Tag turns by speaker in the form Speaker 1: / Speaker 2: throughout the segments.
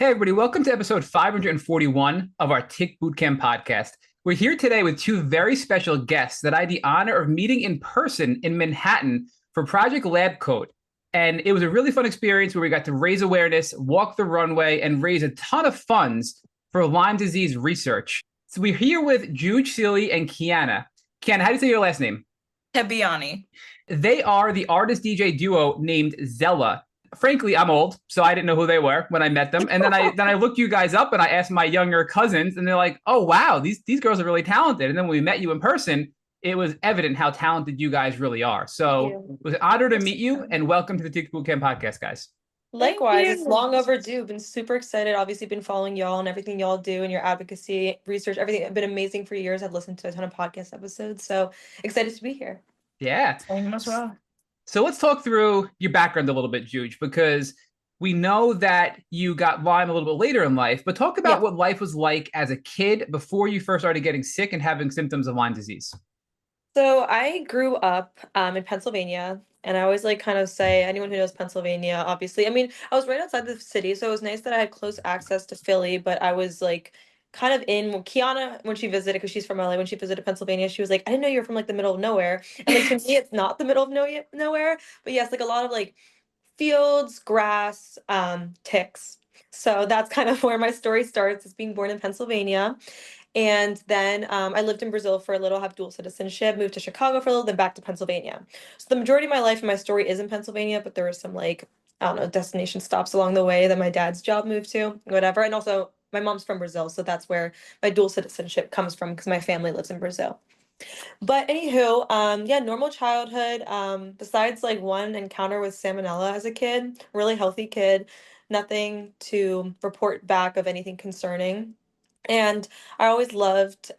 Speaker 1: Hey, everybody, welcome to episode 541 of our Tick Bootcamp podcast. We're here today with two very special guests that I had the honor of meeting in person in Manhattan for Project Lab Coat. And it was a really fun experience where we got to raise awareness, walk the runway, and raise a ton of funds for Lyme disease research. So we're here with Juj, and Kiana. Kiana, how do you say your last name?
Speaker 2: Hebiani.
Speaker 1: They are the artist DJ duo named Zella. Frankly, I'm old, so I didn't know who they were when I met them. And then I looked you guys up and I asked my younger cousins, and they're like, "Oh wow, these girls are really talented." And then when we met you in person, it was evident how talented you guys really are.
Speaker 2: Thank
Speaker 1: So
Speaker 2: you.
Speaker 1: it was an honor to meet you, and welcome to the Tick Boot Camp podcast, guys.
Speaker 2: Thank Likewise, it's long overdue. Been super excited. Obviously, been following y'all and everything y'all do and your advocacy, research, everything. It's been amazing for years. I've listened to a ton of podcast episodes, so excited to be here.
Speaker 1: Yeah.
Speaker 2: Same as well.
Speaker 1: So let's talk through your background a little bit, Juge, because we know that you got Lyme a little bit later in life, but talk about
Speaker 2: Yeah.
Speaker 1: what life was like as a kid before you first started getting sick and having symptoms of Lyme disease.
Speaker 2: So I grew up in Pennsylvania, and I always like kind of say anyone who knows Pennsylvania, obviously. I mean, I was right outside the city, so it was nice that I had close access to Philly, but I was like kind of in when Kiana when she visited because she's from LA. When she visited Pennsylvania, she was like, I didn't know you were from like the middle of nowhere. And like to me, it's not the middle of nowhere, but yes, like a lot of like fields, grass, ticks. So that's kind of where my story starts. It's being born in Pennsylvania. And then I lived in Brazil for a little, have dual citizenship, moved to Chicago for a little, then back to Pennsylvania. So the majority of my life and my story is in Pennsylvania, but there were some like, I don't know, destination stops along the way that my dad's job moved to, whatever. And also my mom's from Brazil, so that's where my dual citizenship comes from because my family lives in Brazil. But anywho, yeah, normal childhood. Besides like one encounter with salmonella as a kid, really healthy kid, nothing to report back of anything concerning. And I always loved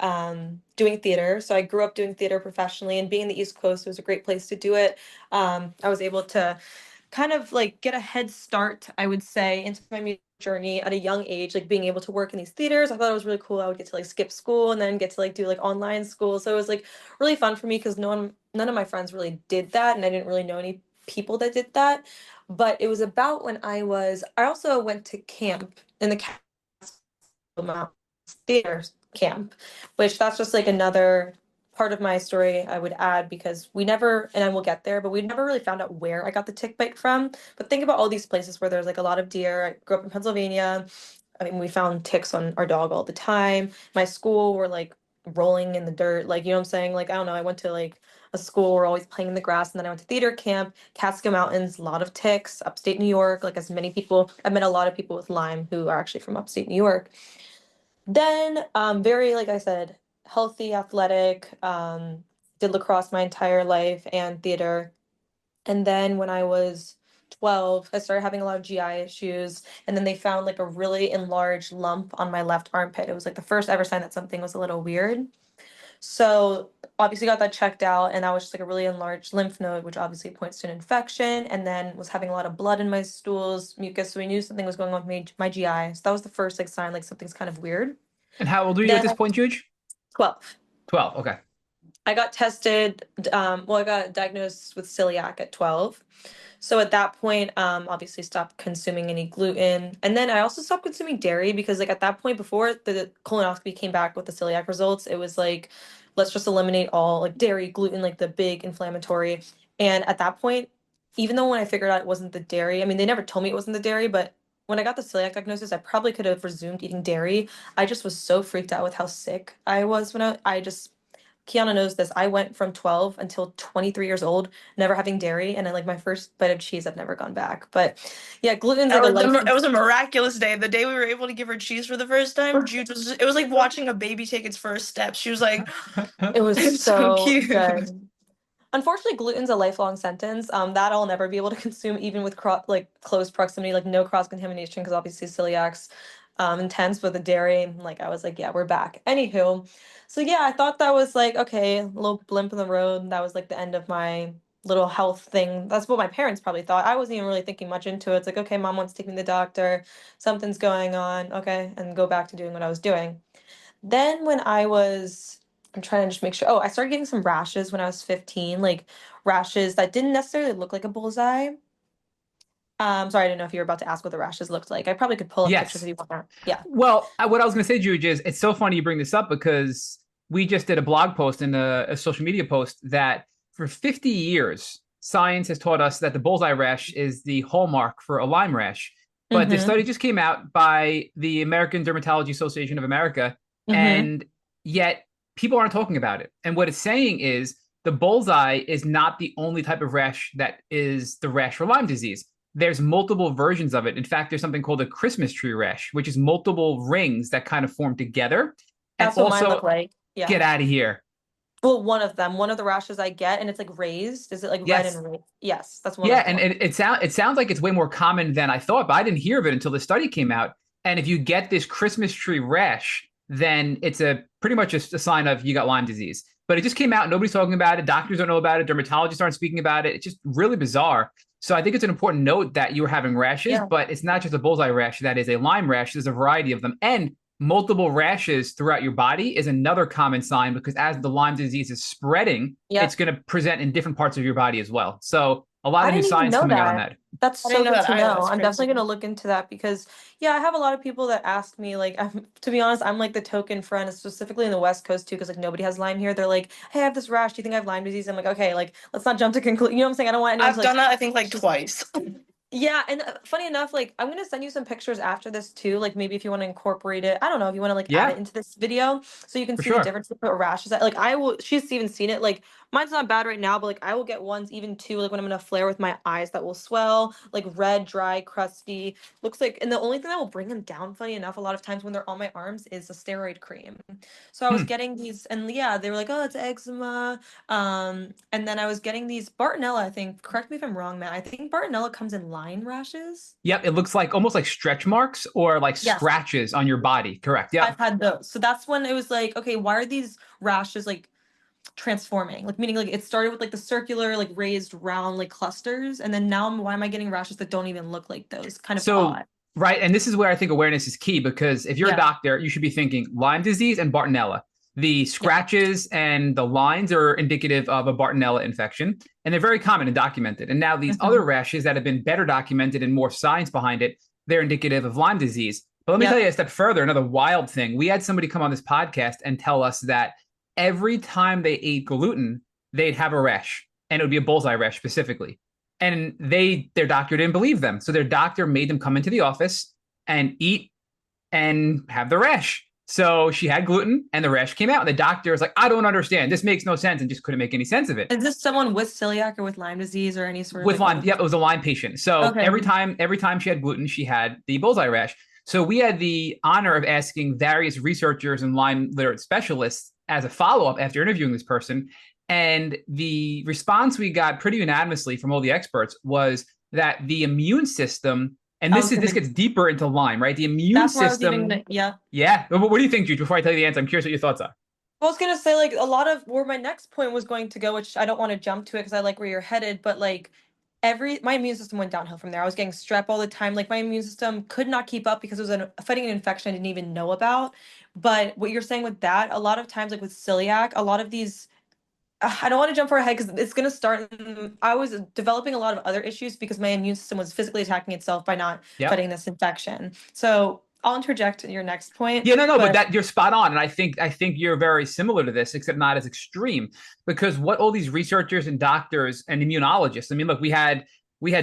Speaker 2: doing theater. So I grew up doing theater professionally, and being in the East Coast was a great place to do it. I was able to kind of like get a head start, I would say, into my music journey at a young age, like being able to work in these theaters. I thought it was really cool. I would get to like skip school and then get to like do like online school. So it was like really fun for me because none of my friends really did that, and I didn't really know any people that did that. But it was about when I also went to camp in the Mountain theater camp, which that's just like another part of my story I would add because we never, and I will get there, but we never really found out where I got the tick bite from. But think about all these places where there's like a lot of deer. I grew up in Pennsylvania. I mean, we found ticks on our dog all the time. My school were like rolling in the dirt, like, you know what I'm saying? Like, I don't know, I went to like a school, we're always playing in the grass, and then I went to theater camp, Catskill Mountains, a lot of ticks, upstate New York, like as many people, I've met a lot of people with Lyme who are actually from upstate New York. Then, very, like I said, healthy, athletic, did lacrosse my entire life and theater. And then when I was 12, I started having a lot of GI issues. And then they found like a really enlarged lump on my left armpit. It was like the first ever sign that something was a little weird. So obviously got that checked out, and that was just like a really enlarged lymph node, which obviously points to an infection. And then was having a lot of blood in my stools, mucus. So we knew something was going on with my GI. So that was the first like sign, like something's kind of weird.
Speaker 1: And how old are you at
Speaker 2: Then
Speaker 1: this point, Juge?
Speaker 2: 12.
Speaker 1: 12. Okay.
Speaker 2: I got tested, well, I got diagnosed with celiac at 12. So at that point, obviously stopped consuming any gluten. And then I also stopped consuming dairy because like at that point before the colonoscopy came back with the celiac results, it was like, let's just eliminate all like dairy, gluten, like the big inflammatory. And at that point, even though when I figured out it wasn't the dairy, I mean, they never told me it wasn't the dairy, but when I got the celiac diagnosis, I probably could have resumed eating dairy. I just was so freaked out with how sick I was when I just Kiana knows this. I went from 12 until 23 years old, never having dairy, and then like my first bite of cheese, I've never gone back. But yeah, gluten's like a life.
Speaker 3: It was a miraculous day. The day we were able to give her cheese for the first time, Jude was it was like watching a baby take its first steps. She was like,
Speaker 2: It was
Speaker 3: it's so
Speaker 2: so
Speaker 3: cute.
Speaker 2: good. Unfortunately, gluten's a lifelong sentence. That I'll never be able to consume, even with like close proximity, like no cross contamination, because obviously celiac's intense with the dairy. Like I was like, yeah, we're back. Anywho, so yeah, I thought that was like okay, a little blimp in the road. That was like the end of my little health thing. That's what my parents probably thought. I wasn't even really thinking much into it. It's like, okay, mom wants to take me to the doctor. Something's going on. Okay, and go back to doing what I was doing. Then when I'm trying to just make sure. Oh, I started getting some rashes when I was 15, like rashes that didn't necessarily look like a bullseye. Sorry, I didn't know if you were about to ask what the rashes looked like. I probably could pull up pictures
Speaker 1: Yes.
Speaker 2: if you want. Yeah.
Speaker 1: Well, what I was going to say, Juj, is it's so funny you bring this up because we just did a blog post and a social media post that for 50 years, science has taught us that the bullseye rash is the hallmark for a Lyme rash. But the
Speaker 2: Mm-hmm.
Speaker 1: study just came out by the American Dermatology Association of America,
Speaker 2: Mm-hmm.
Speaker 1: and yet people aren't talking about it. And what it's saying is the bullseye is not the only type of rash that is the rash for Lyme disease. There's multiple versions of it. In fact, there's something called a Christmas tree rash, which is multiple rings that kind of form together. And
Speaker 2: That's what mine look
Speaker 1: also,
Speaker 2: like. Yeah.
Speaker 1: get out of here.
Speaker 2: Well, one of the rashes I get, and it's like raised. Is it like red
Speaker 1: Yes.
Speaker 2: and raised? Yes, that's one
Speaker 1: Yeah,
Speaker 2: of the
Speaker 1: and
Speaker 2: ones.
Speaker 1: it sounds like it's way more common than I thought, but I didn't hear of it until the study came out. And if you get this Christmas tree rash, then it's a pretty much a sign of you got Lyme disease. But it just came out, nobody's talking about it, doctors don't know about it, dermatologists aren't speaking about it. It's just really bizarre. So I think it's an important note that you were having rashes,
Speaker 2: Yeah.
Speaker 1: but it's not just a bullseye rash, that is a Lyme rash. There's a variety of them. And multiple rashes throughout your body is another common sign because as the Lyme disease is spreading,
Speaker 2: Yeah.
Speaker 1: it's going to present in different parts of your body as well. So a lot
Speaker 2: I
Speaker 1: of new
Speaker 2: didn't even
Speaker 1: science
Speaker 2: know
Speaker 1: coming out on
Speaker 2: that.
Speaker 1: that.
Speaker 2: That's
Speaker 3: I
Speaker 2: so
Speaker 3: didn't know
Speaker 2: good
Speaker 3: that
Speaker 2: to
Speaker 3: either.
Speaker 2: know.
Speaker 3: That's
Speaker 2: I'm definitely
Speaker 3: crazy.
Speaker 2: gonna look into that because, yeah, I have a lot of people that ask me, like, to be honest, I'm like the token friend, specifically in the West Coast too, because like nobody has Lyme here. They're like, "Hey, I have this rash. Do you think I have Lyme disease?" I'm like, "Okay, like, let's not jump to conclusion." You know what I'm saying? I don't want anyone to
Speaker 3: I've
Speaker 2: like
Speaker 3: done that, I think, like
Speaker 2: just
Speaker 3: twice.
Speaker 2: yeah, and funny enough, like I'm gonna send you some pictures after this too. Like maybe if you want to incorporate it, I don't know if you want to like add
Speaker 1: Yeah,
Speaker 2: it into this video so you can
Speaker 1: for
Speaker 2: see the
Speaker 1: sure.
Speaker 2: difference between rashes. Like I will, she's even seen it. Like mine's not bad right now, but like I will get ones even too. Like when I'm gonna flare with my eyes that will swell, like red, dry, crusty. Looks like, and the only thing that will bring them down, funny enough, a lot of times when they're on my arms is a steroid cream. So I was
Speaker 1: Hmm.
Speaker 2: getting these, and yeah, they were like, oh, it's eczema. And then I was getting these Bartonella, I think. Correct me if I'm wrong, Matt. I think Bartonella comes in line rashes.
Speaker 1: Yep, it looks like almost like stretch marks or like
Speaker 2: Yes,
Speaker 1: scratches on your body. Correct.
Speaker 2: I've
Speaker 1: Yep.
Speaker 2: had those. So that's when it was like, okay, why are these rashes like transforming? Like meaning like it started with like the circular, like raised round like clusters, and then now why am I getting rashes that don't even look like those? Kind of
Speaker 1: So,
Speaker 2: odd.
Speaker 1: right. And this is where I think awareness is key because if you're a
Speaker 2: Yeah.
Speaker 1: doctor, you should be thinking Lyme disease and Bartonella. The
Speaker 2: Yeah.
Speaker 1: scratches and the lines are indicative of a Bartonella infection, and they're very common and documented. And now these
Speaker 2: Hmm.
Speaker 1: other rashes that have been better documented and more science behind it, they're indicative of Lyme disease. But let me tell
Speaker 2: Yep.
Speaker 1: you a step further, another wild thing. We had somebody come on this podcast and tell us that every time they ate gluten, they'd have a rash, and it would be a bullseye rash specifically. And their doctor didn't believe them. So their doctor made them come into the office and eat and have the rash. So she had gluten and the rash came out. And the doctor was like, I don't understand. This makes no sense, and just couldn't make any sense of it.
Speaker 2: Is this someone with celiac or with Lyme disease or any sort of
Speaker 1: With
Speaker 2: like
Speaker 1: Lyme,
Speaker 2: autoimmune?
Speaker 1: yep, it was a Lyme patient. So
Speaker 2: Okay.
Speaker 1: every time she had gluten, she had the bullseye rash. So we had the honor of asking various researchers and Lyme literate specialists as a follow-up after interviewing this person. And the response we got pretty unanimously from all the experts was that the immune system, and
Speaker 2: I was
Speaker 1: this
Speaker 2: gonna.
Speaker 1: gets deeper into Lyme, right? The immune
Speaker 2: That's where I was even
Speaker 1: system,
Speaker 2: gonna. Yeah.
Speaker 1: yeah. What do you think, Jude? Before I tell you the answer, I'm curious what your thoughts are.
Speaker 2: I was gonna say like a lot of where my next point was going to go, which I don't want to jump to it because I like where you're headed, but like every my immune system went downhill from there. I was getting strep all the time. Like my immune system could not keep up because it was fighting an infection I didn't even know about. But what you're saying with that, a lot of times like with celiac, a lot of these I don't want to jump far ahead because it's going to start. I was developing a lot of other issues because my immune system was physically attacking itself by not
Speaker 1: Yep.
Speaker 2: fighting this infection. So I'll interject in your next point,
Speaker 1: Yeah, no, but
Speaker 2: but
Speaker 1: that you're spot on, and I think you're very similar to this, except not as extreme. Because what all these researchers and doctors and immunologists, I mean, look, we had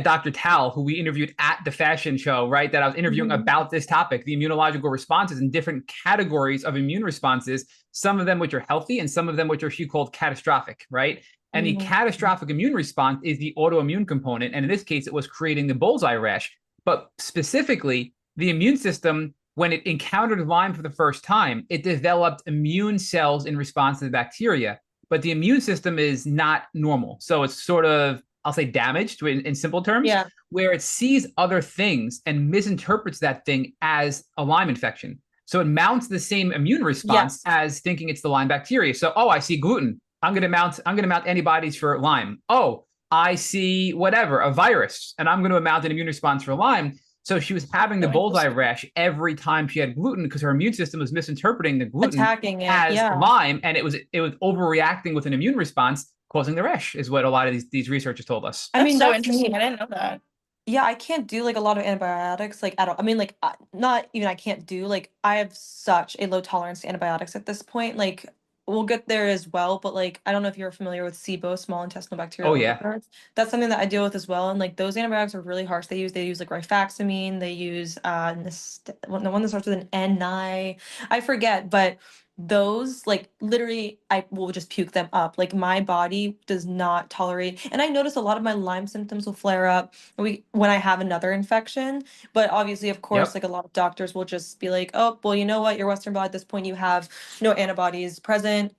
Speaker 1: Dr. Tal, who we interviewed at the fashion show, right? That I was interviewing
Speaker 2: Mhm.
Speaker 1: about this topic, the immunological responses and different categories of immune responses, some of them which are healthy and some of them which are she called catastrophic, right? And the
Speaker 2: Mhm.
Speaker 1: catastrophic immune response is the autoimmune component. And in this case, it was creating the bullseye rash. But specifically, the immune system, when it encountered Lyme for the first time, it developed immune cells in response to the bacteria. But the immune system is not normal. So it's sort of, I'll say, damaged in simple terms,
Speaker 2: Yeah.
Speaker 1: where it sees other things and misinterprets that thing as a Lyme infection. So it mounts the same immune response
Speaker 2: Yes.
Speaker 1: as thinking it's the Lyme bacteria. So, oh, I see gluten. I'm going to mount antibodies for Lyme. Oh, I see whatever, a virus, and I'm going to mount an immune response for Lyme. So she was having the
Speaker 3: So
Speaker 1: bullseye
Speaker 3: interesting.
Speaker 1: rash every time she had gluten because her immune system was misinterpreting the gluten
Speaker 2: Attacking it.
Speaker 1: as
Speaker 2: Yeah.
Speaker 1: Lyme, and it was overreacting with an immune response, causing the rash. Is what a lot of these researchers told us.
Speaker 2: I
Speaker 3: That's
Speaker 2: mean,
Speaker 3: so
Speaker 2: that's
Speaker 3: interesting.
Speaker 2: neat.
Speaker 3: I didn't know that.
Speaker 2: Yeah, I can't do like a lot of antibiotics like at all. I mean, like not even I can't do like I have such a low tolerance to antibiotics at this point. Like we'll get there as well, but like I don't know if you're familiar with SIBO, small intestinal
Speaker 1: Oh
Speaker 2: bacterial
Speaker 1: yeah.
Speaker 2: overgrowth. That's something that I deal with as well. And like those antibiotics are really harsh. They use like rifaximin. They use the one that starts with an N I forget, but those like literally I will just puke them up. Like my body does not tolerate. And I notice a lot of my Lyme symptoms will flare up when I have another infection. But obviously, of course,
Speaker 1: Yep.
Speaker 2: like a lot of doctors will just be like, oh, well, you know what, you're Western blot at this point, you have no antibodies present.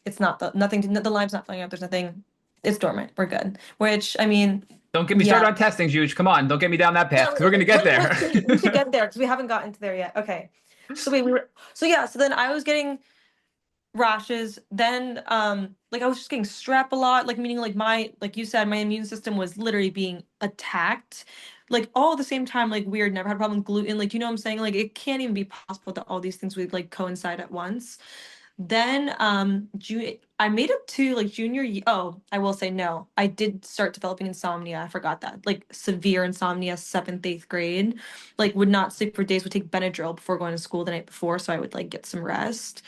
Speaker 2: It's not the Lyme's not flaring up. There's nothing. It's dormant. We're good. Which I mean,
Speaker 1: Don't get me
Speaker 2: yeah.
Speaker 1: started on testing, Juj. Come on, don't get me down that path
Speaker 2: Yeah,
Speaker 1: because we're gonna get there.
Speaker 2: we should get there because we haven't gotten to there yet. Okay. So wait, we were so yeah, so then I was getting rashes, then like I was just getting strep a lot, like meaning like my like you said, my immune system was literally being attacked like all at the same time, like weird, never had a problem with gluten, like you know what I'm saying, like it can't even be possible that all these things would like coincide at once. Then I made it to like junior year. Oh, I will say no, I did start developing insomnia. I forgot that, like severe insomnia, seventh, eighth grade, like would not sleep for days, would take Benadryl before going to school the night before so I would like get some rest.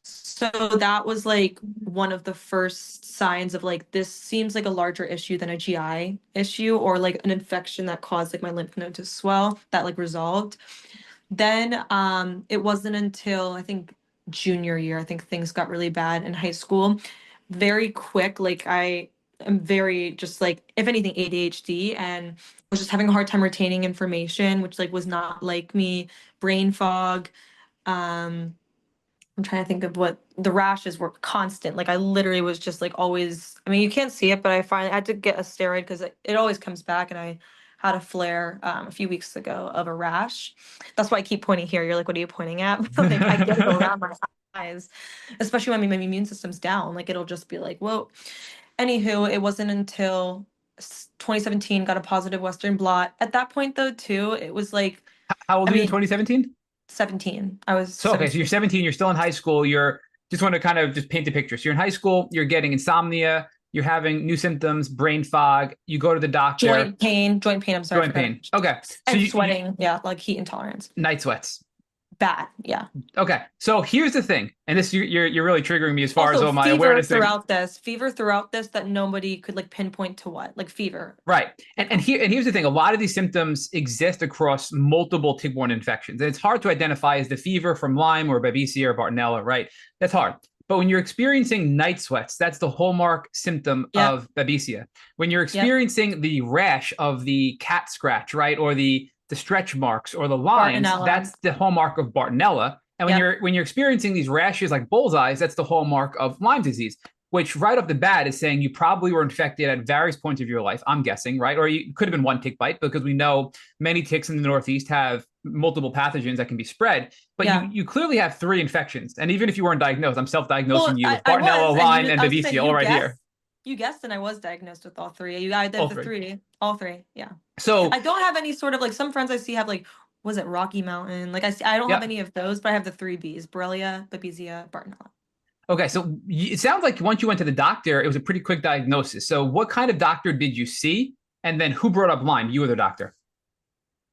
Speaker 2: So that was like one of the first signs of like this seems like a larger issue than a GI issue or like an infection that caused like my lymph node to swell that like resolved. Then it wasn't until I think junior year, I think things got really bad in high school. Very quick, like I am very just like if anything ADHD and was just having a hard time retaining information, which like was not like me, brain fog. Um I'm trying to think of what the rashes were constant. Like I literally was just like always. I mean, you can't see it, but I finally had to get a steroid because it always comes back. And I had a flare a few weeks ago of a rash. That's why I keep pointing here. You're like, what are you pointing at? Like I get it around my eyes, especially when my immune system's down. Like it'll just be like, whoa. Anywho, it wasn't until 2017 got a positive Western blot. At that point, though, too, it was like,
Speaker 1: How old
Speaker 2: I
Speaker 1: are you in
Speaker 2: mean,
Speaker 1: 2017?
Speaker 2: 17. I was
Speaker 1: So okay, so you're
Speaker 2: 17.
Speaker 1: 17, you're still in high school, you're just want to kind of just paint the picture. So you're in high school, you're getting insomnia, you're having new symptoms, brain fog, you go to the doctor,
Speaker 2: Joint pain. I'm sorry, I
Speaker 1: joint
Speaker 2: forgot.
Speaker 1: pain. Okay. So
Speaker 2: And
Speaker 1: you
Speaker 2: sweating, yeah, like heat intolerance.
Speaker 1: night sweats.
Speaker 2: Bad, yeah.
Speaker 1: Okay. So here's the thing. And this you're really triggering me as far as
Speaker 2: Also,
Speaker 1: all my awareness thing.
Speaker 2: fever throughout this that nobody could like pinpoint to what, like fever.
Speaker 1: Right. And here's the thing. A lot of these symptoms exist across multiple tick-borne infections. And it's hard to identify as the fever from Lyme or Babesia or Bartonella, right? That's hard. But when you're experiencing night sweats, that's the hallmark symptom
Speaker 2: Yep.
Speaker 1: of Babesia. When you're
Speaker 2: Yep.
Speaker 1: experiencing the rash of the cat scratch, right, or the stretch marks or the lines,
Speaker 2: Bartonella.
Speaker 1: that's the hallmark of Bartonella. And when
Speaker 2: Yep.
Speaker 1: you're experiencing these rashes like bullseyes, that's the hallmark of Lyme disease, which right off the bat is saying you probably were infected at various points of your life, I'm guessing, right? Or you could have been one tick bite because we know many ticks in the Northeast have multiple pathogens that can be spread. But
Speaker 2: Yeah.
Speaker 1: you clearly have 3 infections. And even if you weren't diagnosed, I'm self-diagnosing
Speaker 2: Well,
Speaker 1: you with
Speaker 2: I
Speaker 1: Bartonella,
Speaker 2: was,
Speaker 1: Lyme, and
Speaker 2: I was gonna say,
Speaker 1: Babesia all right here.
Speaker 2: you guessed, and I was diagnosed with all three. I did
Speaker 1: All
Speaker 2: the
Speaker 1: 3.
Speaker 2: three, all three, yeah.
Speaker 1: So,
Speaker 2: I don't have any sort of like some friends I see have like, was it Rocky Mountain? Like I don't have
Speaker 1: yeah.
Speaker 2: any of those, but I have the three Bs: Borrelia, Babesia, Bartonella.
Speaker 1: Okay, so it sounds like once you went to the doctor, it was a pretty quick diagnosis. So what kind of doctor did you see? And then who brought up Lyme? You or the doctor?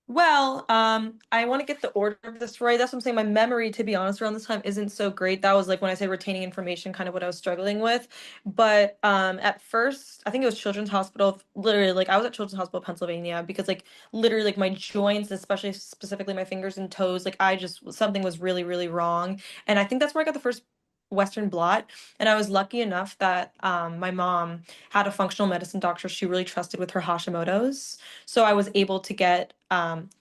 Speaker 2: Well, I want to get the order of this right. That's what I'm saying. My memory, to be honest, around this time isn't so great. That was like when I say retaining information, kind of what I was struggling with. But at first, I think it was Children's Hospital. Literally, like I was at Children's Hospital, Pennsylvania, because like literally, like my joints, especially specifically my fingers and toes, like I just something was really, really wrong. And I think that's where I got the first Western blot. And I was lucky enough that my mom had a functional medicine doctor she really trusted with her Hashimoto's. So I was able to get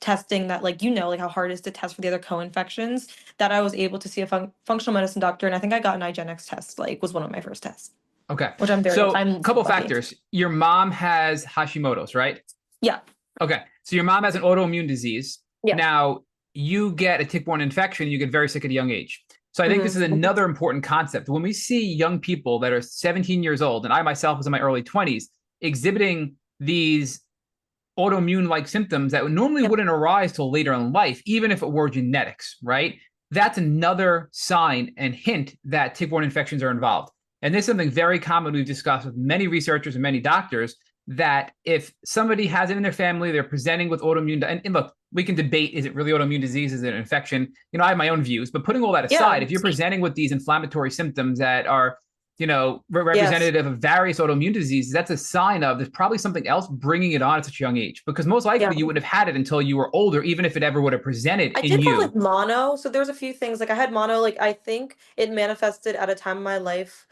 Speaker 2: testing that, like, you know, like how hard it is to test for the other co-infections, that I was able to see a functional medicine doctor. And I think I got an IGeneX test, like, was one of my first tests,
Speaker 1: Okay.
Speaker 2: which I'm
Speaker 1: So a
Speaker 2: I'm
Speaker 1: couple
Speaker 2: lucky.
Speaker 1: factors. Your mom has Hashimoto's, right?
Speaker 2: Yeah.
Speaker 1: Okay. So your mom has an autoimmune disease.
Speaker 2: Yeah.
Speaker 1: Now you get a tick-borne infection, you get very sick at a young age. So I think this is another important concept. When we see young people that are 17 years old, and I myself was in my early 20s, exhibiting these autoimmune-like symptoms that normally wouldn't arise till later in life, even if it were genetics, right? That's another sign and hint that tick-borne infections are involved. And this is something very common we've discussed with many researchers and many doctors, that if somebody has it in their family, they're presenting with autoimmune, and look, we can debate, is it really autoimmune disease? Is it an infection? I have my own views, but putting all that
Speaker 2: Yeah.
Speaker 1: aside, if you're presenting with these inflammatory symptoms that are,
Speaker 2: Yes.
Speaker 1: representative of various autoimmune diseases, that's a sign of there's probably something else bringing it on at such a young age, because most likely
Speaker 2: Yeah.
Speaker 1: you wouldn't have had it until you were older, even if it ever would have presented
Speaker 2: I
Speaker 1: in
Speaker 2: did have
Speaker 1: you.
Speaker 2: like mono, so there's a few things. Like I had mono, like I think it manifested at a time in my life.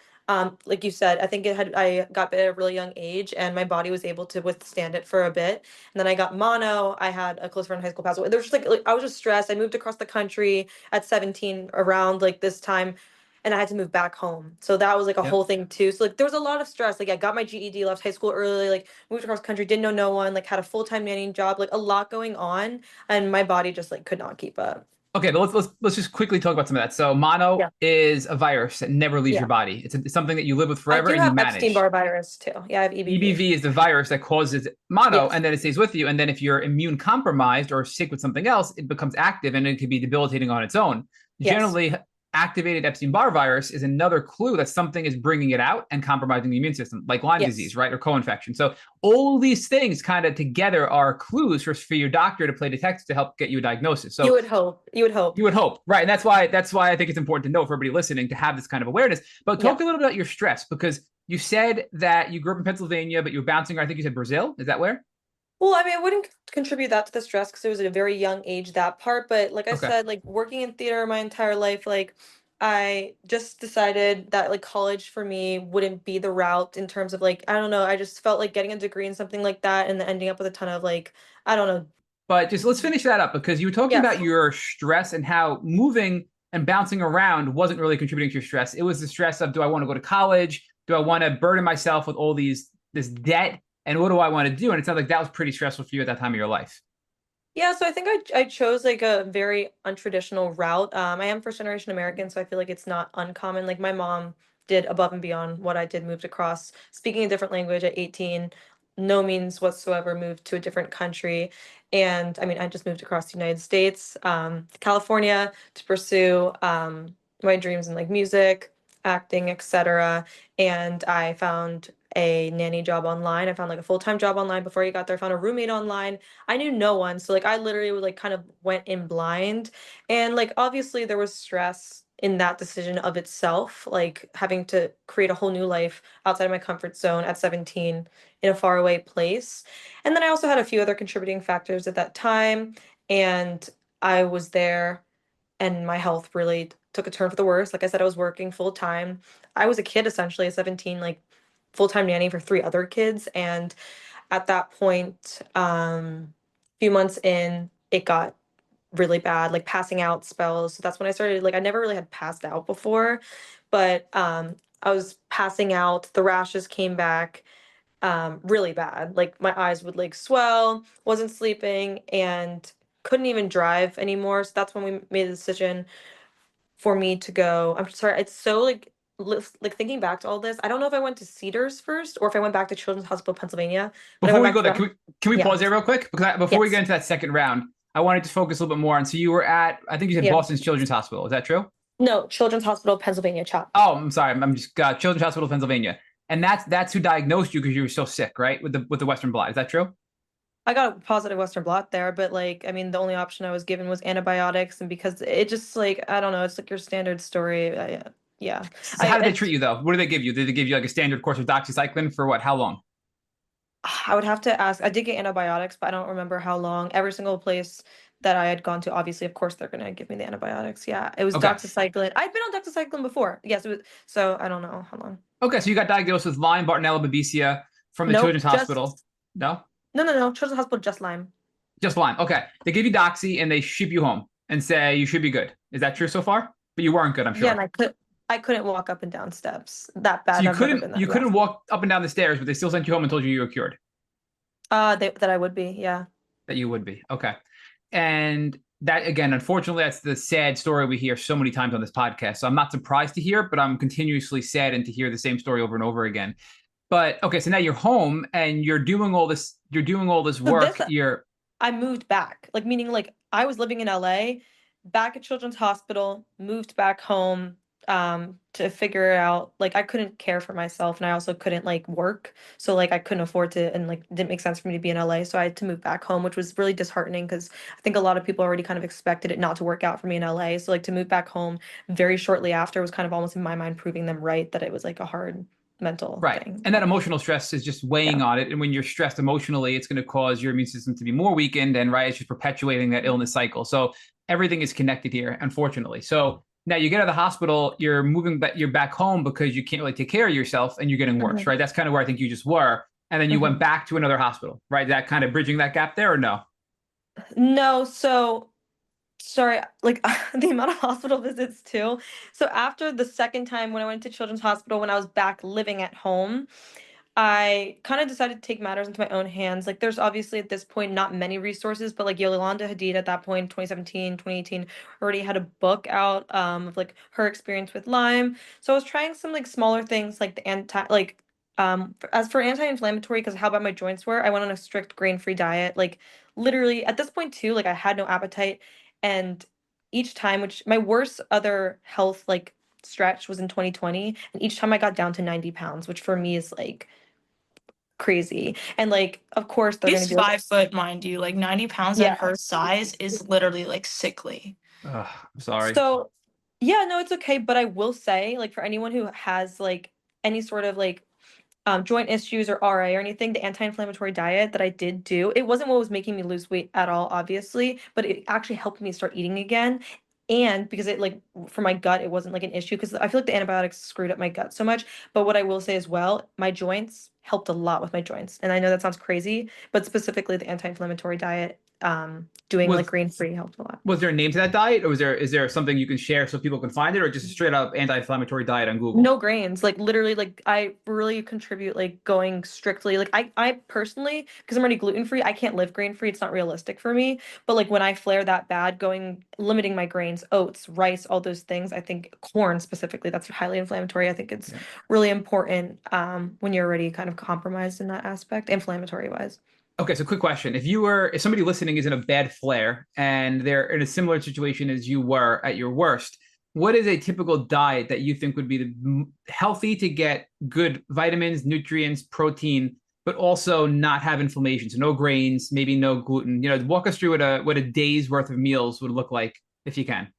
Speaker 2: Like you said, I think I got bit at a really young age and my body was able to withstand it for a bit. And then I got mono. I had a close friend in high school pass away. There was just like I was just stressed. I moved across the country at 17 around like this time and I had to move back home. So that was like a
Speaker 1: Yep.
Speaker 2: whole thing too. So like there was a lot of stress. Like I got my GED, left high school early, like moved across the country, didn't know no one, like had a full-time nannying job, like a lot going on and my body just like could not keep up.
Speaker 1: Okay, but let's just quickly talk about some of that. So mono
Speaker 2: Yeah.
Speaker 1: is a virus that never leaves
Speaker 2: Yeah.
Speaker 1: your body. It's something that you live with
Speaker 2: I
Speaker 1: forever
Speaker 2: do
Speaker 1: and you
Speaker 2: have
Speaker 1: manage.
Speaker 2: Epstein-Barr virus too. Yeah, I have EBV.
Speaker 1: EBV is the virus that causes mono,
Speaker 2: Yes.
Speaker 1: and then it stays with you. And then if you're immune compromised or sick with something else, it becomes active and it can be debilitating on its own.
Speaker 2: Yes.
Speaker 1: Generally, activated Epstein-Barr virus is another clue that something is bringing it out and compromising the immune system, like Lyme
Speaker 2: Yes.
Speaker 1: disease, right, or co-infection. So all these things kind of together are clues for your doctor to play detective to help get you a diagnosis. So
Speaker 2: You would hope. You would hope.
Speaker 1: you would hope, right? And that's why I think it's important to know for everybody listening to have this kind of awareness. But talk a little bit about your stress, because you said that you grew up in Pennsylvania, but you were bouncing. I think you said Brazil. Is that where?
Speaker 2: Well, I mean, I wouldn't contribute that to the stress because it was at a very young age, that part. But like I
Speaker 1: Okay.
Speaker 2: said, like working in theater my entire life, like I just decided that like college for me wouldn't be the route in terms of like, I don't know, I just felt like getting a degree in something like that and then ending up with a ton of like, I don't know.
Speaker 1: But just let's finish that up, because you were talking
Speaker 2: Yes.
Speaker 1: about your stress and how moving and bouncing around wasn't really contributing to your stress. It was the stress of, do I want to go to college? Do I want to burden myself with all this debt? And what do I want to do? And it sounds like that was pretty stressful for you at that time of your life.
Speaker 2: Yeah, so I think I chose like a very untraditional route. I am first generation American, so I feel like it's not uncommon. Like my mom did above and beyond what I did, moved across, speaking a different language at 18, no means whatsoever, moved to a different country. And I mean, I just moved across the United States, California to pursue my dreams in like music, acting, etc. And I found a nanny job online. I found like a full-time job online before I got there. I found a roommate online. I knew no one. So like I literally would like kind of went in blind. And like obviously there was stress in that decision of itself, like having to create a whole new life outside of my comfort zone at 17 in a faraway place. And then I also had a few other contributing factors at that time. And I was there and my health really took a turn for the worse. Like I said, I was working full time. I was a kid essentially at 17, like full-time nanny for three other kids. And at that point, few months in, it got really bad, like passing out spells. So that's when I started, like I never really had passed out before, but I was passing out, the rashes came back really bad. Like my eyes would like swell, wasn't sleeping, and couldn't even drive anymore. So that's when we made the decision for me to go. I'm sorry, it's so like thinking back to all this, I don't know if I went to Cedars first or if I went back to Children's Hospital Pennsylvania. But I
Speaker 1: Before
Speaker 2: went
Speaker 1: we
Speaker 2: back
Speaker 1: go
Speaker 2: to
Speaker 1: there,
Speaker 2: that.
Speaker 1: can we
Speaker 2: Yeah.
Speaker 1: pause there real quick? Because before we
Speaker 2: Yes.
Speaker 1: get into that second round, I wanted to focus a little bit more on. So you were at, I think you said
Speaker 2: Yeah.
Speaker 1: Boston's Children's Hospital. Is that true?
Speaker 2: No, Children's Hospital Pennsylvania, CHOP.
Speaker 1: Oh, I'm sorry. I'm just Children's Hospital, Pennsylvania, and that's who diagnosed you because you were so sick, right? With the Western blot. Is that true?
Speaker 2: I got a positive Western blot there, but like I mean the only option I was given was antibiotics, and because it just like I don't know, it's like your standard story. Yeah.
Speaker 1: So how did they treat you though? What did they give you? Did they give you like a standard course of doxycycline for what? How long?
Speaker 2: I would have to ask. I did get antibiotics, but I don't remember how long. Every single place that I had gone to, obviously, of course, they're gonna give me the antibiotics. Yeah, it was
Speaker 1: Okay.
Speaker 2: doxycycline. I've been on doxycycline before. Yes, it was. So I don't know how long.
Speaker 1: Okay, so you got diagnosed with Lyme, Bartonella, Babesia from the
Speaker 2: Nope,
Speaker 1: Children's Hospital. No,
Speaker 2: no. Children's Hospital, just Lyme.
Speaker 1: just Lyme. Okay, they give you doxy and they ship you home and say you should be good. Is that true so far? But you weren't good, I'm sure.
Speaker 2: Yeah, and I couldn't walk up and down steps that bad.
Speaker 1: So you
Speaker 2: I've never been
Speaker 1: couldn't
Speaker 2: that
Speaker 1: you
Speaker 2: rough.
Speaker 1: couldn't walk up and down the stairs, but they still sent you home and told you you were cured.
Speaker 2: That I would be. Yeah.
Speaker 1: That you would be. Okay. And that, again, unfortunately, that's the sad story we hear so many times on this podcast. So I'm not surprised to hear, but I'm continuously saddened to hear the same story over and over again. But okay, so now you're home and you're doing all this. You're doing all this work.
Speaker 2: I moved back, like meaning like I was living in LA, back at Children's Hospital, moved back home, to figure out, like, I couldn't care for myself, and I also couldn't like work, so like I couldn't afford to, and like it didn't make sense for me to be in LA, so I had to move back home, which was really disheartening because I think a lot of people already kind of expected it not to work out for me in LA. So like to move back home very shortly after was kind of almost in my mind proving them right that it was like a hard mental
Speaker 1: Right.
Speaker 2: thing.
Speaker 1: And that emotional stress is just weighing
Speaker 2: Yeah.
Speaker 1: on it. And when you're stressed emotionally, it's going to cause your immune system to be more weakened. And right, it's just perpetuating that illness cycle. So everything is connected here, unfortunately. So now you get out of the hospital, you're moving back, you're back home because you can't really take care of yourself and you're getting worse,
Speaker 2: Mhm.
Speaker 1: right? That's kind of where I think you just were. And then you went
Speaker 2: Mhm.
Speaker 1: back to another hospital, right? That kind of bridging that gap there or no?
Speaker 2: No, so sorry, like the amount of hospital visits too. So after the second time when I went to Children's Hospital when I was back living at home, I kind of decided to take matters into my own hands. Like there's obviously at this point not many resources, but like Yolanda Hadid at that point, 2017, 2018, already had a book out of like her experience with Lyme. So I was trying some like smaller things like the as for anti-inflammatory, because how bad my joints were, I went on a strict grain-free diet. Like literally at this point too, like I had no appetite. And each time, which my worst other health like stretch was in 2020, and each time I got down to 90 pounds, which for me is like crazy. And like, of course, they're gonna
Speaker 3: She's
Speaker 2: be like,
Speaker 3: 5 foot, mind you. Like 90 pounds at
Speaker 2: yeah.
Speaker 3: her size is literally like sickly.
Speaker 1: Ugh, I'm sorry.
Speaker 2: So, yeah, no, it's okay. But I will say, like, for anyone who has like any sort of like joint issues or RA or anything, the anti-inflammatory diet that I did do, it wasn't what was making me lose weight at all, obviously, but it actually helped me start eating again. And because it like for my gut, it wasn't like an issue because I feel like the antibiotics screwed up my gut so much. But what I will say as well, my joints helped a lot with my joints. And I know that sounds crazy, but specifically the anti-inflammatory diet, doing like
Speaker 1: Was
Speaker 2: grain-free helped a lot.
Speaker 1: was there a name to that diet, or is there something you can share so people can find it, or just a straight up anti-inflammatory diet on Google?
Speaker 2: No grains, like literally, like I really contribute like going strictly. Like I personally, because I'm already gluten free, I can't live grain free. It's not realistic for me. But like when I flare that bad, going limiting my grains, oats, rice, all those things. I think corn specifically, that's highly inflammatory. I think it's
Speaker 1: Yeah.
Speaker 2: really important when you're already kind of compromised in that aspect, inflammatory wise.
Speaker 1: Okay, so quick question. If somebody listening is in a bad flare and they're in a similar situation as you were at your worst, what is a typical diet that you think would be healthy to get good vitamins, nutrients, protein, but also not have inflammation? So no grains, maybe no gluten. Walk us through what a day's worth of meals would look like if you can.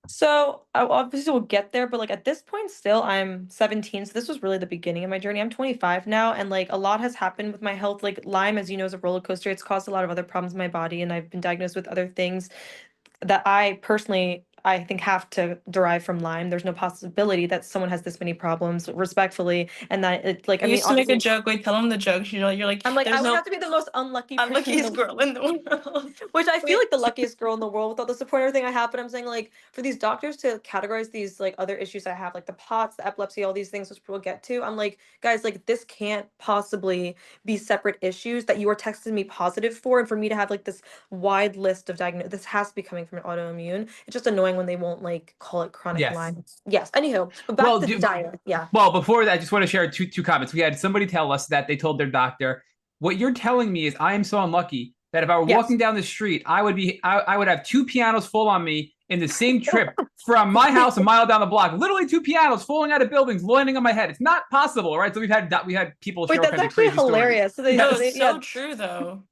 Speaker 2: So I obviously will get there, but like at this point still I'm 17. So this was really the beginning of my journey. I'm 25 now and like a lot has happened with my health. Like Lyme, as you know, is a roller coaster. It's caused a lot of other problems in my body and I've been diagnosed with other things that I personally I think have to derive from Lyme. There's no possibility that someone has this many problems respectfully and that it like
Speaker 3: I
Speaker 2: I mean
Speaker 3: used to make a
Speaker 2: obviously
Speaker 3: joke. Wait, tell them the joke. You're like,
Speaker 2: I'm like I
Speaker 3: there's
Speaker 2: would
Speaker 3: no
Speaker 2: have to be the most unlucky person in the
Speaker 3: unluckiest girl
Speaker 2: world.
Speaker 3: in the world.
Speaker 2: Which I feel
Speaker 3: Wait,
Speaker 2: like the luckiest girl in the world with all the support and everything I have, but I'm saying like for these doctors to categorize these like other issues I have, like the POTS, the epilepsy, all these things which we'll get to, I'm like, guys, like this can't possibly be separate issues that you are texting me positive for, and for me to have like this wide list of diagnosis, this has to be coming from an autoimmune. It's just annoying when they won't like call it chronic
Speaker 1: Yes.
Speaker 2: Lyme. Yes. Anywho, but back
Speaker 1: Well,
Speaker 2: to the diet. Yeah.
Speaker 1: well, before that, I just want to share two comments. We had somebody tell us that they told their doctor, "What you're telling me is I am so unlucky that if I were
Speaker 2: Yes.
Speaker 1: walking down the street, I would have two pianos fall on me in the same trip from my house a mile down the block. Literally two pianos falling out of buildings, landing on my head. It's not possible, right?" So we had people share
Speaker 2: Wait,
Speaker 1: all
Speaker 2: that's
Speaker 1: kinds of
Speaker 2: actually
Speaker 1: crazy stories.
Speaker 2: hilarious. So
Speaker 3: no,
Speaker 2: they
Speaker 3: it's
Speaker 2: yeah,
Speaker 3: so true though.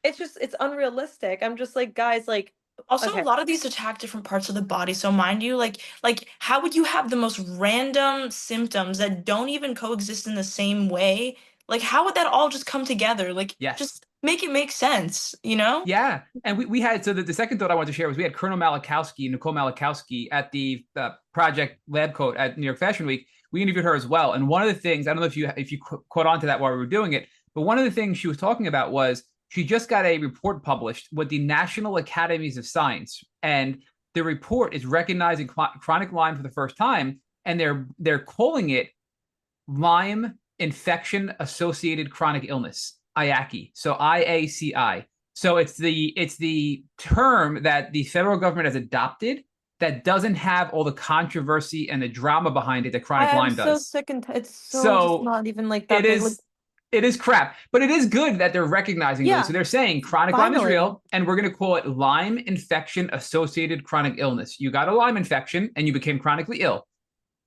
Speaker 2: it's just it's unrealistic. I'm just like, guys, like
Speaker 3: Also, a
Speaker 2: okay.
Speaker 3: lot of these attack different parts of the body. So mind you, like how would you have the most random symptoms that don't even coexist in the same way? Like how would that all just come together? Like
Speaker 1: Yes.
Speaker 3: just make it make sense, you know?
Speaker 1: Yeah. And we had, so the second thought I wanted to share was we had Colonel Malachowski, Nicole Malachowski at the Project Lab Coat at New York Fashion Week. We interviewed her as well. And one of the things, I don't know if you caught on to that while we were doing it, but one of the things she was talking about was she just got a report published with the National Academies of Science. And the report is recognizing chronic Lyme for the first time. And they're calling it Lyme infection associated chronic illness, IACI. So IACI. So it's the term that the federal government has adopted that doesn't have all the controversy and the drama behind it that chronic
Speaker 2: I am
Speaker 1: Lyme
Speaker 2: so
Speaker 1: does.
Speaker 2: sick and it's so just
Speaker 1: So
Speaker 2: not even like
Speaker 1: it
Speaker 2: that big. Like,
Speaker 1: is it is crap, but it is good that they're recognizing really. So
Speaker 2: yeah,
Speaker 1: they're saying chronic Lyme is
Speaker 2: finally.
Speaker 1: real, and we're going to call it Lyme infection associated chronic illness. You got a Lyme infection and you became chronically ill.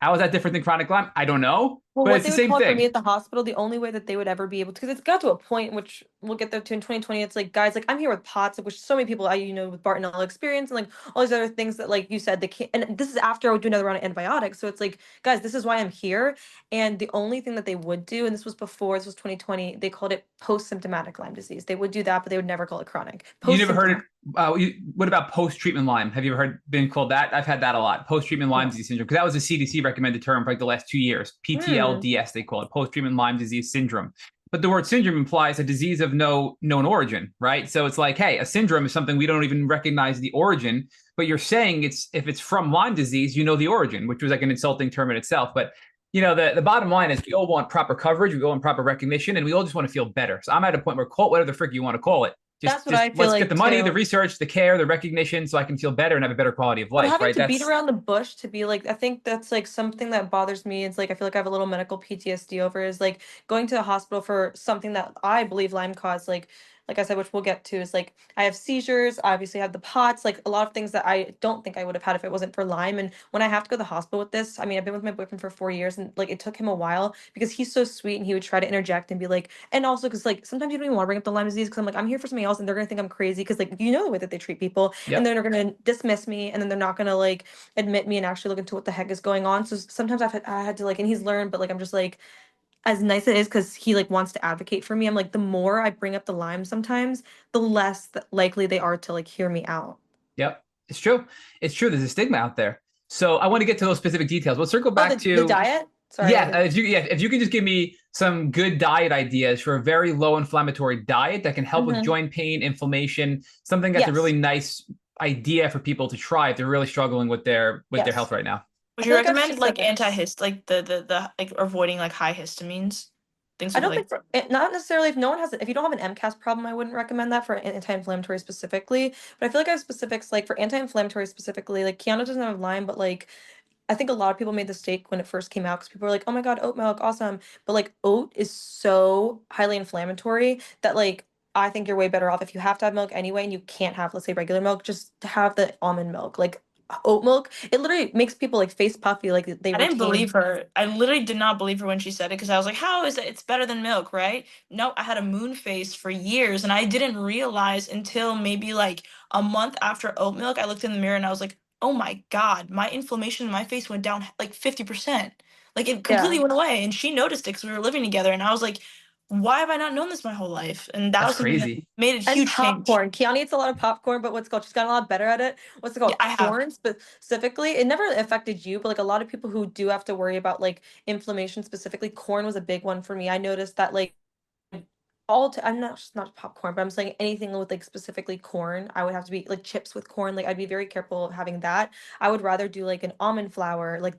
Speaker 1: How is that different than chronic Lyme? I don't know,
Speaker 2: Well,
Speaker 1: but
Speaker 2: what
Speaker 1: it's
Speaker 2: they
Speaker 1: the
Speaker 2: would
Speaker 1: same
Speaker 2: call it for me
Speaker 1: thing.
Speaker 2: at the hospital, the only way that they would ever be able to, because it's got to a point in which we'll get there too in 2020. It's like, guys, like I'm here with POTS, which so many people with Bartonella experience and like all these other things that like you said, they can't, and this is after I would do another round of antibiotics. So it's like, guys, this is why I'm here. And the only thing that they would do, and this was 2020, they called it post-symptomatic Lyme disease. They would do that, but they would never call it chronic.
Speaker 1: You never heard it?
Speaker 2: Post-symptomatic.
Speaker 1: What about post-treatment Lyme? Have you ever been called that? I've had that a lot. Post-treatment Lyme disease syndrome, because that was a CDC recommended term for like the last 2 years.
Speaker 2: Hmm.
Speaker 1: PTLDS, they call it, post-treatment Lyme disease syndrome. But the word syndrome implies a disease of no known origin, right? So it's like, hey, a syndrome is something we don't even recognize the origin. But you're saying if it's from Lyme disease, you know the origin, which was like an insulting term in itself. But the bottom line is we all want proper coverage, we all want proper recognition, and we all just want to feel better. So I'm at a point where call it whatever the frick you want to call it.
Speaker 2: That's what
Speaker 1: Just
Speaker 2: I feel
Speaker 1: let's get
Speaker 2: like
Speaker 1: the money, the
Speaker 2: too.
Speaker 1: research, the care, the recognition, so I can feel better and have a better quality of
Speaker 2: But
Speaker 1: life,
Speaker 2: having
Speaker 1: right?
Speaker 2: to beat
Speaker 1: That's
Speaker 2: around the bush to be like, I think that's like something that bothers me. It's like I feel like I have a little medical PTSD over is like going to the hospital for something that I believe Lyme caused. Like I said, which we'll get to, is like I have seizures, I obviously have the POTS, like a lot of things that I don't think I would have had if it wasn't for Lyme. And when I have to go to the hospital with this, I mean, I've been with my boyfriend for 4 years, and like it took him a while because he's so sweet and he would try to interject and be like, and also because like sometimes you don't even want to bring up the Lyme disease because I'm like, I'm here for something else and they're gonna think I'm crazy because like the way that they treat people, and
Speaker 1: yep,
Speaker 2: then they're gonna dismiss me, and then they're not gonna like admit me and actually look into what the heck is going on. So sometimes I had to like, and he's learned, but like I'm just like, as nice it is because he like wants to advocate for me. I'm like, the more I bring up the Lyme sometimes, the less likely they are to like hear me out.
Speaker 1: yep. It's true. It's true. There's a stigma out there. So I want to get to those specific details. Let's circle
Speaker 2: Oh,
Speaker 1: back
Speaker 2: the
Speaker 1: to
Speaker 2: diet. Sorry, I didn't.
Speaker 1: if you can just give me some good diet ideas for a very low inflammatory diet that can help with
Speaker 2: Hmm.
Speaker 1: joint pain, inflammation, something that's a really
Speaker 2: Yes,
Speaker 1: nice idea for people to try if they're really struggling with their health
Speaker 2: yes.
Speaker 1: right now.
Speaker 2: I
Speaker 3: Would you
Speaker 2: feel like I have
Speaker 3: recommend like
Speaker 2: specifics.
Speaker 3: antihist, like the like avoiding like high histamines, things
Speaker 2: I
Speaker 3: with
Speaker 2: don't think
Speaker 3: like
Speaker 2: not necessarily if no one has if you don't have an MCAS problem, I wouldn't recommend that for anti-inflammatory specifically. But I feel like I have specifics like for anti-inflammatory specifically. Like Kiana doesn't have Lyme, but like I think a lot of people made the mistake when it first came out because people were like, "Oh my God, oat milk, awesome!" But like oat is so highly inflammatory that like I think you're way better off if you have to have milk anyway and you can't have, let's say, regular milk, just to have the almond milk. Like oat milk, it literally makes people like face puffy, like they
Speaker 3: I didn't
Speaker 2: retain.
Speaker 3: believe her. I literally did not believe her when she said it because I was like, how is it? It's better than milk, right? No, I had a moon face for years and I didn't realize until maybe like a month after oat milk, I looked in the mirror and I was like, oh my God, my inflammation in my face went down like 50%. Like it completely
Speaker 2: Yeah.
Speaker 3: went away. And she noticed it because we were living together. And I was like, why have I not known this my whole life? And that
Speaker 1: That's
Speaker 3: was something that
Speaker 1: crazy.
Speaker 3: made a
Speaker 2: And
Speaker 3: huge change.
Speaker 2: popcorn. Kiana eats a lot of popcorn, but she's gotten a lot better at it. What's it
Speaker 3: Yeah,
Speaker 2: called?
Speaker 3: I have.
Speaker 2: Corn specifically. It never affected you, but like a lot of people who do have to worry about like inflammation specifically, corn was a big one for me. I noticed that like I'm not just not popcorn, but I'm saying anything with like specifically corn. I would have to be like chips with corn. Like I'd be very careful of having that. I would rather do like an almond flour. Like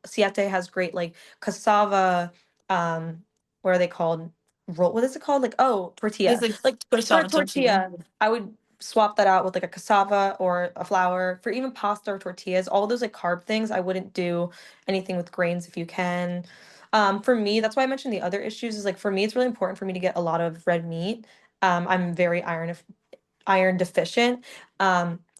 Speaker 2: Siete has great like cassava. What are they called? Roll. What is it called? Like oh
Speaker 3: It's
Speaker 2: tortilla.
Speaker 3: like
Speaker 2: Like
Speaker 3: put
Speaker 2: for
Speaker 3: yourself
Speaker 2: a
Speaker 3: a tortilla.
Speaker 2: tortilla, I would swap that out with like a cassava or a flour for even pasta or tortillas. All those like carb things. I wouldn't do anything with grains if you can. For me, that's why I mentioned the other issues is like for me, it's really important for me to get a lot of red meat. I'm very iron deficient.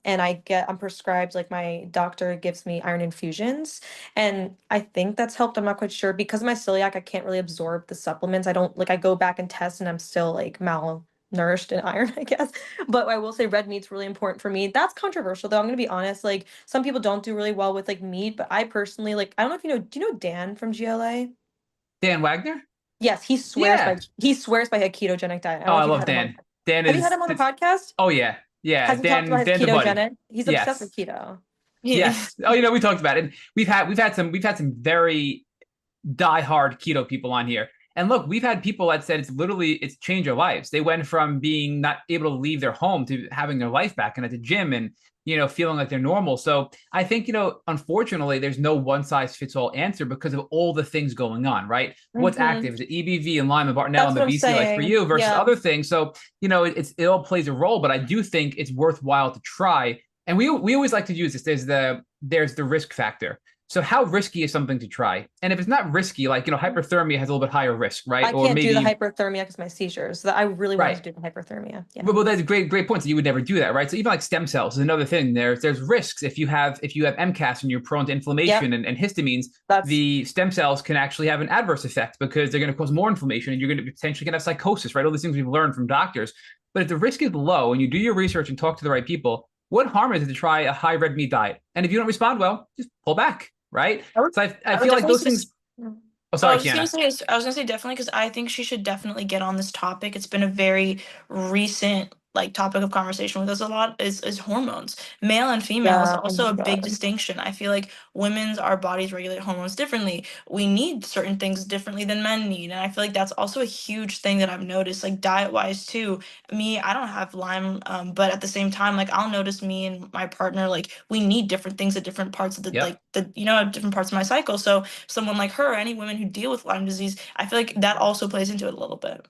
Speaker 2: And I'm prescribed like my doctor gives me iron infusions. And I think that's helped. I'm not quite sure because of my celiac, I can't really absorb the supplements. I don't like I go back and test and I'm still like malnourished in iron, I guess. But I will say red meat's really important for me. That's controversial though. I'm gonna be honest. Like some people don't do really well with like meat, but I personally like I don't know if you know, do you know Dan from GLA?
Speaker 1: Dan Wagner?
Speaker 2: Yes,
Speaker 1: Yeah.
Speaker 2: he swears by a ketogenic diet. I
Speaker 1: Oh,
Speaker 2: don't know
Speaker 1: I
Speaker 2: if you've
Speaker 1: love
Speaker 2: had him on.
Speaker 1: Dan. Dan
Speaker 2: Have you had
Speaker 1: is
Speaker 2: him on the podcast?
Speaker 1: oh yeah. Yeah.
Speaker 2: Has he talked about his
Speaker 1: Dan the buddy.
Speaker 2: ketogenic? He's obsessed
Speaker 1: Yes.
Speaker 2: with keto.
Speaker 3: Yeah.
Speaker 1: Yes. Oh, we talked about it. We've had some very diehard keto people on here. And look, we've had people that said it's changed their lives. They went from being not able to leave their home to having their life back and at the gym and feeling like they're normal. So I think unfortunately, there's no one size fits all answer because of all the things going on, right? What's
Speaker 2: Hmm.
Speaker 1: active? Is it EBV and Lyme and Bartonella
Speaker 2: That's
Speaker 1: and
Speaker 2: what I'm
Speaker 1: Babesia like for
Speaker 2: saying.
Speaker 1: you versus
Speaker 2: Yeah.
Speaker 1: other things? So it all plays a role, but I do think it's worthwhile to try. And we always like to use this. There's the risk factor. So how risky is something to try? And if it's not risky, like, hyperthermia has a little bit higher risk, right?
Speaker 2: I
Speaker 1: Or
Speaker 2: can't do the
Speaker 1: maybe,
Speaker 2: hyperthermia because my seizures. So I really wanted
Speaker 1: right.
Speaker 2: to do the hyperthermia. Yeah.
Speaker 1: Well, that's a great point. So you would never do that, right? So even like stem cells is another thing. There's risks if you have MCAS and you're prone to
Speaker 2: Yep.
Speaker 1: inflammation and histamines.
Speaker 2: That's
Speaker 1: The stem cells can actually have an adverse effect because they're going to cause more inflammation and you're going to potentially get a psychosis, right? All these things we've learned from doctors. But if the risk is low and you do your research and talk to the right people, what harm is it to try a high red meat diet? And if you don't respond well, just pull back, right? So I
Speaker 3: I would
Speaker 1: feel like
Speaker 3: definitely
Speaker 1: those things. Oh,
Speaker 3: I
Speaker 1: sorry,
Speaker 3: was just gonna
Speaker 1: Kiana.
Speaker 3: say, I was gonna say definitely because I think she should definitely get on this topic. It's been a very recent like topic of conversation with us a lot is hormones. Male and female is
Speaker 2: yeah. Oh
Speaker 3: also
Speaker 2: my
Speaker 3: a big
Speaker 2: God.
Speaker 3: distinction. I feel like our bodies regulate hormones differently. We need certain things differently than men need. And I feel like that's also a huge thing that I've noticed, like diet wise too. Me, I don't have Lyme, but at the same time, like I'll notice me and my partner, like we need different things at different parts of the
Speaker 1: Yep.
Speaker 3: different parts of my cycle. So someone like her, any women who deal with Lyme disease, I feel like that also plays into it a little bit.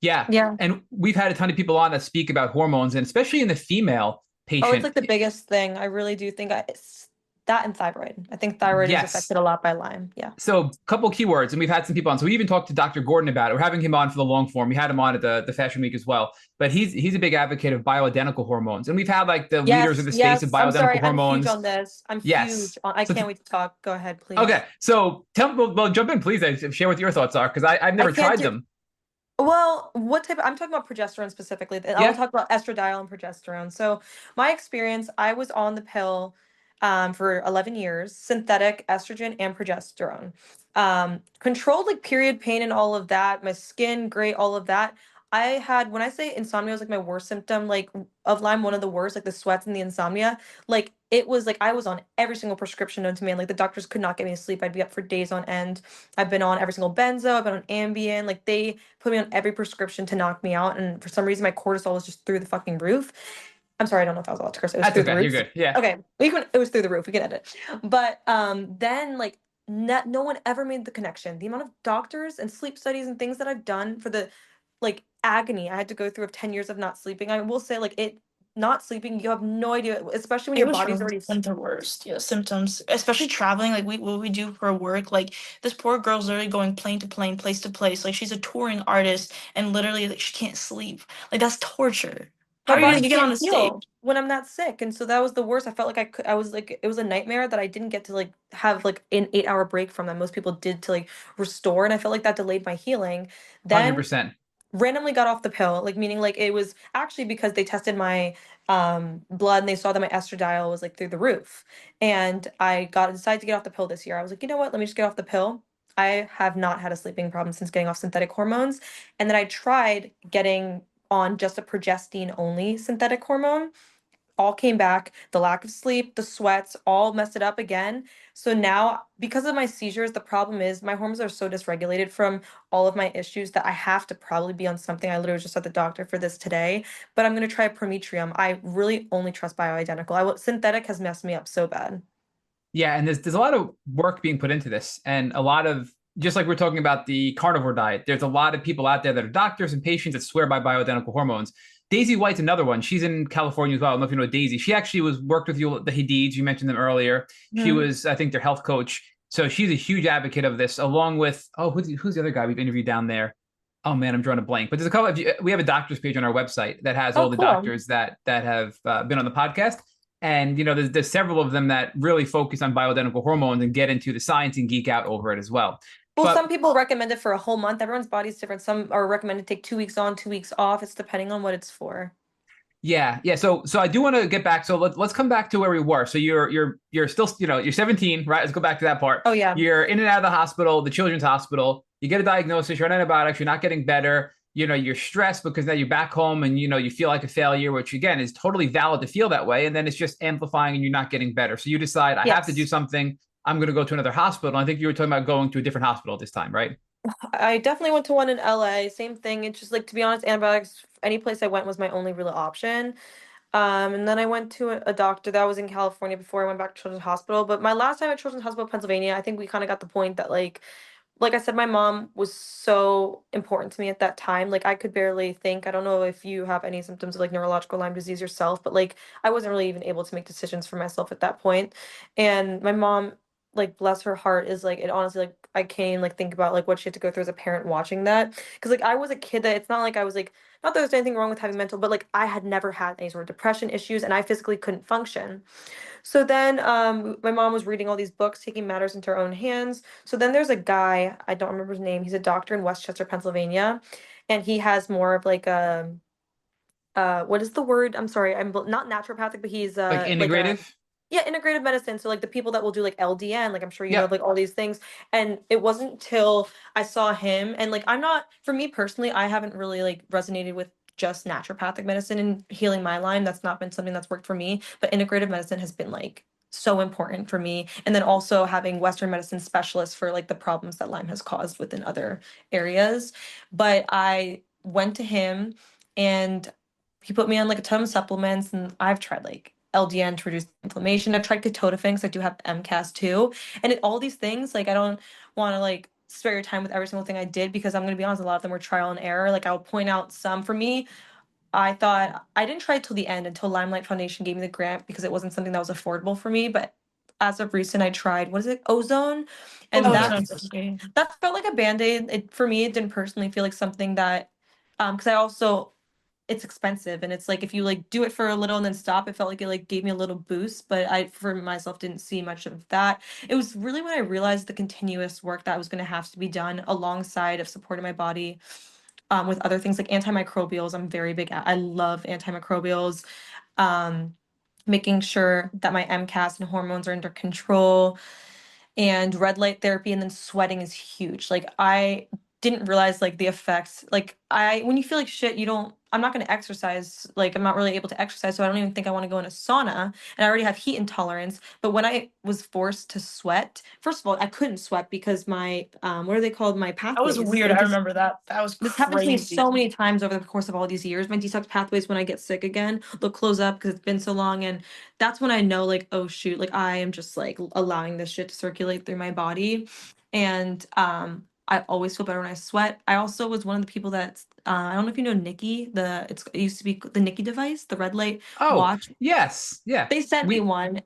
Speaker 1: Yeah.
Speaker 2: Yeah.
Speaker 1: And we've had a ton of people on that speak about hormones, and especially in the female
Speaker 2: Oh, it's
Speaker 1: patient.
Speaker 2: like the biggest thing. I really do think it's that and thyroid. I think thyroid is
Speaker 1: Yes.
Speaker 2: affected a lot by Lyme. Yeah.
Speaker 1: So, a couple keywords, and we've had some people on. So, we even talked to Dr. Gordon about it. We're having him on for the long form. We had him on at the Fashion Week as well. But he's a big advocate of bioidentical hormones, and we've had like the leaders of
Speaker 2: Yes,
Speaker 1: the space of
Speaker 2: yes. I'm
Speaker 1: bioidentical
Speaker 2: sorry. I'm huge
Speaker 1: hormones.
Speaker 2: on this. I'm
Speaker 1: Yes.
Speaker 2: huge on. I
Speaker 1: So,
Speaker 2: can't wait to talk. Go ahead, please.
Speaker 1: okay. So, well, jump in, please. And share what your thoughts are because I've
Speaker 2: I
Speaker 1: never
Speaker 2: can't
Speaker 1: tried
Speaker 2: do.
Speaker 1: them.
Speaker 2: Well, what type? I'm talking about progesterone specifically. I will
Speaker 1: Yeah.
Speaker 2: talk about estradiol and progesterone. So, my experience, I was on the pill for 11 years, synthetic estrogen and progesterone. Controlled like period pain and all of that. My skin, great, all of that. I had, when I say insomnia was like my worst symptom, like of Lyme, one of the worst, like the sweats and the insomnia. Like it was like I was on every single prescription known to man. Like the doctors could not get me to sleep. I'd be up for days on end. I've been on every single benzo. I've been on Ambien. Like they put me on every prescription to knock me out. And for some reason, my cortisol was just through the fucking roof. I'm sorry, I don't know if I was allowed to curse. It was
Speaker 1: That's
Speaker 2: through the
Speaker 1: okay. You're
Speaker 2: roof.
Speaker 1: good. Yeah.
Speaker 2: Okay, it was through the roof. We can edit. But then like no one ever made the connection. The amount of doctors and sleep studies and things that I've done for the like agony I had to go through of 10 years of not sleeping. I will say like it not sleeping, you have no idea, especially when
Speaker 3: It
Speaker 2: your
Speaker 3: was
Speaker 2: body's
Speaker 3: one
Speaker 2: already
Speaker 3: of the worst, yeah, symptoms, especially traveling. Like what we do for work. Like this poor girl's literally going plane to plane, place to place. Like she's a touring artist, and literally like she can't sleep. Like that's torture. How
Speaker 2: my
Speaker 3: are you
Speaker 2: body
Speaker 3: gonna get on
Speaker 2: can't
Speaker 3: the stage?
Speaker 2: heal when I'm that sick. And so that was the worst. I felt like I was like, it was a nightmare that I didn't get to like have like an 8 hour break from that most people did to like restore. And I felt like that delayed my healing. Then
Speaker 1: 100%.
Speaker 2: randomly got off the pill, like meaning like it was actually because they tested my blood and they saw that my estradiol was like through the roof. And I got decided to get off the pill this year. I was like, you know what? Let me just get off the pill. I have not had a sleeping problem since getting off synthetic hormones. And then I tried getting on just a progestin only synthetic hormone, all came back. The lack of sleep, the sweats, all messed it up again. So now, because of my seizures, the problem is my hormones are so dysregulated from all of my issues that I have to probably be on something. I literally just saw the doctor for this today, but I'm gonna try prometrium. I really only trust bioidentical. Synthetic has messed me up so bad.
Speaker 1: Yeah, and there's a lot of work being put into this, and a lot of just like we're talking about the carnivore diet. There's a lot of people out there that are doctors and patients that swear by bioidentical hormones. Daisy White's another one. She's in California as well. I don't know if you know Daisy. She actually worked with you, the Hadids. You mentioned them earlier. She
Speaker 2: Mhm.
Speaker 1: was, I think, their health coach. So she's a huge advocate of this, along with who's the other guy we've interviewed down there? Oh man, I'm drawing a blank. But there's a couple of we have a doctors page on our website that has
Speaker 2: Oh,
Speaker 1: all the
Speaker 2: cool.
Speaker 1: doctors that have been on the podcast. And there's several of them that really focus on bioidentical hormones and get into the science and geek out over it as well.
Speaker 2: Well,
Speaker 1: But
Speaker 2: some people recommend it for a whole month. Everyone's body's different. Some are recommended to take 2 weeks on, 2 weeks off. It's depending on what it's for.
Speaker 1: yeah. So I do want to get back. So let's come back to where we were. So you're still you're 17, right? Let's go back to that part.
Speaker 2: Oh yeah.
Speaker 1: You're in and out of the hospital, the children's hospital. You get a diagnosis. You're on antibiotics. You're not getting better. You're stressed because now you're back home and you feel like a failure, which again is totally valid to feel that way. And then it's just amplifying and you're not getting better. So you decide I have to do
Speaker 2: Yes.
Speaker 1: something. I'm going to go to another hospital. I think you were talking about going to a different hospital this time, right?
Speaker 2: I definitely went to one in LA. Same thing. It's just like, to be honest, antibiotics, any place I went was my only real option. And then I went to a doctor that was in California before I went back to Children's Hospital. But my last time at Children's Hospital, Pennsylvania, I think we kind of got the point that like I said, my mom was so important to me at that time. Like I could barely think. I don't know if you have any symptoms of like neurological Lyme disease yourself, but like I wasn't really even able to make decisions for myself at that point. And my mom like bless her heart is like it honestly like I can't like think about like what she had to go through as a parent watching that because like I was a kid that it's not like I was like not that there's anything wrong with having mental but like I had never had any sort of depression issues and I physically couldn't function. So then my mom was reading all these books, taking matters into her own hands. So then there's a guy, I don't remember his name. He's a doctor in Westchester, Pennsylvania, and he has more of like a what is the word? I'm sorry, not naturopathic, but he's
Speaker 1: Like
Speaker 2: like a
Speaker 1: integrative?
Speaker 2: yeah, integrative medicine. So like the people that will do like LDN, like I'm sure you know
Speaker 1: Yep.
Speaker 2: like all these things. And it wasn't till I saw him and like I'm not for me personally, I haven't really like resonated with just naturopathic medicine and healing my Lyme. That's not been something that's worked for me, but integrative medicine has been like so important for me. And then also having Western medicine specialists for like the problems that Lyme has caused within other areas. But I went to him and he put me on like a ton of supplements and I've tried like LDN to reduce inflammation. I've tried ketotifen because I do have MCAS too. And all these things, like I don't want to like spare your time with every single thing I did because I'm gonna be honest, a lot of them were trial and error. Like I'll point out some for me. I thought I didn't try it till the end until Limelight Foundation gave me the grant because it wasn't something that was affordable for me. But as of recent, I tried what is it, ozone, and
Speaker 3: Oh,
Speaker 1: Ozone.
Speaker 2: that felt like a band-aid. It for me, it didn't personally feel like something that because I also it's expensive and it's like if you like do it for a little and then stop it felt like it like gave me a little boost but I for myself didn't see much of that. It was really when I realized the continuous work that was going to have to be done alongside of supporting my body with other things like antimicrobials. I'm very big I love antimicrobials, um making sure that my MCAS and hormones are under control, and red light therapy and then sweating is huge. Like I didn't realize like the effects. Like I when you feel like shit, you don't I'm not going to exercise. Like I'm not really able to exercise, so I don't even think I want to go in a sauna. And I already have heat intolerance, but when I was forced to sweat, first of all, I couldn't sweat because my what are they called? My
Speaker 3: That was
Speaker 2: pathways.
Speaker 3: weird.
Speaker 2: Like
Speaker 3: I
Speaker 2: just
Speaker 3: remember that. That was
Speaker 2: this happened to me
Speaker 3: crazy.
Speaker 2: so many times over the course of all these years. My detox pathways, when I get sick again, they'll close up because it's been so long. And that's when I know, like, oh shoot, like I am just like allowing this shit to circulate through my body. And I always feel better when I sweat. I also was one of the people that I don't know if you know Nikki, it used to be the Nikki device, the red light
Speaker 1: Oh,
Speaker 2: watch.
Speaker 1: yes. Yeah.
Speaker 2: They sent me
Speaker 1: We
Speaker 2: one,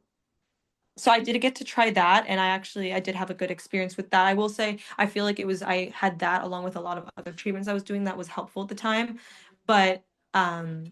Speaker 2: so I did get to try that, and I did have a good experience with that. I will say I feel like I had that along with a lot of other treatments I was doing that was helpful at the time. But um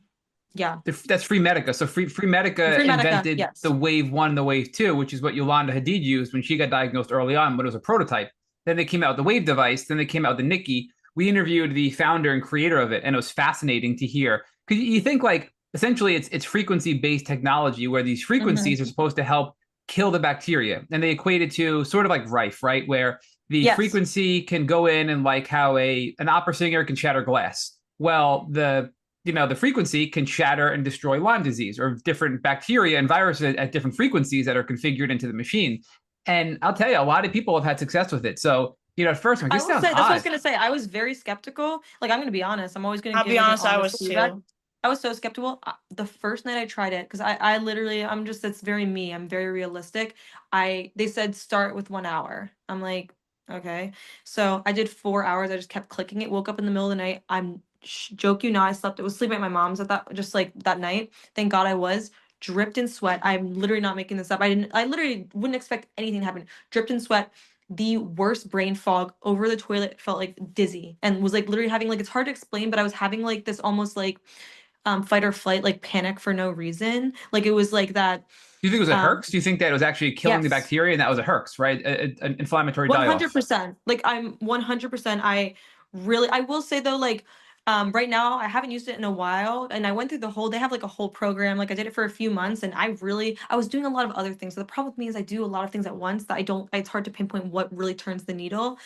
Speaker 2: yeah.
Speaker 1: that's Free Medica. So Free Medica
Speaker 2: Free Medica,
Speaker 1: invented the
Speaker 2: yes.
Speaker 1: wave one and the wave two, which is what Yolanda Hadid used when she got diagnosed early on, but it was a prototype. Then they came out with the wave device. Then they came out with the Nikki. We interviewed the founder and creator of it, and it was fascinating to hear because you think like essentially it's frequency based technology where these
Speaker 2: Hmm.
Speaker 1: frequencies are supposed to help kill the bacteria, and they equate it to sort of like rife, right, where the
Speaker 2: Yes.
Speaker 1: frequency can go in and like how an opera singer can shatter glass. Well, the frequency can shatter and destroy Lyme disease or different bacteria and viruses at different frequencies that are configured into the machine. And I'll tell you, a lot of people have had success with it. So, at first, I'm like,
Speaker 2: I
Speaker 1: this
Speaker 2: will
Speaker 1: sounds
Speaker 2: say that's what I was
Speaker 1: odd.
Speaker 2: gonna say. I was very skeptical. Like I'm gonna be honest. I'm always gonna
Speaker 3: I'll
Speaker 2: give
Speaker 3: be
Speaker 2: like an
Speaker 3: honest, I
Speaker 2: honest
Speaker 3: was
Speaker 2: feedback.
Speaker 3: too.
Speaker 2: I was so skeptical. The first night I tried it, because I literally I'm just it's very me. I'm very realistic. They said start with 1 hour. I'm like, okay. So I did 4 hours. I just kept clicking it. Woke up in the middle of the night. Joke you not, I slept. I was sleeping at my mom's at that just like that night. Thank God I was. Dripped in sweat. I'm literally not making this up. I literally wouldn't expect anything to happen. Dripped in sweat, the worst brain fog over the toilet, felt like dizzy and was like literally having like it's hard to explain, but I was having like this almost like fight or flight, like panic for no reason. Like it was like that.
Speaker 1: Do you think it was a
Speaker 2: um
Speaker 1: Herx? Do you think that it was actually killing the
Speaker 2: yes,
Speaker 1: bacteria and that was a Herx, right? An inflammatory die off?
Speaker 2: 100%. Like I'm 100%. I will say though, like right now I haven't used it in a while and I went through they have like a whole program. Like I did it for a few months and I was doing a lot of other things. So the problem with me is I do a lot of things at once that I don't it's hard to pinpoint what really turns the needle.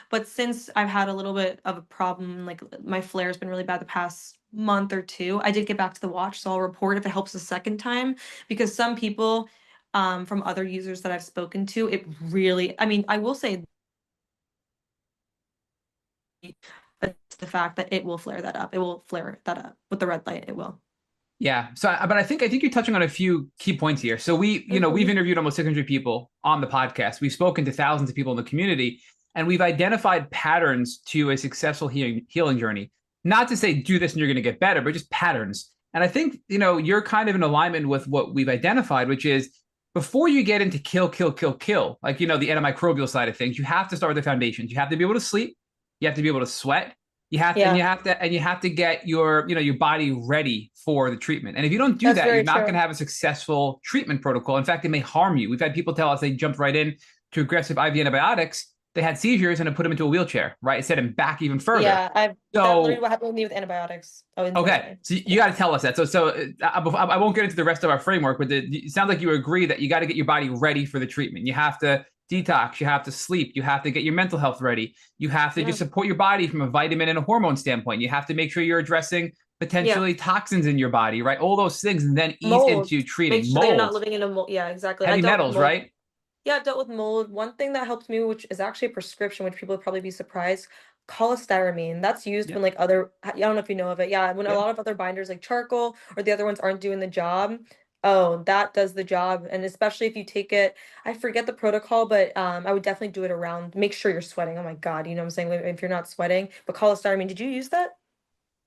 Speaker 2: But since I've had a little bit of a problem, like my flare has been really bad the past month or two, I did get back to the watch. So I'll report if it helps the second time because some people from other users that I've spoken to, it really, I mean, I will say it's the fact that it will flare that up. It will flare that up with the red light. It will.
Speaker 1: Yeah. So, but I think you're touching on a few key points here. So we've
Speaker 2: Mhm.
Speaker 1: interviewed almost 600 people on the podcast. We've spoken to thousands of people in the community, and we've identified patterns to a successful healing journey. Not to say do this and you're going to get better, but just patterns. And I think you're kind of in alignment with what we've identified, which is before you get into kill, like, the antimicrobial side of things, you have to start with the foundations. You have to be able to sleep. You have to be able to sweat.
Speaker 2: Yeah,
Speaker 1: You have to get your body ready for the treatment. And if you don't do
Speaker 2: that's
Speaker 1: that, you're
Speaker 2: very
Speaker 1: not going to
Speaker 2: true.
Speaker 1: have a successful treatment protocol. In fact, it may harm you. We've had people tell us they jumped right in to aggressive IV antibiotics. They had seizures and it put them into a wheelchair, right? It set them back even further.
Speaker 2: Yeah, I that literally
Speaker 1: So
Speaker 2: what happened with me with antibiotics. Oh, in
Speaker 1: okay,
Speaker 2: 2020.
Speaker 1: so you
Speaker 2: Yeah.
Speaker 1: got to tell us that. I won't get into the rest of our framework, but it sounds like you agree that you got to get your body ready for the treatment. You have to detox, you have to sleep, you have to get your mental health ready. You have to
Speaker 2: Yeah.
Speaker 1: just support your body from a vitamin and a hormone standpoint. You have to make sure you're addressing
Speaker 2: Yeah.
Speaker 1: potentially toxins in your body, right? All those things, and then ease
Speaker 2: Mold.
Speaker 1: into
Speaker 2: Make
Speaker 1: treating
Speaker 2: sure that you're not
Speaker 1: mold,
Speaker 2: living in a mold. Yeah, exactly. I
Speaker 1: heavy
Speaker 2: dealt with
Speaker 1: metals,
Speaker 2: mold.
Speaker 1: right?
Speaker 2: Yeah, I've dealt with mold. One thing that helped me, which is actually a prescription, which people would probably be surprised, cholestyramine. That's used
Speaker 1: Yeah,
Speaker 2: when like I don't know if you know of it. Yeah, when a
Speaker 1: yeah.
Speaker 2: lot of other binders like charcoal or the other ones aren't doing the job. Oh, that does the job. And especially if you take it, I forget the protocol, but I would definitely do it around. Make sure you're sweating. Oh my God, you know what I'm saying? If you're not sweating, but cholestyramine, did you use that?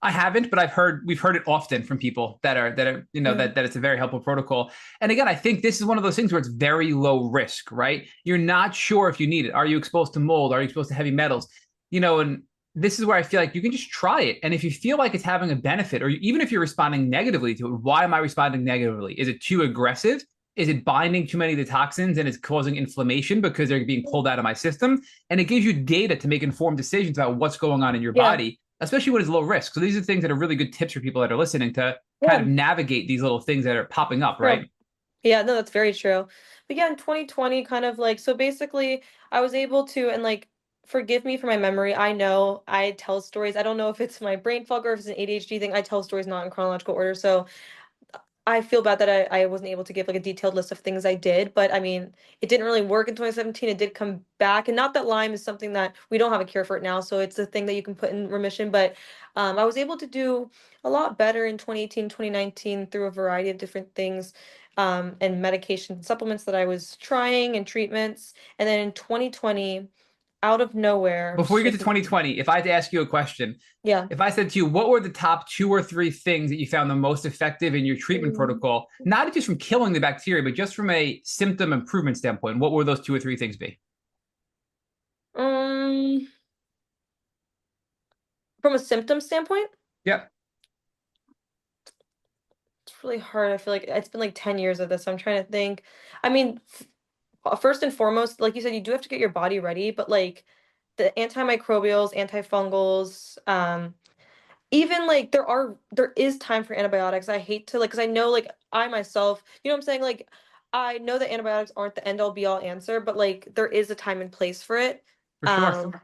Speaker 1: I haven't, but we've heard it often from people that are
Speaker 2: Mm.
Speaker 1: that it's a very helpful protocol. And again, I think this is one of those things where it's very low risk, right? You're not sure if you need it. Are you exposed to mold? Are you exposed to heavy metals? And this is where I feel like you can just try it. And if you feel like it's having a benefit, or even if you're responding negatively to it, why am I responding negatively? Is it too aggressive? Is it binding too many of the toxins and it's causing inflammation because they're being pulled out of my system? And it gives you data to make informed decisions about what's going on in your
Speaker 2: Yeah.
Speaker 1: body, especially when it's low risk. So these are things that are really good tips for people that are listening to kind
Speaker 2: Yeah.
Speaker 1: of navigate these little things that are popping up,
Speaker 2: True.
Speaker 1: right?
Speaker 2: Yeah, no, that's very true. But yeah, in 2020, kind of like, so basically, I was able to, and like, forgive me for my memory. I know I tell stories. I don't know if it's my brain fog or if it's an ADHD thing. I tell stories not in chronological order. So I feel bad that I wasn't able to give like a detailed list of things I did, but I mean, it didn't really work in 2017. It did come back, and not that Lyme is something that we don't have a cure for it now, so it's a thing that you can put in remission. But I was able to do a lot better in 2018, 2019 through a variety of different things, and medication supplements that I was trying and treatments. And then in 2020, out of nowhere,
Speaker 1: Before you get to
Speaker 2: just
Speaker 1: 2020, if I had to ask you a question,
Speaker 2: yeah.
Speaker 1: if I said to you, what were the top two or three things that you found the most effective in your treatment
Speaker 2: Mm.
Speaker 1: protocol, not just from killing the bacteria, but just from a symptom improvement standpoint, what were those two or three things be?
Speaker 2: Um, from a symptom standpoint.
Speaker 1: Yeah,
Speaker 2: It's really hard. I feel like it's been like 10 years of this. So I'm trying to think. I mean, first and foremost, like you said, you do have to get your body ready, but like the antimicrobials, antifungals, even like there is time for antibiotics. I hate to like because I know like I myself, you know what I'm saying? Like I know that antibiotics aren't the end all be all answer, but like there is a time and place for it.
Speaker 1: for sure.
Speaker 2: Um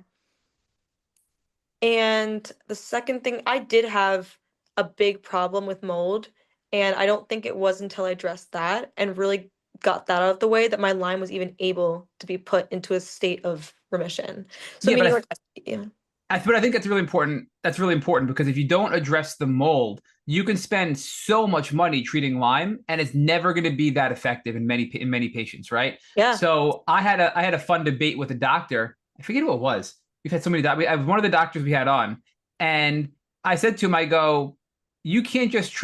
Speaker 2: And the second thing, I did have a big problem with mold, and I don't think it was until I addressed that and really got that out of the way that my Lyme was even able to be put into a state of remission. So
Speaker 1: Yeah,
Speaker 2: meaning like yeah.
Speaker 1: but I think that's really important. That's really important because if you don't address the mold, you can spend so much money treating Lyme, and it's never going to be that effective in many patients, right?
Speaker 2: Yeah.
Speaker 1: So I had a fun debate with a doctor. I forget who it was. We've had so many. I was one of the doctors we had on, and I said to him, I go, you can't just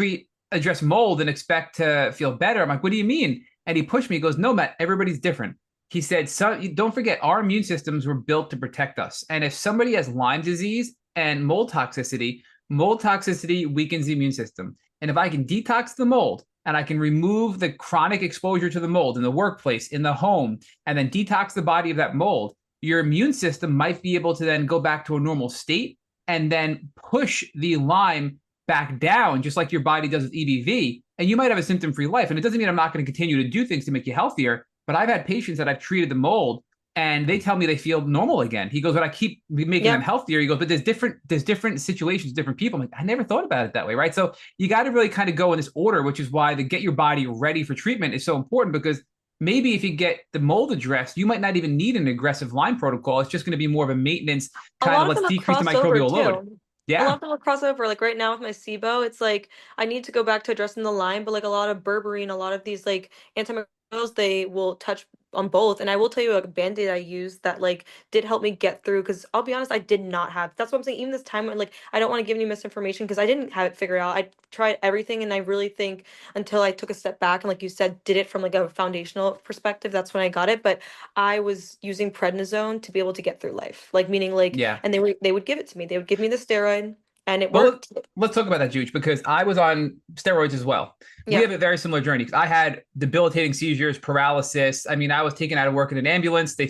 Speaker 1: address mold and expect to feel better. I'm like, what do you mean? And he pushed me. He goes, no, Matt, everybody's different. He said, so don't forget, our immune systems were built to protect us. And if somebody has Lyme disease and mold toxicity weakens the immune system. And if I can detox the mold and I can remove the chronic exposure to the mold in the workplace, in the home, and then detox the body of that mold, your immune system might be able to then go back to a normal state and then push the Lyme back down, just like your body does with EBV. And you might have a symptom free life. And it doesn't mean I'm not going to continue to do things to make you healthier, but I've had patients that I've treated the mold and they tell me they feel normal again. He goes, but I keep making them
Speaker 2: Yeah.
Speaker 1: healthier. He goes, but there's different situations, different people. I'm like, I never thought about it that way, right? So you got to really kind of go in this order, which is why the get your body ready for treatment is so important because maybe if you get the mold addressed, you might not even need an aggressive Lyme protocol. It's just going to be more of a maintenance
Speaker 2: A
Speaker 1: kind
Speaker 2: lot
Speaker 1: of
Speaker 2: of
Speaker 1: let's
Speaker 2: them have
Speaker 1: decrease the
Speaker 2: crossover
Speaker 1: microbial load.
Speaker 2: too. A lot
Speaker 1: Yeah,
Speaker 2: of them have crossover. Like right now with my SIBO, it's like I need to go back to addressing the Lyme, but like a lot of berberine, a lot of these like antimicrobials, they will touch on both. And I will tell you, a Band-Aid I used that like did help me get through, because I'll be honest, I did not have, that's what I'm saying, even this time when like I don't want to give any misinformation because I didn't have it figured out. I tried everything, and I really think until I took a step back and, like you said, did it from like a foundational perspective, that's when I got it. But I was using prednisone to be able to get through life. Like meaning like,
Speaker 1: Yeah.
Speaker 2: and they would give it to me. They would give me the steroid and it
Speaker 1: Well,
Speaker 2: worked.
Speaker 1: let's talk about that, Juj, because I was on steroids as well. We
Speaker 2: Yeah.
Speaker 1: have a very similar journey. I had debilitating seizures, paralysis. I mean, I was taken out of work in an ambulance. They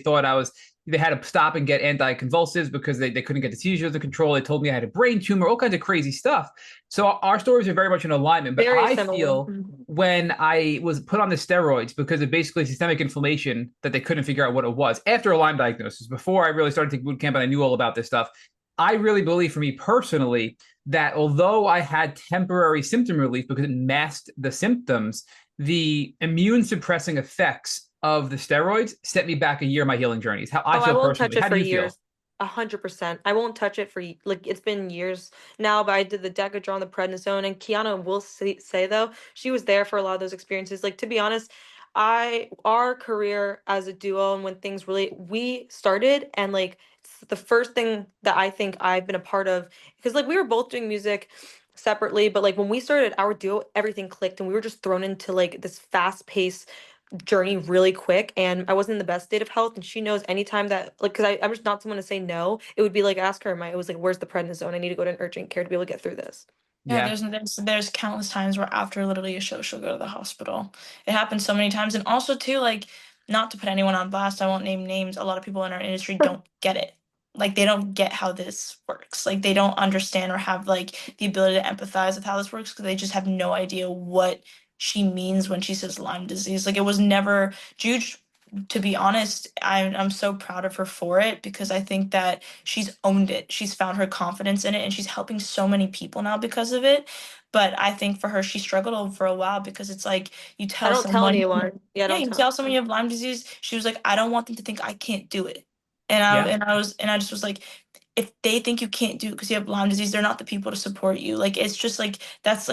Speaker 1: had to stop and get anticonvulsives because they couldn't get the seizures under control. They told me I had a brain tumor, all kinds of crazy stuff. So our stories are very much in alignment. But
Speaker 2: Very
Speaker 1: I
Speaker 2: similar.
Speaker 1: feel when I was put on the steroids because of basically systemic inflammation that they couldn't figure out what it was after a Lyme diagnosis, before I really started taking boot camp and I knew all about this stuff, I really believe for me personally that although I had temporary symptom relief because it masked the symptoms, the immune suppressing effects of the steroids set me back a year in my healing journeys. How I
Speaker 2: Oh, I
Speaker 1: feel
Speaker 2: won't touch
Speaker 1: personally.
Speaker 2: it
Speaker 1: How
Speaker 2: for
Speaker 1: do you feel?
Speaker 2: years. 100%. I won't touch it for like it's been years now, but I did the Decadron, the prednisone, and Kiana will say though, she was there for a lot of those experiences. Like to be honest, our career as a duo and when things really we started and like it's the first thing that I think I've been a part of, because like we were both doing music separately, but like when we started our duo, everything clicked and we were just thrown into like this fast pace journey really quick, and I wasn't in the best state of health, and she knows anytime that like because I'm just not someone to say no. It would be like ask her, it was like, where's the prednisone? I need to go to an urgent care to be able to get through this.
Speaker 3: Yeah,
Speaker 1: Yeah.
Speaker 3: there's countless times where after literally a show, she'll go to the hospital. It happens so many times, and also too, like, not to put anyone on blast, I won't name names. A lot of people in our industry don't get it. Like, they don't get how this works. Like, they don't understand or have like the ability to empathize with how this works because they just have no idea what she means when she says Lyme disease. Like, it was never Juge. To be honest, I'm so proud of her for it because I think that she's owned it. She's found her confidence in it and she's helping so many people now because of it. But I think for her, she struggled for a while because it's like you
Speaker 2: I
Speaker 3: tell
Speaker 2: don't tell
Speaker 3: someone,
Speaker 2: anyone. Yeah,
Speaker 3: yeah,
Speaker 2: don't
Speaker 3: you
Speaker 2: tell
Speaker 3: tell someone you have Lyme disease. She was like, I don't want them to think I can't do it. And
Speaker 1: Yeah.
Speaker 3: I just was like, if they think you can't do it because you have Lyme disease, they're not the people to support you. Like it's just like that's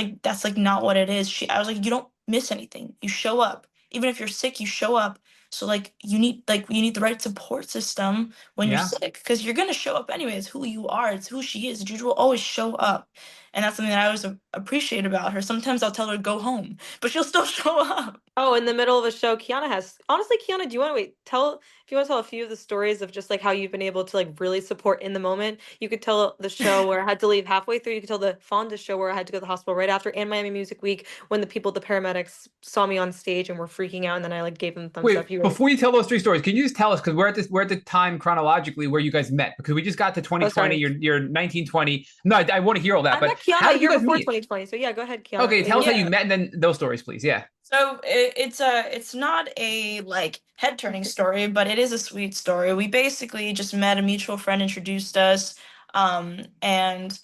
Speaker 3: not what it is. I was like, you don't miss anything. You show up. Even if you're sick, you show up. So you need the right support system when you're
Speaker 1: Yeah.
Speaker 3: sick because you're gonna show up anyway. It's who you are. It's who she is. Juju will always show up, and that's something that I always appreciate about her. Sometimes I'll tell her to go home, but she'll still show up.
Speaker 2: Oh, in the middle of a show, Kiana has honestly, Kiana, do you want to wait? Tell if you want to tell a few of the stories of just like how you've been able to like really support in the moment. You could tell the show where I had to leave halfway through. You could tell the Fonda show where I had to go to the hospital right after, and Miami Music Week when the paramedics saw me on stage and were freaking out, and then I like gave them thumbs up.
Speaker 1: Wait,
Speaker 2: You were
Speaker 1: before you tell those three stories, can you just tell us because we're at the time chronologically where you guys met because we just got to
Speaker 2: oh
Speaker 1: 2020,
Speaker 2: sorry.
Speaker 1: you're 1920. No, I want to hear all that.
Speaker 2: I
Speaker 1: But
Speaker 2: met
Speaker 1: how
Speaker 2: Kiana a
Speaker 1: did you
Speaker 2: year
Speaker 1: guys
Speaker 2: before
Speaker 1: meet?
Speaker 2: 2020. So yeah, go ahead, Kiana.
Speaker 1: Okay, tell us how you
Speaker 3: Yeah.
Speaker 1: met and then those stories, please. Yeah.
Speaker 3: So it's not a like head turning story, but it is a sweet story. We basically just met, a mutual friend introduced us, and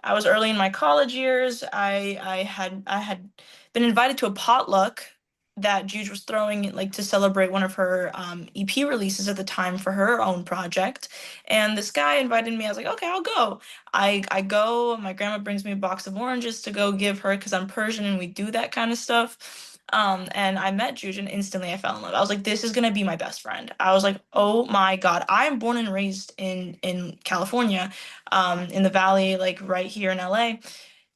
Speaker 3: I was early in my college years. I had been invited to a potluck that Juge was throwing like to celebrate one of her EP releases at the time for her own project. And this guy invited me. I was like, okay, I'll go. I go. My grandma brings me a box of oranges to go give her because I'm Persian and we do that kind of stuff. And I met Juge and instantly I fell in love. I was like, this is gonna be my best friend. I was like, oh my God. I am born and raised in California, in the Valley, like right here in LA.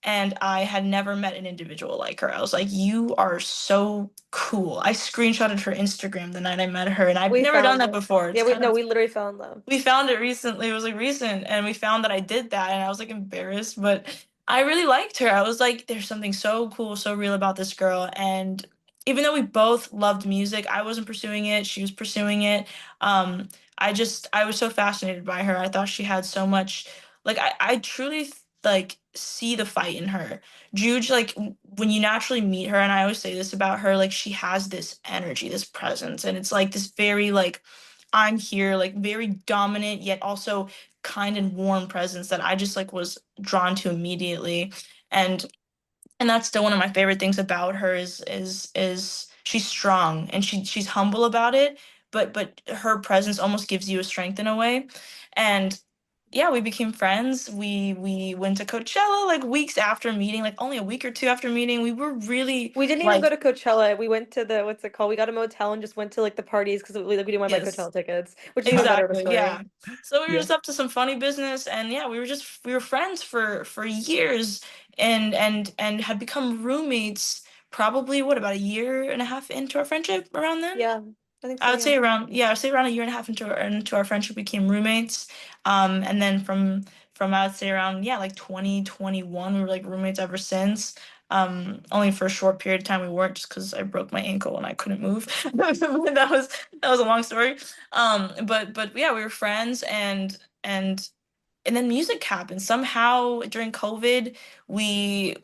Speaker 3: And I had never met an individual like her. I was like, you are so cool. I screenshotted her Instagram the night I met her, and I've
Speaker 2: We
Speaker 3: never done
Speaker 2: found
Speaker 3: that
Speaker 2: it.
Speaker 3: before. It's
Speaker 2: Yeah, we
Speaker 3: kind
Speaker 2: no,
Speaker 3: of
Speaker 2: we literally fell in love.
Speaker 3: we found it recently. It was like recent, and we found that I did that, and I was like embarrassed, but I really liked her. I was like, there's something so cool, so real about this girl. And even though we both loved music, I wasn't pursuing it, she was pursuing it. Um, I was so fascinated by her. I thought she had so much, like I truly like see the fight in her. Juge, like when you naturally meet her, and I always say this about her, like she has this energy, this presence, and it's like this very like I'm here, like very dominant yet also kind and warm presence that I just like was drawn to immediately. And that's still one of my favorite things about her is she's strong and she's humble about it, but her presence almost gives you a strength in a way. And yeah, we became friends. We went to Coachella like weeks after meeting, like only a week or two after meeting. We were really
Speaker 2: We didn't even go
Speaker 3: like,
Speaker 2: to Coachella. We went to the what's it called? We got a motel and just went to like the parties because we didn't want to buy
Speaker 3: yes.
Speaker 2: Coachella tickets, which is even better of a
Speaker 3: Exactly. Yeah.
Speaker 2: story.
Speaker 3: So we were
Speaker 1: Yeah.
Speaker 3: just up to some funny business, and yeah, we were friends for years, and had become roommates probably what, about a year and a half into our friendship around then.
Speaker 2: Yeah, I think
Speaker 3: I
Speaker 2: so.
Speaker 3: would
Speaker 2: Yeah.
Speaker 3: say around, yeah, I'd say around a year and a half into our friendship, we became roommates. And then from I would say around, yeah, like 2021, we were like roommates ever since. Only for a short period of time we weren't, just because I broke my ankle and I couldn't move. That was a long story. But yeah, we were friends, and then music happened somehow during COVID. We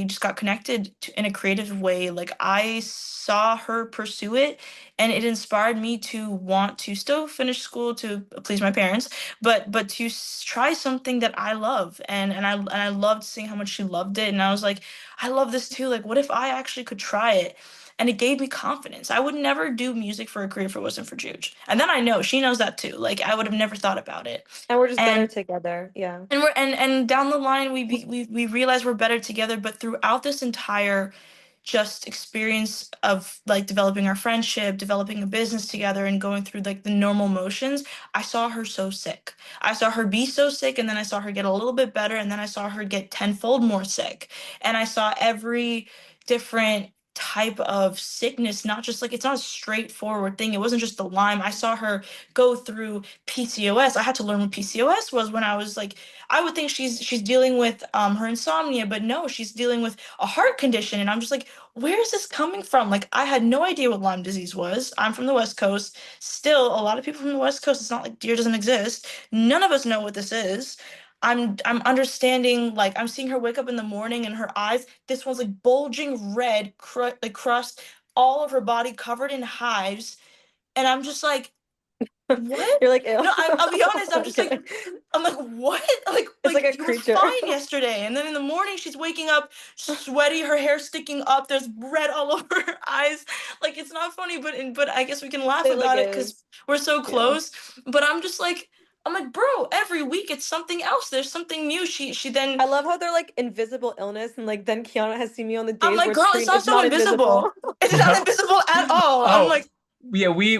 Speaker 3: just got connected in a creative way. Like, I saw her pursue it, and it inspired me to want to still finish school to please my parents, but to try something that I love. And I loved seeing how much she loved it, and I was like, I love this too. Like, what if I actually could try it? And it gave me confidence. I would never do music for a career if it wasn't for Juge. And then I know she knows that too. Like, I would have never thought about it.
Speaker 2: And we're just better
Speaker 3: And
Speaker 2: together. Yeah.
Speaker 3: and down the line we realize we're better together. But throughout this entire just experience of like developing our friendship, developing a business together, and going through like the normal motions, I saw her so sick. I saw her be so sick, and then I saw her get a little bit better, and then I saw her get tenfold more sick. And I saw every different type of sickness, not just like, it's not a straightforward thing. It wasn't just the Lyme. I saw her go through PCOS. I had to learn what PCOS was when I was like, I would think she's dealing with her insomnia, but no, she's dealing with a heart condition. And I'm just like, where is this coming from? Like, I had no idea what Lyme disease was. I'm from the West Coast. Still, a lot of people from the West Coast, it's not like deer doesn't exist. None of us know what this is. I'm understanding, like, I'm seeing her wake up in the morning and her eyes, this one's like bulging red, like crust, all of her body covered in hives. And I'm just like, what?
Speaker 2: You're like, ew.
Speaker 3: No, I'll be honest. I'm
Speaker 2: I'm
Speaker 3: just like,
Speaker 2: kidding.
Speaker 3: I'm like, what?
Speaker 2: It's like a
Speaker 3: Like you were
Speaker 2: creature.
Speaker 3: fine yesterday, and then in the morning she's waking up sweaty, her hair sticking up. There's red all over her eyes. Like, it's not funny, but I guess we can laugh
Speaker 2: It like
Speaker 3: about it
Speaker 2: is.
Speaker 3: because we're so
Speaker 2: Yeah.
Speaker 3: close. But I'm like, bro, every week it's something else. There's something new. She then.
Speaker 2: I love how they're like invisible illness, and like then Kiana has seen me on the
Speaker 3: I'm
Speaker 2: days
Speaker 3: like,
Speaker 2: where
Speaker 3: girl, it's not
Speaker 2: it's
Speaker 3: so
Speaker 2: not
Speaker 3: invisible.
Speaker 2: invisible.
Speaker 3: It's not invisible at all. I'm
Speaker 1: Oh,
Speaker 3: like,
Speaker 1: yeah, we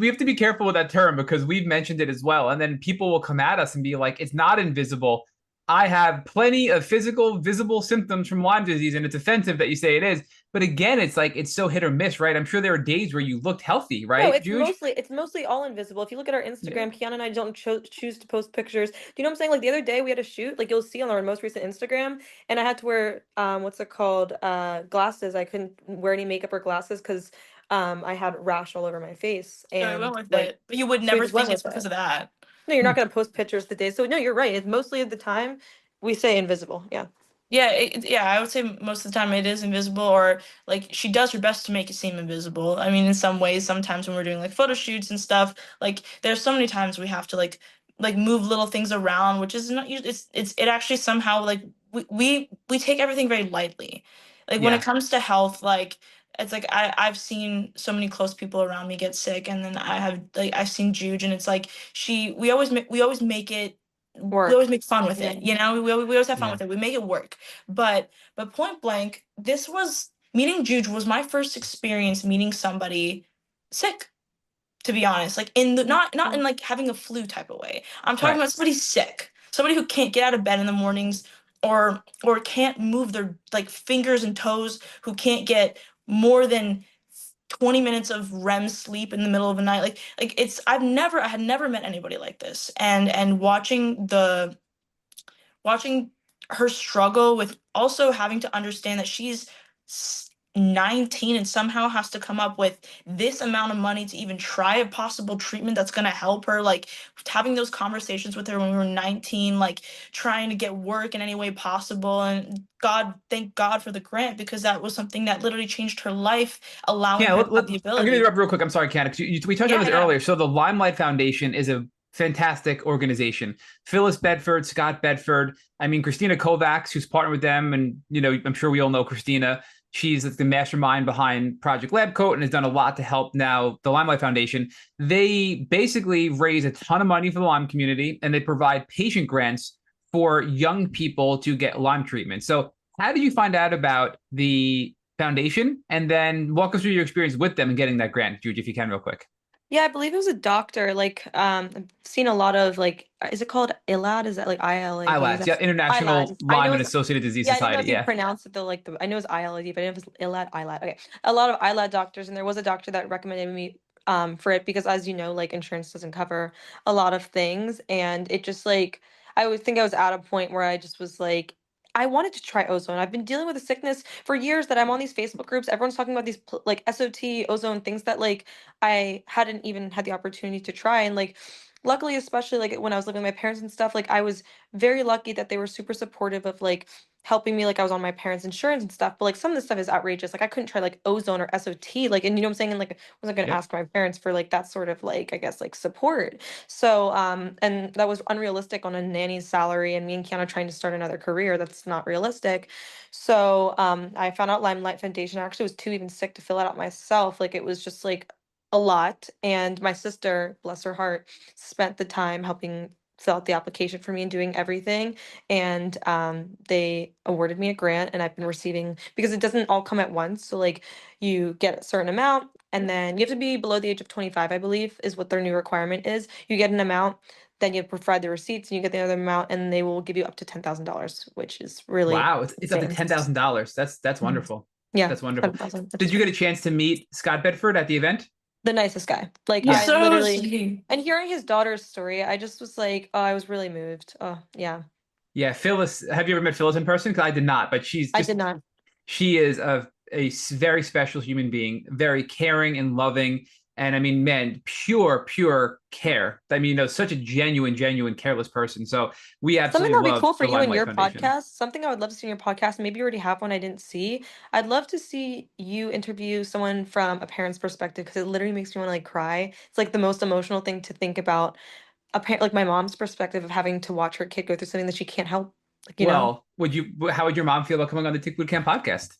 Speaker 1: have to be careful with that term because we've mentioned it as well. And then people will come at us and be like, it's not invisible. I have plenty of physical, visible symptoms from Lyme disease, and it's offensive that you say it is. But again, it's like it's so hit or miss, right? I'm sure there are days where you looked healthy,
Speaker 2: No,
Speaker 1: right, Juge?
Speaker 2: it's mostly all invisible. If you look at our
Speaker 1: Yeah.
Speaker 2: Instagram, Kiana and I don't choose to post pictures. Do you know what I'm saying? Like the other day we had a shoot, like you'll see on our most recent Instagram, and I had to wear what's it called? Glasses. I couldn't wear any makeup or glasses because I had rash all over my face.
Speaker 3: so I went
Speaker 2: And
Speaker 3: with
Speaker 2: like
Speaker 3: it. But you would
Speaker 2: so we
Speaker 3: never
Speaker 2: just went
Speaker 3: think it's
Speaker 2: with
Speaker 3: because
Speaker 2: it.
Speaker 3: of that.
Speaker 2: No, you're
Speaker 1: Hmm.
Speaker 2: not gonna post pictures the day. So no, you're right. It's mostly of the time we say invisible. Yeah.
Speaker 3: Yeah, yeah, I would say most of the time it is invisible, or like she does her best to make it seem invisible. I mean, in some ways, sometimes when we're doing like photo shoots and stuff, like there's so many times we have to like move little things around, which is not it actually somehow like we take everything very lightly. Like when it
Speaker 1: Yeah.
Speaker 3: comes to health, like it's like I've seen so many close people around me get sick, and then I've seen Juge, and it's like we always make it, we always
Speaker 2: Work.
Speaker 3: make fun with
Speaker 2: Yeah.
Speaker 3: it, we always have fun
Speaker 1: Yeah.
Speaker 3: with it, we make it work. But point blank, this was meeting Jude was my first experience meeting somebody sick, to be honest. Like in the not in like having a flu type of way. I'm talking
Speaker 1: Right.
Speaker 3: about somebody sick. Somebody who can't get out of bed in the mornings, or can't move their like fingers and toes, who can't get more than 20 minutes of REM sleep in the middle of the night. Like I had never met anybody like this. And watching her struggle with also having to understand that she's 19 and somehow has to come up with this amount of money to even try a possible treatment that's going to help her, like having those conversations with her when we were 19, like trying to get work in any way possible. And thank God for the grant, because that was something that literally changed her life, allowing
Speaker 1: Yeah,
Speaker 3: her to have the
Speaker 1: I'm going to
Speaker 3: ability.
Speaker 1: interrupt real quick. I'm sorry, Kat, 'cause we touched on
Speaker 3: Yeah,
Speaker 1: this
Speaker 3: yeah.
Speaker 1: earlier. So the Limelight Foundation is a fantastic organization. Phyllis Bedford, Scott Bedford, I mean, Christina Kovacs, who's partnered with them. And, I'm sure we all know Christina. She's the mastermind behind Project Lab Coat and has done a lot to help now the Limelight Foundation. They basically raise a ton of money for the Lyme community, and they provide patient grants for young people to get Lyme treatment. So how did you find out about the foundation? And then walk us through your experience with them and getting that grant, Juj, if you can, real quick.
Speaker 2: Yeah, I believe it was a doctor. Like, I've seen a lot of like, is it called ILAD? Is that like ILAD? Is
Speaker 1: ILADS, yeah,
Speaker 2: that
Speaker 1: International
Speaker 2: ILAD? I
Speaker 1: Lyme
Speaker 2: know
Speaker 1: and
Speaker 2: it's
Speaker 1: Associated Disease
Speaker 2: yeah, I didn't know
Speaker 1: Society.
Speaker 2: if you
Speaker 1: Yeah.
Speaker 2: pronounced it the like the I know it's ILAD, but I didn't know if it's ILAD, ILAD. Okay. A lot of ILAD doctors, and there was a doctor that recommended me for it because as you know, like insurance doesn't cover a lot of things. And it just like I would think I was at a point where I just was like I wanted to try ozone. I've been dealing with a sickness for years that I'm on these Facebook groups. Everyone's talking about these like SOT, ozone, things that like I hadn't even had the opportunity to try. And like luckily, especially like when I was living with my parents and stuff, like I was very lucky that they were super supportive of like helping me, like I was on my parents' insurance and stuff. But like some of this stuff is outrageous. Like I couldn't try like ozone or SOT, like, and you know what I'm saying? And like I wasn't gonna
Speaker 1: Yep.
Speaker 2: ask my parents for like that sort of like I guess like support. So and that was unrealistic on a nanny's salary, and me and Kiana trying to start another career. That's not realistic. So I found out Limelight Foundation. I actually was too even sick to fill it out myself. Like it was just like a lot. And my sister, bless her heart, spent the time helping fill out the application for me and doing everything. And they awarded me a grant, and I've been receiving because it doesn't all come at once. So like you get a certain amount, and then you have to be below the age of 25, I believe, is what their new requirement is. You get an amount, then you provide the receipts, and you get the other amount, and they will give you up to $10,000, which is really
Speaker 1: Wow, it's up to
Speaker 2: insane.
Speaker 1: $10,000. That's
Speaker 2: Mhm.
Speaker 1: wonderful.
Speaker 2: Yeah,
Speaker 1: That's wonderful.
Speaker 2: 10,000, which
Speaker 1: Did
Speaker 2: is
Speaker 1: you get
Speaker 2: great.
Speaker 1: a chance to meet Scott Bedford at the event?
Speaker 2: The nicest guy. Like
Speaker 3: He's
Speaker 2: I
Speaker 1: Yeah.
Speaker 3: so
Speaker 2: literally,
Speaker 3: sweet.
Speaker 2: and hearing his daughter's story, I just was like, oh, I was really moved. Oh, yeah.
Speaker 1: Yeah, Phyllis. Have you ever met Phyllis in person? Because I did not, but
Speaker 2: I did not.
Speaker 1: she is very special human being, very caring and loving. And I mean, man, pure care. I mean, such a genuine, careless person. So we
Speaker 2: Something
Speaker 1: absolutely
Speaker 2: that would be
Speaker 1: love
Speaker 2: cool for
Speaker 1: the
Speaker 2: you and
Speaker 1: Limelight
Speaker 2: your
Speaker 1: Foundation.
Speaker 2: podcast, something I would love to see in your podcast, maybe you already have one I didn't see. I'd love to see you interview someone from a parent's perspective because it literally makes me want to like cry. It's like the most emotional thing to think about a parent, like my mom's perspective of having to watch her kid go through something that she can't help. Like, you know?
Speaker 1: Well, how would your mom feel about coming on the Tick Boot Camp podcast?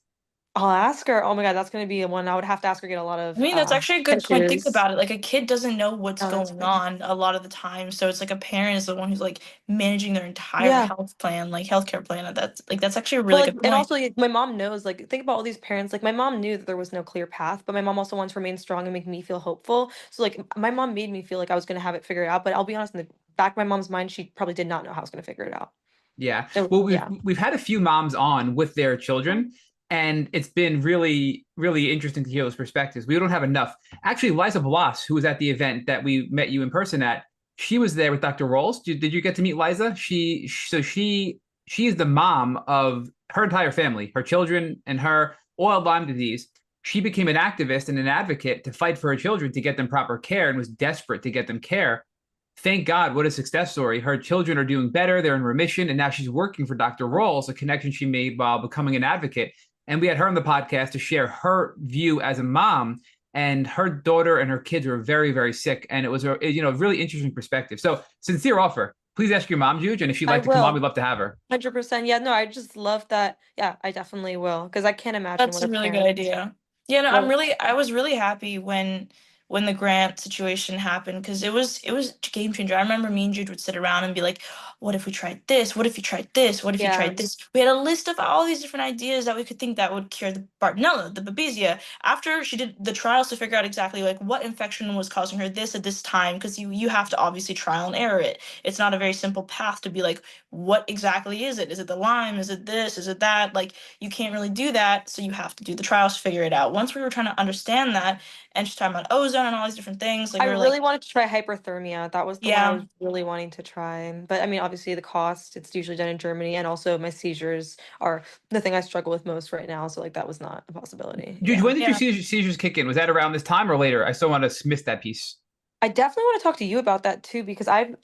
Speaker 2: I'll ask her. Oh my God, that's gonna be one I would have to ask her get a lot
Speaker 3: I
Speaker 2: of
Speaker 3: mean, that's actually a good point. Think
Speaker 2: tissues.
Speaker 3: about it. Like a kid doesn't know what's
Speaker 2: Oh, that's
Speaker 3: going
Speaker 2: great.
Speaker 3: on a lot of the time. So it's like a parent is the one who's like managing their entire
Speaker 2: Yeah.
Speaker 3: health plan, like healthcare plan. And that's actually a
Speaker 2: Well,
Speaker 3: really
Speaker 2: like,
Speaker 3: good
Speaker 2: and
Speaker 3: point.
Speaker 2: also like, my mom knows, like, think about all these parents. Like, my mom knew that there was no clear path, but my mom also wants to remain strong and make me feel hopeful. So, like, my mom made me feel like I was going to have it figured out. But I'll be honest, in the back of my mom's mind, she probably did not know how I was going to figure it out.
Speaker 1: Yeah.
Speaker 2: So,
Speaker 1: Well,
Speaker 2: yeah.
Speaker 1: we've had a few moms on with their children, and it's been really interesting to hear those perspectives. We don't have enough. Actually, Liza Blas, who was at the event that we met you in person at, she was there with Dr. Rolls. Did you get to meet Liza? She is the mom of her entire family, her children and her, all had Lyme disease. She became an activist and an advocate to fight for her children to get them proper care and was desperate to get them care. Thank God, what a success story. Her children are doing better, they're in remission, and now she's working for Dr. Rolls, a connection she made while becoming an advocate. And we had her on the podcast to share her view as a mom. And her daughter and her kids were very sick. And it was a really interesting perspective. So sincere offer. Please ask your mom, Juge, and if she'd
Speaker 2: I
Speaker 1: like to come on,
Speaker 2: will.
Speaker 1: we'd love to have her.
Speaker 2: 100%. Yeah, no, I just love that. Yeah, I definitely will. Because I can't imagine
Speaker 3: That's
Speaker 2: what
Speaker 3: a
Speaker 2: a
Speaker 3: really good
Speaker 2: parent.
Speaker 3: idea. Yeah, no,
Speaker 2: What?
Speaker 3: I was really happy when the grant situation happened because it was a game changer. I remember me and Jude would sit around and be like, what if we tried this? What if you tried this? What if you
Speaker 2: Yeah.
Speaker 3: tried this? We had a list of all these different ideas that we could think that would cure the Bartonella, the Babesia. After she did the trials to figure out exactly like what infection was causing her this at this time, because you have to obviously trial and error it. It's not a very simple path to be like, what exactly is it? Is it the Lyme? Is it this? Is it that? Like you can't really do that, so you have to do the trials to figure it out. Once we were trying to understand that, and she's talking about ozone and all these different things, like
Speaker 2: I
Speaker 3: we were like,
Speaker 2: really wanted to try hyperthermia. That was the one I
Speaker 3: yeah,
Speaker 2: was really wanting to try. But I mean, obviously the cost, it's usually done in Germany, and also my seizures are the thing I struggle with most right now. So like that was not a possibility.
Speaker 1: Juge,
Speaker 2: Yeah.
Speaker 1: when did your
Speaker 3: yeah.
Speaker 1: seizures kick in? Was that around this time or later? I still want to miss that piece.
Speaker 2: I definitely want to talk to you about that too, because I've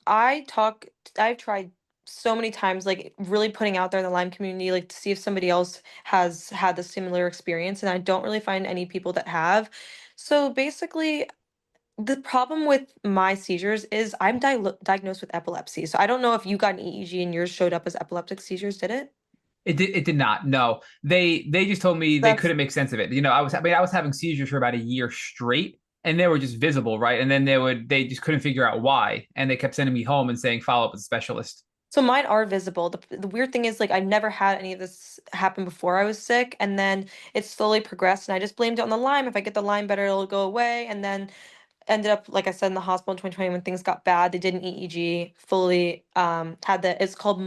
Speaker 2: tried so many times, like really putting out there in the Lyme community, like to see if somebody else has had the similar experience, and I don't really find any people that have. So basically, the problem with my seizures is I'm diagnosed with epilepsy. So I don't know if you got an EEG and yours showed up as epileptic seizures, did it?
Speaker 1: It did not. No, they just told me they
Speaker 2: That's
Speaker 1: couldn't make sense of it. I was having seizures for about a year straight, and they were just visible, right? And then they just couldn't figure out why, and they kept sending me home and saying follow up with a specialist.
Speaker 2: so mine are visible. The weird thing is like I never had any of this happen before I was sick, and then it slowly progressed, and I just blamed it on the Lyme. If I get the Lyme better, it'll go away. And then ended up, like I said, in the hospital in 2020 when things got bad. They did an EEG, fully had it's called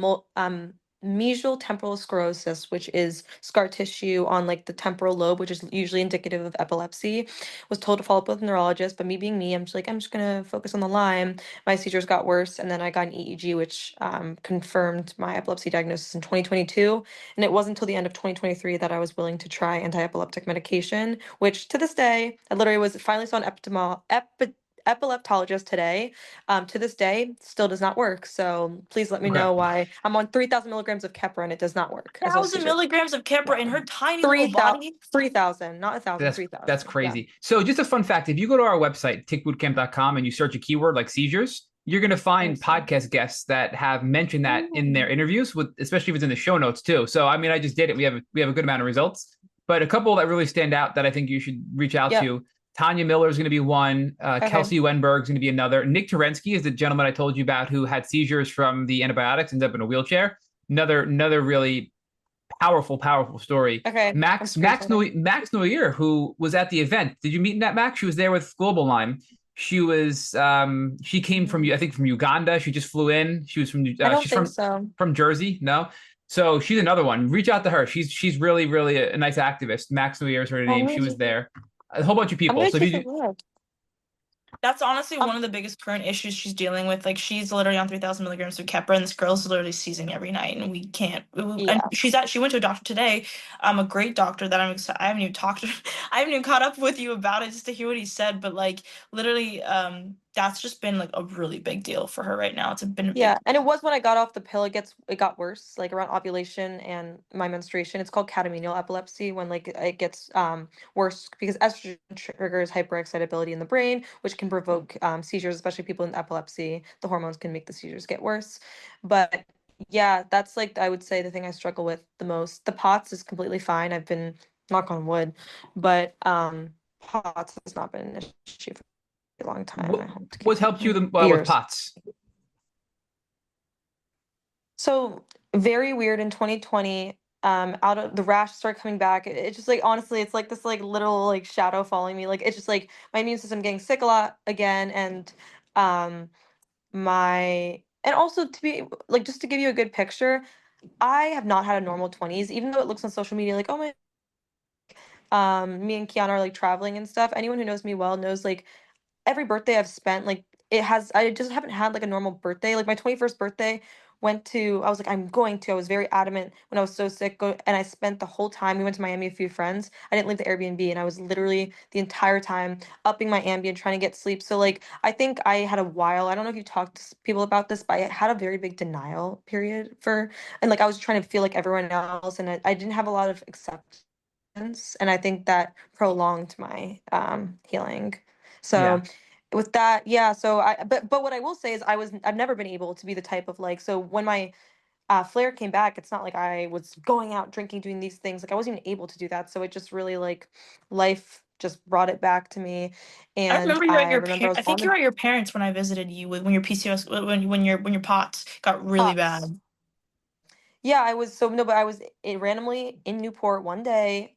Speaker 2: mesial temporal sclerosis, which is scar tissue on like the temporal lobe, which is usually indicative of epilepsy. Was told to follow up with a neurologist, but me being me, I'm just like, I'm just gonna focus on the Lyme. My seizures got worse, and then I got an EEG, which confirmed my epilepsy diagnosis in 2022. And it wasn't until the end of 2023 that I was willing to try anti-epileptic medication, which to this day, I literally was finally saw an epileptologist today. To this day, still does not work. So please let me
Speaker 1: Okay.
Speaker 2: know why. I'm on 3,000 milligrams of Keppra and it does not work. As well as
Speaker 3: 1,000
Speaker 2: seizures.
Speaker 3: milligrams of Keppra in her tiny little
Speaker 2: 3,000,
Speaker 3: body.
Speaker 2: 3,000, not 1,000,
Speaker 1: That's
Speaker 2: 3,000. Yeah.
Speaker 1: crazy. So just a fun fact, if you go to our website, tickbootcamp.com, and you search a keyword like seizures, you're going to find podcast guests that have mentioned that in their interviews, with especially if it's in the show notes too. So I mean, I just did it. We have a good amount of results, but a couple that really stand out that I think you should reach out
Speaker 2: Yep.
Speaker 1: to. Tanya Miller is going to be one. Kelsey Wenberg is going to be another. Nick Terensky is the gentleman I told you about who had seizures from the antibiotics, ended up in a wheelchair. Another really powerful story.
Speaker 2: Okay.
Speaker 1: Max Noir, who was at the event. Did you meet that, Max? She was there with Global Lyme. She came from, I think, from Uganda. She just flew in. She was from
Speaker 2: I don't
Speaker 1: she's
Speaker 2: think so.
Speaker 1: from Jersey. No. So she's another one. Reach out to her. She's really a nice activist. Max Noir is her name. She was there. A whole bunch of people. So if you
Speaker 3: That's honestly one of the biggest current issues she's dealing with. Like, she's literally on 3,000 milligrams of Keppra, and this girl's literally seizing every night, and we can't.
Speaker 2: Yeah.
Speaker 3: And she went to a doctor today, a great doctor that I haven't even talked to, I haven't even caught up with you about it just to hear what he said. But like, literally, that's just been like a really big deal for her right now. It's been a
Speaker 2: Yeah,
Speaker 3: big.
Speaker 2: and it was when I got off the pill, it got worse, like around ovulation and my menstruation. It's called catamenial epilepsy when like it gets worse because estrogen triggers hyperexcitability in the brain, which can provoke seizures, especially people in epilepsy. The hormones can make the seizures get worse. But yeah, that's like I would say the thing I struggle with the most. The POTS is completely fine. I've been knock on wood, but POTS has not been an issue for a long time. I hope to
Speaker 1: What's
Speaker 2: keep
Speaker 1: helped you with
Speaker 2: years.
Speaker 1: POTS?
Speaker 2: So very weird in 2020, out of the rash started coming back. It's just like honestly, it's like this like little like shadow following me. Like it's just like my immune system getting sick a lot again, and um and also to be like just to give you a good picture, I have not had a normal 20s, even though it looks on social media like, oh my, me and Kiana are like traveling and stuff. Anyone who knows me well knows like every birthday I've spent, like I just haven't had like a normal birthday. Like my 21st birthday I was like, I was very adamant when I was so sick, and I spent the whole time, we went to Miami with a few friends. I didn't leave the Airbnb, and I was literally the entire time upping my Ambien, trying to get sleep. So like, I think I had a while, I don't know if you talked to people about this, but I had a very big denial period and like, I was trying to feel like everyone else, and I didn't have a lot of acceptance. And I think that prolonged my healing. So
Speaker 1: Yeah.
Speaker 2: with that, yeah. So but what I will say is I've never been able to be the type of like, so when my flare came back, it's not like I was going out drinking, doing these things. Like I wasn't even able to do that. So it just really like life just brought it back to me.
Speaker 3: I
Speaker 2: And
Speaker 3: remember you at
Speaker 2: I
Speaker 3: your
Speaker 2: remember I was
Speaker 3: I
Speaker 2: on
Speaker 3: think you
Speaker 2: the
Speaker 3: were at your parents when I visited you when your PCOS when your POTS got really
Speaker 2: pots.
Speaker 3: bad.
Speaker 2: Yeah, I was so no, but I was randomly in Newport one day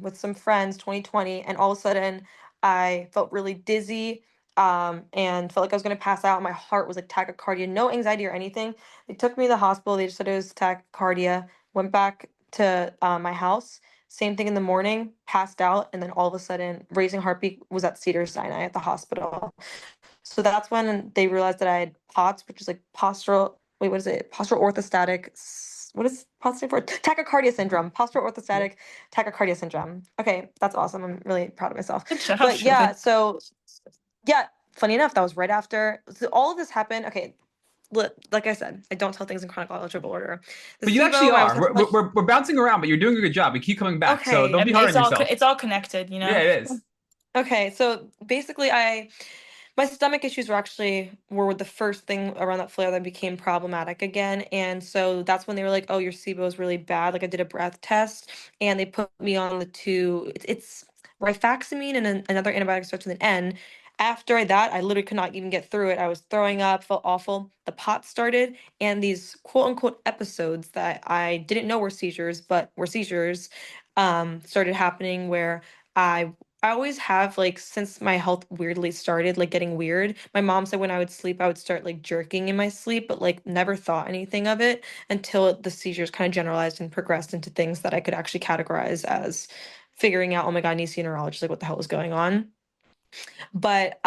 Speaker 2: with some friends, 2020, and all of a sudden I felt really dizzy and felt like I was gonna pass out. My heart was like tachycardia, no anxiety or anything. They took me to the hospital. They just said it was tachycardia. Went back to my house. Same thing in the morning, passed out, and then all of a sudden, raising heartbeat was at Cedars-Sinai at the hospital. So that's when they realized that I had POTS, which is like postural. Wait, what is it? Postural orthostatic. What is POTS stand for? Tachycardia syndrome. Postural orthostatic tachycardia syndrome. Okay, that's awesome. I'm really proud of myself.
Speaker 3: Good job,
Speaker 2: But yeah,
Speaker 3: Julie.
Speaker 2: so yeah, funny enough, that was right after. So all of this happened. Okay, like I said, I don't tell things in chronological order. The
Speaker 1: But you
Speaker 2: SIBO,
Speaker 1: actually
Speaker 2: I was
Speaker 1: are.
Speaker 2: talking about.
Speaker 1: We're bouncing around, but you're doing a good job. We keep coming back, so
Speaker 2: Okay,
Speaker 1: don't be hard on yourself.
Speaker 3: It's all connected, you
Speaker 1: Yeah,
Speaker 3: know.
Speaker 1: it is.
Speaker 2: okay. So basically, My stomach issues were the first thing around that flare that became problematic again, and so that's when they were like, "Oh, your SIBO is really bad." Like I did a breath test, and they put me on the two. It's rifaximin and another antibiotic starts with an N. After that, I literally could not even get through it. I was throwing up, felt awful. The POTS started, and these quote unquote episodes that I didn't know were seizures, but were seizures, started happening where I I always have like since my health weirdly started like getting weird. My mom said when I would sleep, I would start like jerking in my sleep, but like never thought anything of it until the seizures kind of generalized and progressed into things that I could actually categorize as figuring out, oh my God, I need to see a neurologist, like what the hell is going on. But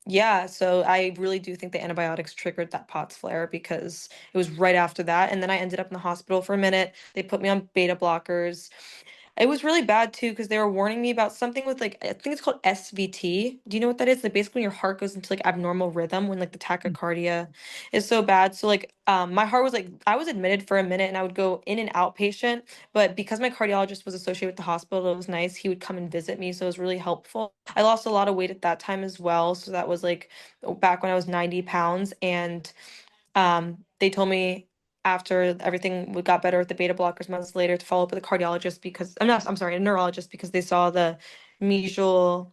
Speaker 2: yeah, so I really do think the antibiotics triggered that POTS flare because it was right after that. And then I ended up in the hospital for a minute. They put me on beta blockers. It was really bad too because they were warning me about something with like I think it's called SVT. Do you know what that is? Like basically your heart goes into like abnormal rhythm when like the tachycardia is so bad. So like my heart was like I was admitted for a minute and I would go in and outpatient, but because my cardiologist was associated with the hospital, it was nice. He would come and visit me, so it was really helpful. I lost a lot of weight at that time as well. So that was like back when I was 90 pounds and they told me after everything got better with the beta blockers months later to follow up with a cardiologist because I'm sorry, a neurologist because they saw the mesial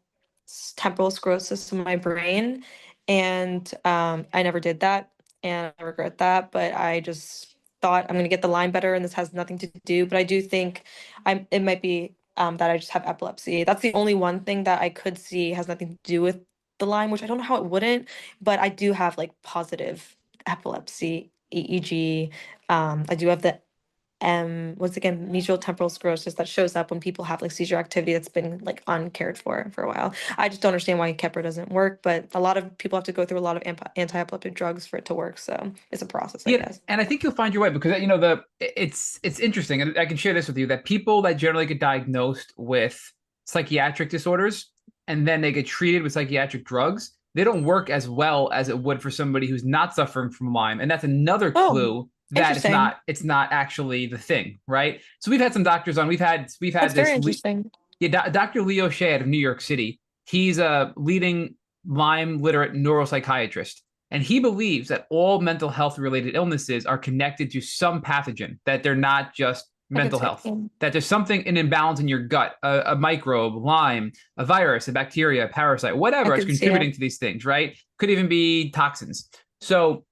Speaker 2: temporal sclerosis in my brain. And I never did that and I regret that, but I just thought I'm gonna get the Lyme better and this has nothing to do. But I do think it might be that I just have epilepsy. That's the only one thing that I could see has nothing to do with the Lyme, which I don't know how it wouldn't, but I do have like positive epilepsy, EEG. I do have the once again, mesial temporal sclerosis that shows up when people have like seizure activity that's been like uncared for a while. I just don't understand why Keppra doesn't work, but a lot of people have to go through a lot of anti-epileptic drugs for it to work. So it's a process, I
Speaker 1: Yeah,
Speaker 2: guess.
Speaker 1: and I think you'll find your way because it's interesting, and I can share this with you that people that generally get diagnosed with psychiatric disorders and then they get treated with psychiatric drugs, they don't work as well as it would for somebody who's not suffering from Lyme, and that's another
Speaker 2: Oh,
Speaker 1: clue that
Speaker 2: interesting.
Speaker 1: it's not actually the thing, right? So we've had some doctors on. We've had
Speaker 2: That's very
Speaker 1: this
Speaker 2: interesting.
Speaker 1: yeah, Dr. Leo Shea of New York City. He's a leading Lyme literate neuropsychiatrist. And he believes that all mental health related illnesses are connected to some pathogen, that they're not just
Speaker 2: I could
Speaker 1: mental
Speaker 2: see.
Speaker 1: health, that there's something, an imbalance in your gut, a microbe, Lyme, a virus, a bacteria, a parasite,
Speaker 2: I
Speaker 1: whatever is
Speaker 2: could see it.
Speaker 1: contributing to these things, right? Could even be toxins. So,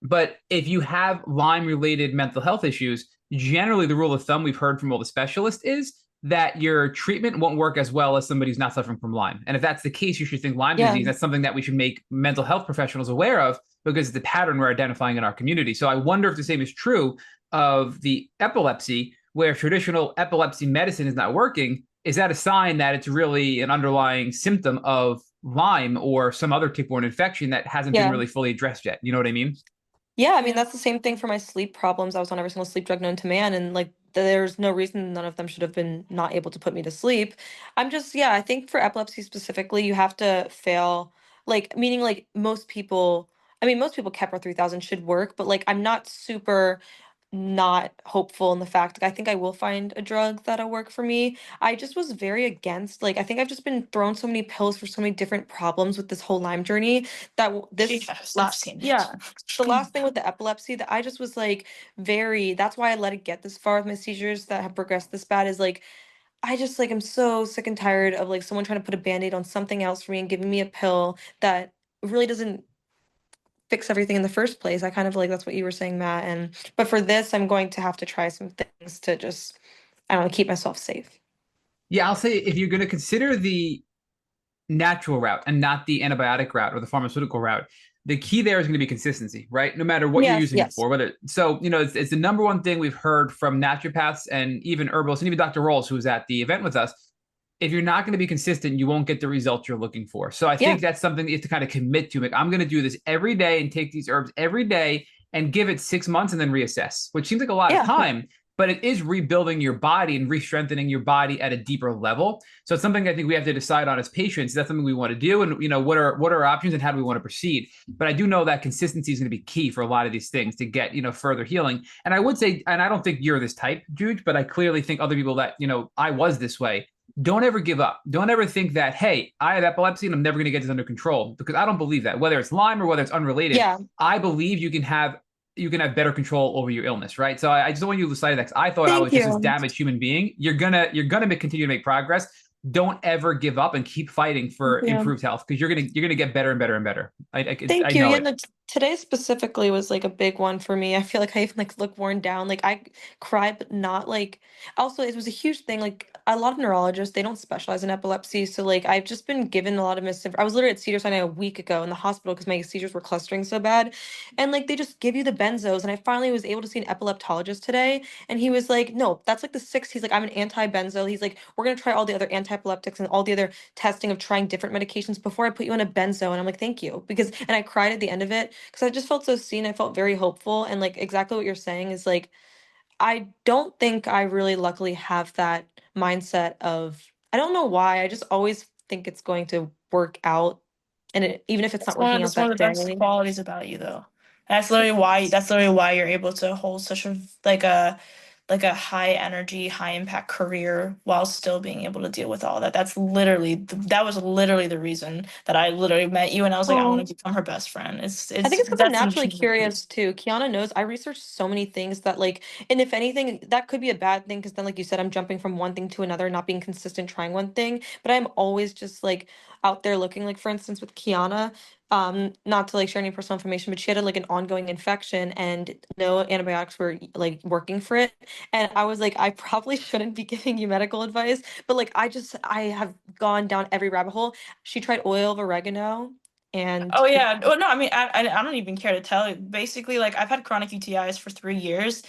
Speaker 1: but if you have Lyme related mental health issues, generally the rule of thumb we've heard from all the specialists is that your treatment won't work as well as somebody who's not suffering from Lyme. And if that's the case, you should think Lyme
Speaker 2: Yeah.
Speaker 1: disease. That's something that we should make mental health professionals aware of because it's a pattern we're identifying in our community. So I wonder if the same is true of the epilepsy, where traditional epilepsy medicine is not working. Is that a sign that it's really an underlying symptom of Lyme or some other tick-borne infection that hasn't been
Speaker 2: Yeah.
Speaker 1: really fully addressed yet? You know what I mean?
Speaker 2: Yeah, I mean,
Speaker 3: Yeah.
Speaker 2: that's the same thing for my sleep problems. I was on every single sleep drug known to man, and like there's no reason none of them should have been not able to put me to sleep. I'm just, yeah, I think for epilepsy specifically, you have to fail, like, meaning like most people, I mean, most people Keppra 3000 should work, but like I'm not super not hopeful in the fact like I think I will find a drug that'll work for me. I just was very against like I think I've just been thrown so many pills for so many different problems with this whole Lyme journey that this
Speaker 3: Yes, I've
Speaker 2: last
Speaker 3: seen it.
Speaker 2: yeah, the last thing with the epilepsy that I just was like very that's why I let it get this far with my seizures that have progressed this bad is like I just like I'm so sick and tired of like someone trying to put a band-aid on something else for me and giving me a pill that really doesn't fix everything in the first place. I kind of like that's what you were saying, Matt. And but for this, I'm going to have to try some things to just I don't know, keep myself safe.
Speaker 1: Yeah, I'll say if you're going to consider the natural route and not the antibiotic route or the pharmaceutical route, the key there is going to be consistency, right? No matter what you're
Speaker 2: Yes,
Speaker 1: using it
Speaker 2: yes.
Speaker 1: for, whether so, it's the number one thing we've heard from naturopaths and even herbalists and even Dr. Rolls, who was at the event with us. If you're not going to be consistent, you won't get the results you're looking for. So I
Speaker 2: Yeah.
Speaker 1: think that's something that you have to kind of commit to. Like, I'm going to do this every day and take these herbs every day and give it 6 months and then reassess, which seems like a lot of
Speaker 2: Yeah.
Speaker 1: time, but it is rebuilding your body and re-strengthening your body at a deeper level. So it's something I think we have to decide on as patients. That's something we want to do. And, what are our options and how do we want to proceed? But I do know that consistency is going to be key for a lot of these things to get, further healing. And I would say, and I don't think you're this type, Juge, but I clearly think other people that, I was this way. don't ever give up. Don't ever think that, hey, I have epilepsy and I'm never going to get this under control, because I don't believe that. Whether it's Lyme or whether it's unrelated,
Speaker 2: Yeah.
Speaker 1: I believe you can have better control over your illness, right? So I just don't want you to lose sight of that. 'Cause I thought I
Speaker 2: Thank
Speaker 1: was just this
Speaker 2: you.
Speaker 1: damaged human being. You're gonna continue to make progress. Don't ever give up and keep fighting for
Speaker 2: Yeah.
Speaker 1: improved health, because you're gonna get better and better and better. I
Speaker 2: Thank you.
Speaker 1: know
Speaker 2: Yeah,
Speaker 1: it.
Speaker 2: no, today specifically was like a big one for me. I feel like I even like look worn down. Like I cried, but not like. Also, it was a huge thing. Like a lot of neurologists, they don't specialize in epilepsy, so like I've just been given a lot of misinformation. I was literally at Cedars-Sinai a week ago in the hospital because my seizures were clustering so bad, and like they just give you the benzos. And I finally was able to see an epileptologist today, and he was like, "No, that's like the sixth." He's like, "I'm an anti-benzo." He's like, "We're gonna try all the other anti-epileptics and all the other testing of trying different medications before I put you on a benzo." And I'm like, "Thank you," because and I cried at the end of it because I just felt so seen. I felt very hopeful, and like exactly what you're saying is like I don't think I really luckily have that mindset of I don't know why. I just always think it's going to work out, and even if it's not working out
Speaker 3: That's one
Speaker 2: that
Speaker 3: of the best
Speaker 2: day.
Speaker 3: qualities about you, though. That's literally why you're able to hold such a like a high energy, high impact career while still being able to deal with all that. That was literally the reason that I literally met you, and I was like, I want to become her best friend.
Speaker 2: I think
Speaker 3: It's
Speaker 2: it's because I'm
Speaker 3: that's
Speaker 2: naturally
Speaker 3: intrinsically.
Speaker 2: curious too. Kiana knows I research so many things that like, and if anything, that could be a bad thing because then, like you said, I'm jumping from one thing to another, not being consistent, trying one thing. But I'm always just like out there looking. Like for instance, with Kiana, not to like share any personal information, but she had like an ongoing infection and no antibiotics were like working for it. And I was like, I probably shouldn't be giving you medical advice, but like I have gone down every rabbit hole. She tried oil of oregano and
Speaker 3: Oh yeah. Well, no, I mean, I don't even care to tell you. Basically, like I've had chronic UTIs for 3 years.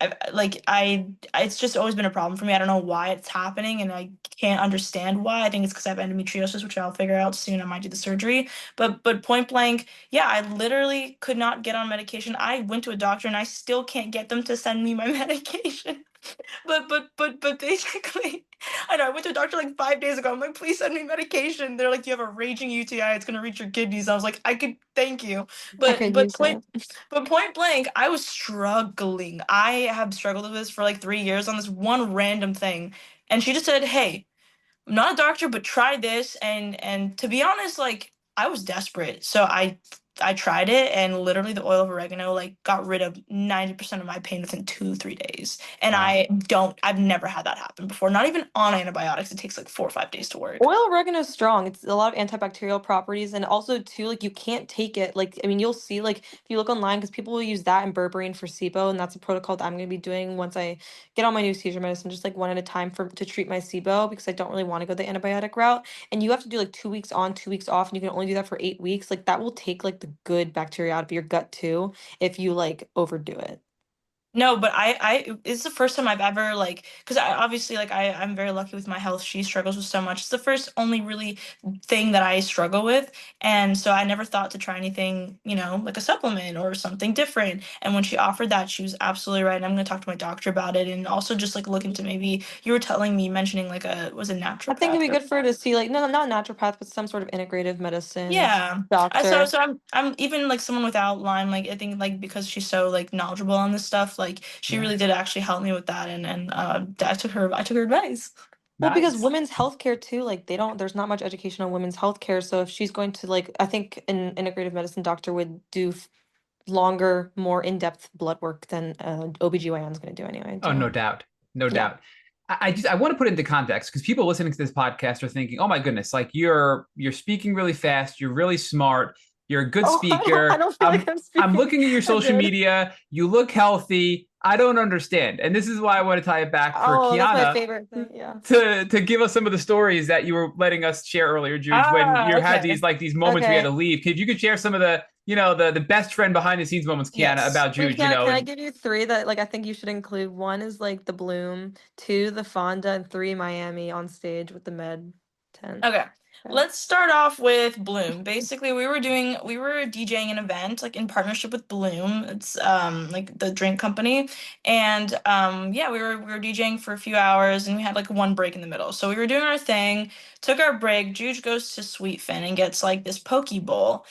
Speaker 3: It's just always been a problem for me. I don't know why it's happening, and I can't understand why. I think it's because I have endometriosis, which I'll figure out soon. I might do the surgery. But point blank, yeah, I literally could not get on medication. I went to a doctor, and I still can't get them to send me my medication. But basically, I know I went to a doctor like 5 days ago. I'm like, please send me medication. They're like, you have a raging UTI. It's gonna reach your kidneys. I was like, I could thank you,
Speaker 2: I
Speaker 3: but
Speaker 2: could
Speaker 3: but
Speaker 2: use it.
Speaker 3: point but point blank, I was struggling. I have struggled with this for like 3 years on this one random thing, and she just said, hey, I'm not a doctor, but try this. And to be honest, like I was desperate, so I tried it, and literally the oil of oregano like got rid of 90% of my pain within 2 3 days. And
Speaker 1: Wow.
Speaker 3: I've never had that happen before. Not even on antibiotics. It takes like 4 or 5 days to work.
Speaker 2: Oil oregano is strong. It's a lot of antibacterial properties, and also too, like you can't take it. Like I mean, you'll see like if you look online, because people will use that and berberine for SIBO, and that's a protocol that I'm going to be doing once I get on my new seizure medicine, just like one at a time for to treat my SIBO because I don't really want to go the antibiotic route. And you have to do like 2 weeks on, 2 weeks off, and you can only do that for 8 weeks. Like that will take like the good bacteria out of your gut too if you like overdo it.
Speaker 3: No, but it's the first time I've ever like, because I obviously like I'm very lucky with my health. She struggles with so much. It's the first only really thing that I struggle with, and so I never thought to try anything, like a supplement or something different. And when she offered that, she was absolutely right. And I'm gonna talk to my doctor about it, and also just like look into maybe you were telling me mentioning like was a
Speaker 2: I think it'd
Speaker 3: naturopath
Speaker 2: be
Speaker 3: or
Speaker 2: good for her to see like no, not naturopath, but some sort of integrative medicine
Speaker 3: yeah.
Speaker 2: doctor.
Speaker 3: I'm even like someone without Lyme, like I think like because she's so like knowledgeable on this stuff, like she
Speaker 1: Yeah.
Speaker 3: really did actually help me with that, and I took her advice.
Speaker 2: Well, because
Speaker 1: Nice.
Speaker 2: women's healthcare too, like they don't, there's not much education on women's healthcare. So if she's going to like, I think an integrative medicine doctor would do longer, more in-depth blood work than OBGYN is going to do anyway,
Speaker 1: Oh, no
Speaker 2: too.
Speaker 1: doubt. No
Speaker 2: Yeah.
Speaker 1: doubt. I want to put it into context, because people listening to this podcast are thinking, oh my goodness, like you're speaking really fast, you're really smart, you're a good
Speaker 2: Oh, I
Speaker 1: speaker.
Speaker 2: don't feel like I'm
Speaker 1: I'm
Speaker 2: speaking
Speaker 1: looking at your
Speaker 2: that
Speaker 1: social
Speaker 2: good.
Speaker 1: media, you look healthy. I don't understand. And this is why I want to tie it back for
Speaker 2: Oh, that's my
Speaker 1: Kiana
Speaker 2: favorite thing. Yeah.
Speaker 1: to give us some of the stories that you were letting us share earlier, Juj, when
Speaker 3: Ah,
Speaker 1: you had
Speaker 3: okay.
Speaker 1: these moments where you had
Speaker 2: Okay.
Speaker 1: to leave. If you could share some of the, the best friend behind the scenes moments, Kiana,
Speaker 3: Yes.
Speaker 1: about
Speaker 2: Wait,
Speaker 1: Juj,
Speaker 2: can I
Speaker 1: and
Speaker 2: give you three that like I think you should include? One is like the Bloom, two the Fonda, and three Miami on stage with the Med tent.
Speaker 3: Okay.
Speaker 2: Okay.
Speaker 3: Let's start off with Bloom. Basically, we were DJing an event like in partnership with Bloom. It's like the drink company. And yeah, we were DJing for a few hours and we had like one break in the middle. So we were doing our thing, took our break. Juge goes to Sweetfin and gets like this poke bowl.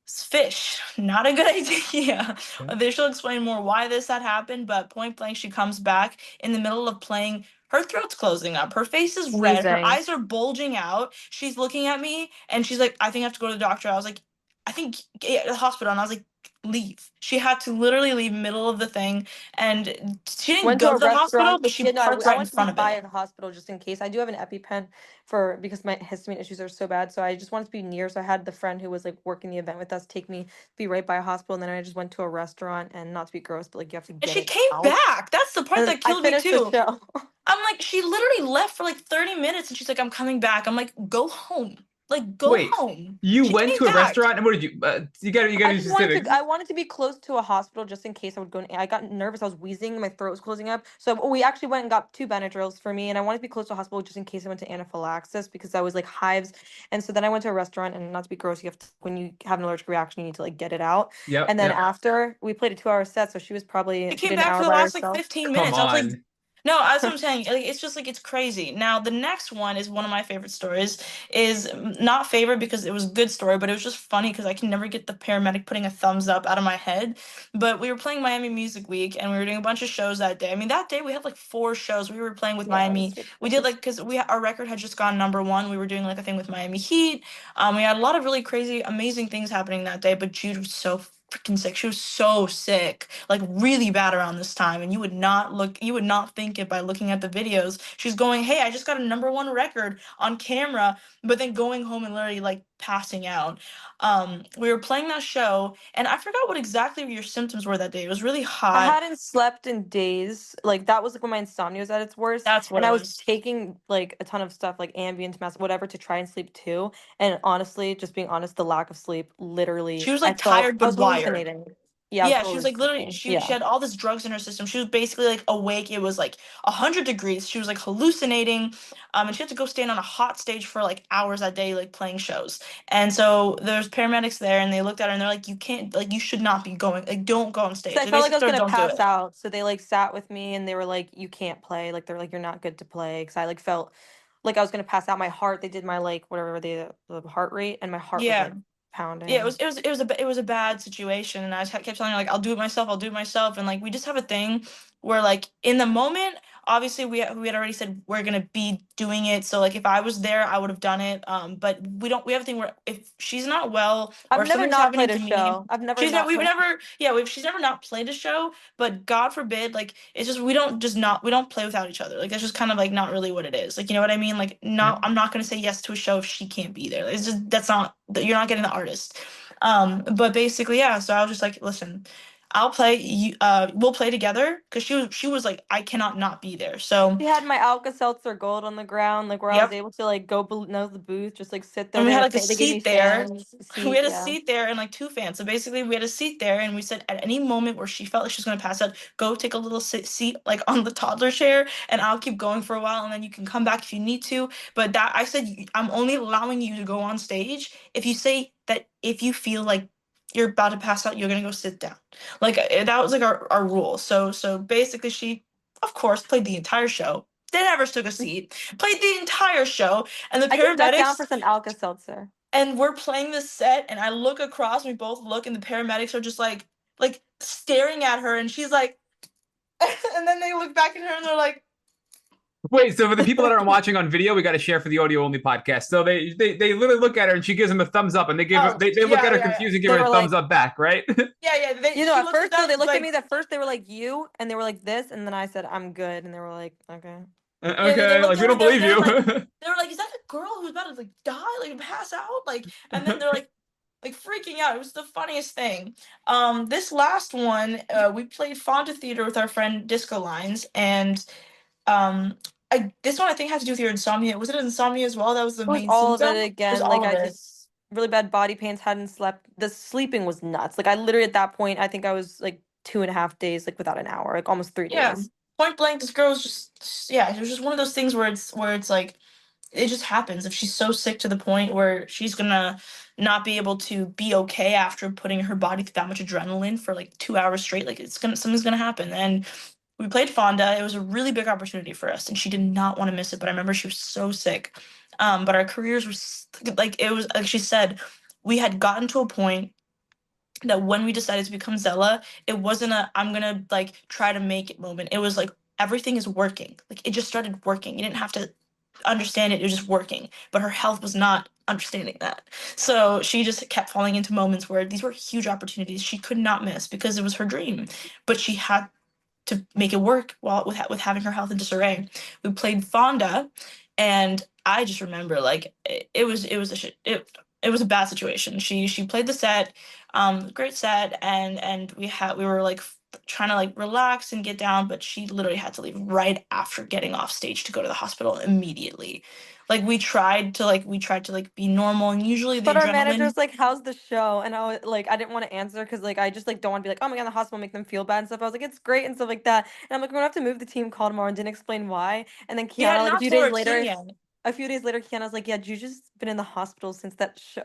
Speaker 3: It's fish. Not a good idea.
Speaker 1: yeah.
Speaker 3: They shall explain more why this had happened, but point blank, she comes back in the middle of playing Her throat's closing up. Her face is red. Her
Speaker 2: Wheezing.
Speaker 3: eyes are bulging out. She's looking at me and she's like, I think I have to go to the doctor. I was like, I think the hospital. And I was like, leave. She had to literally leave middle of the thing. And she didn't
Speaker 2: Went to
Speaker 3: go
Speaker 2: a
Speaker 3: to the hospital,
Speaker 2: restaurant.
Speaker 3: but she
Speaker 2: Yeah, no,
Speaker 3: parked
Speaker 2: I
Speaker 3: right in
Speaker 2: went to
Speaker 3: front of
Speaker 2: by
Speaker 3: it.
Speaker 2: the hospital just in case. I do have an EpiPen because my histamine issues are so bad. So I just wanted to be near. So I had the friend who was like working the event with us take me be right by a hospital, and then I just went to a restaurant, and not to be gross, but like you have to
Speaker 3: And
Speaker 2: get
Speaker 3: she
Speaker 2: it
Speaker 3: came
Speaker 2: out.
Speaker 3: back. That's the part
Speaker 2: And then
Speaker 3: that
Speaker 2: I
Speaker 3: killed me
Speaker 2: finished the
Speaker 3: too.
Speaker 2: show.
Speaker 3: I'm like, she literally left for like 30 minutes and she's like, I'm coming back. I'm like, go home. Like, go
Speaker 1: Wait,
Speaker 3: home.
Speaker 1: you
Speaker 3: She
Speaker 1: went
Speaker 3: came
Speaker 1: to a
Speaker 3: back.
Speaker 1: restaurant and what did you? You got to
Speaker 2: I
Speaker 1: be
Speaker 2: just wanted
Speaker 1: specific.
Speaker 2: to. I wanted to be close to a hospital just in case I would go. I got nervous. I was wheezing. My throat was closing up. So we actually went and got 2 Benadryls for me, and I wanted to be close to a hospital just in case I went to anaphylaxis because I was like hives. And so then I went to a restaurant, and not to be gross, you have to when you have an allergic reaction, you need to like get it out.
Speaker 1: Yep,
Speaker 2: And then
Speaker 1: yep.
Speaker 2: after we played a 2-hour set, so she
Speaker 3: She
Speaker 2: did
Speaker 3: came
Speaker 2: an
Speaker 3: back for
Speaker 2: hour
Speaker 3: the
Speaker 2: by
Speaker 3: last like
Speaker 2: herself.
Speaker 3: 15
Speaker 1: Come
Speaker 3: minutes. I was like,
Speaker 1: on.
Speaker 3: no, that's what I'm saying. Like, it's just like it's crazy. Now, the next one is one of my favorite stories. Is not favorite because it was a good story, but it was just funny because I can never get the paramedic putting a thumbs up out of my head. But we were playing Miami Music Week and we were doing a bunch of shows that day. I mean, that day we had like 4 shows. We were playing with
Speaker 2: Yeah, it was
Speaker 3: Miami. We did
Speaker 2: ridiculous.
Speaker 3: like because our record had just gone #1. We were doing like a thing with Miami Heat. We had a lot of really crazy, amazing things happening that day. But Jude was so freaking sick. She was so sick, like really bad around this time. And you would not think it by looking at the videos. She's going, hey, I just got a #1 record on camera, but then going home and literally like passing out. We were playing that show, and I forgot what exactly your symptoms were that day. It was really
Speaker 2: I
Speaker 3: hot.
Speaker 2: hadn't slept in days. Like that was like when my insomnia was at its worst,
Speaker 3: That's what
Speaker 2: and
Speaker 3: it
Speaker 2: I was
Speaker 3: was.
Speaker 2: taking like a ton of stuff like Ambien, mess, whatever, to try and sleep too. And honestly, just being honest, the lack of sleep, literally,
Speaker 3: She was
Speaker 2: I
Speaker 3: like
Speaker 2: felt
Speaker 3: tired
Speaker 2: I
Speaker 3: but
Speaker 2: was
Speaker 3: wired.
Speaker 2: hallucinating. Yeah, I was
Speaker 3: Yeah, she
Speaker 2: totally
Speaker 3: was like literally
Speaker 2: hallucinating.
Speaker 3: she
Speaker 2: Yeah.
Speaker 3: had all this drugs in her system. She was basically like awake. It was like 100 degrees. She was like hallucinating. And she had to go stand on a hot stage for like hours a day, like playing shows. And so there's paramedics there and they looked at her and they're like, you can't, like you should not be going, like don't go on
Speaker 2: 'Cause
Speaker 3: stage.
Speaker 2: I
Speaker 3: They
Speaker 2: felt like I
Speaker 3: basically
Speaker 2: was
Speaker 3: told her,
Speaker 2: gonna
Speaker 3: don't do
Speaker 2: pass
Speaker 3: it.
Speaker 2: out, so they like sat with me and they were like, "You can't play." Like they're like, "You're not good to play." Because I like felt like I was gonna pass out. My heart, they did my like whatever the heart rate, and my heart was
Speaker 3: Yeah.
Speaker 2: like
Speaker 3: Yeah, it
Speaker 2: pounding.
Speaker 3: was it was a bad situation, and I just kept telling her like I'll do it myself, I'll do it myself, and like we just have a thing where like in the moment, obviously we had already said we're gonna be doing it, so like if I was there, I would have done it. But we have a thing where if she's not well
Speaker 2: I've
Speaker 3: or if
Speaker 2: never
Speaker 3: something's
Speaker 2: not
Speaker 3: happening
Speaker 2: played a
Speaker 3: to me,
Speaker 2: show. I've never not
Speaker 3: we've
Speaker 2: played.
Speaker 3: never she's never not played a show, but God forbid, like it's just we don't play without each other. Like that's just kind of like not really what it is. Like you know what I mean? Like
Speaker 1: Yeah.
Speaker 3: no, I'm not gonna say yes to a show if she can't be there. It's just that's not you're not getting the artist. But basically, yeah. So I was just like, listen, I'll play. You, we'll play together because she was like, I cannot not be there. So,
Speaker 2: She had my Alka-Seltzer Gold on the ground, like where I was
Speaker 3: yep.
Speaker 2: able to like go below the booth, just like sit there.
Speaker 3: And we
Speaker 2: They
Speaker 3: had
Speaker 2: had a
Speaker 3: like a
Speaker 2: fan. They gave me
Speaker 3: seat there.
Speaker 2: fans,
Speaker 3: We
Speaker 2: seat.
Speaker 3: had a
Speaker 2: Yeah.
Speaker 3: seat there and like 2 fans. So basically, we had a seat there, and we said at any moment where she felt like she was gonna pass out, go take a little seat like on the toddler chair, and I'll keep going for a while, and then you can come back if you need to. But that I said, I'm only allowing you to go on stage if you say that if you feel like you're about to pass out, you're gonna go sit down. Like that was like our rule. So basically, she of course played the entire show. They never took a seat. Played the entire show, and the
Speaker 2: I get back down
Speaker 3: paramedics
Speaker 2: for some Alka-Seltzer.
Speaker 3: and we're playing this set and I look across, we both look and the paramedics are just like staring at her and she's like and then they look back at her and they're like
Speaker 1: Wait, so for the people that aren't watching on video, we got to share for the audio only podcast. So they literally look at her and she gives them a thumbs up, and they give her
Speaker 3: oh
Speaker 1: they look at her
Speaker 3: yeah.
Speaker 1: confused and give
Speaker 2: They
Speaker 1: her
Speaker 2: were
Speaker 1: a thumbs
Speaker 2: like,
Speaker 1: up back, right?
Speaker 2: you know,
Speaker 3: She
Speaker 2: at
Speaker 3: looks
Speaker 2: first
Speaker 3: at
Speaker 2: though,
Speaker 3: them
Speaker 2: they looked at
Speaker 3: like
Speaker 2: me. At first, they were like you, and they were like this, and then I said I'm good, and they were like, okay.
Speaker 3: yeah,
Speaker 1: Okay, like we don't believe you.
Speaker 3: they were like, is that the girl who's about to like die, like pass out? Like and then they're like freaking out. It was the funniest thing. This last one, we played Fonda Theater with our friend Disco Lines, and this one I think has to do with your insomnia. Was it insomnia as well? That was the
Speaker 2: It was
Speaker 3: main
Speaker 2: all of it
Speaker 3: symptom. It was
Speaker 2: again. Like
Speaker 3: all of
Speaker 2: I
Speaker 3: it.
Speaker 2: just really bad body pains, hadn't slept. The sleeping was nuts. Like I literally at that point, I think I was like 2.5 days, like without an hour, like almost three
Speaker 3: Yeah.
Speaker 2: days.
Speaker 3: Point blank, this girl was just yeah, it was just one of those things where it's like it just happens. If she's so sick to the point where she's gonna not be able to be okay after putting her body through that much adrenaline for like 2 hours straight, like something's gonna happen. And we played Fonda. It was a really big opportunity for us, and she did not want to miss it. But I remember she was so sick. But our careers were like it was like she said, we had gotten to a point that when we decided to become Zella, it wasn't a I'm gonna like try to make it moment. It was like everything is working. Like, it just started working. You didn't have to understand it was just working, but her health was not understanding that. So she just kept falling into moments where these were huge opportunities she could not miss because it was her dream, but she had to make it work while with having her health in disarray. We played Fonda, and I just remember, like, it was a bad situation. She played the set, great set, and we were like trying to like relax and get down, but she literally had to leave right after getting off stage to go to the hospital immediately. Like, we tried to like be normal, and usually the
Speaker 2: But our
Speaker 3: adrenaline.
Speaker 2: manager's like, "How's the show?" And I was like, I didn't want to answer because like I just like don't want to be like, "Oh my god, the hospital," make them feel bad and stuff. I was like, "It's great" and stuff like that. And I'm like, "We're gonna have to move the team call tomorrow," and didn't explain why. And then
Speaker 3: We had
Speaker 2: Kiana, like
Speaker 3: not told our team yet.
Speaker 2: a few days later, Kiana's like, "Yeah, Juju's just been in the hospital since that show."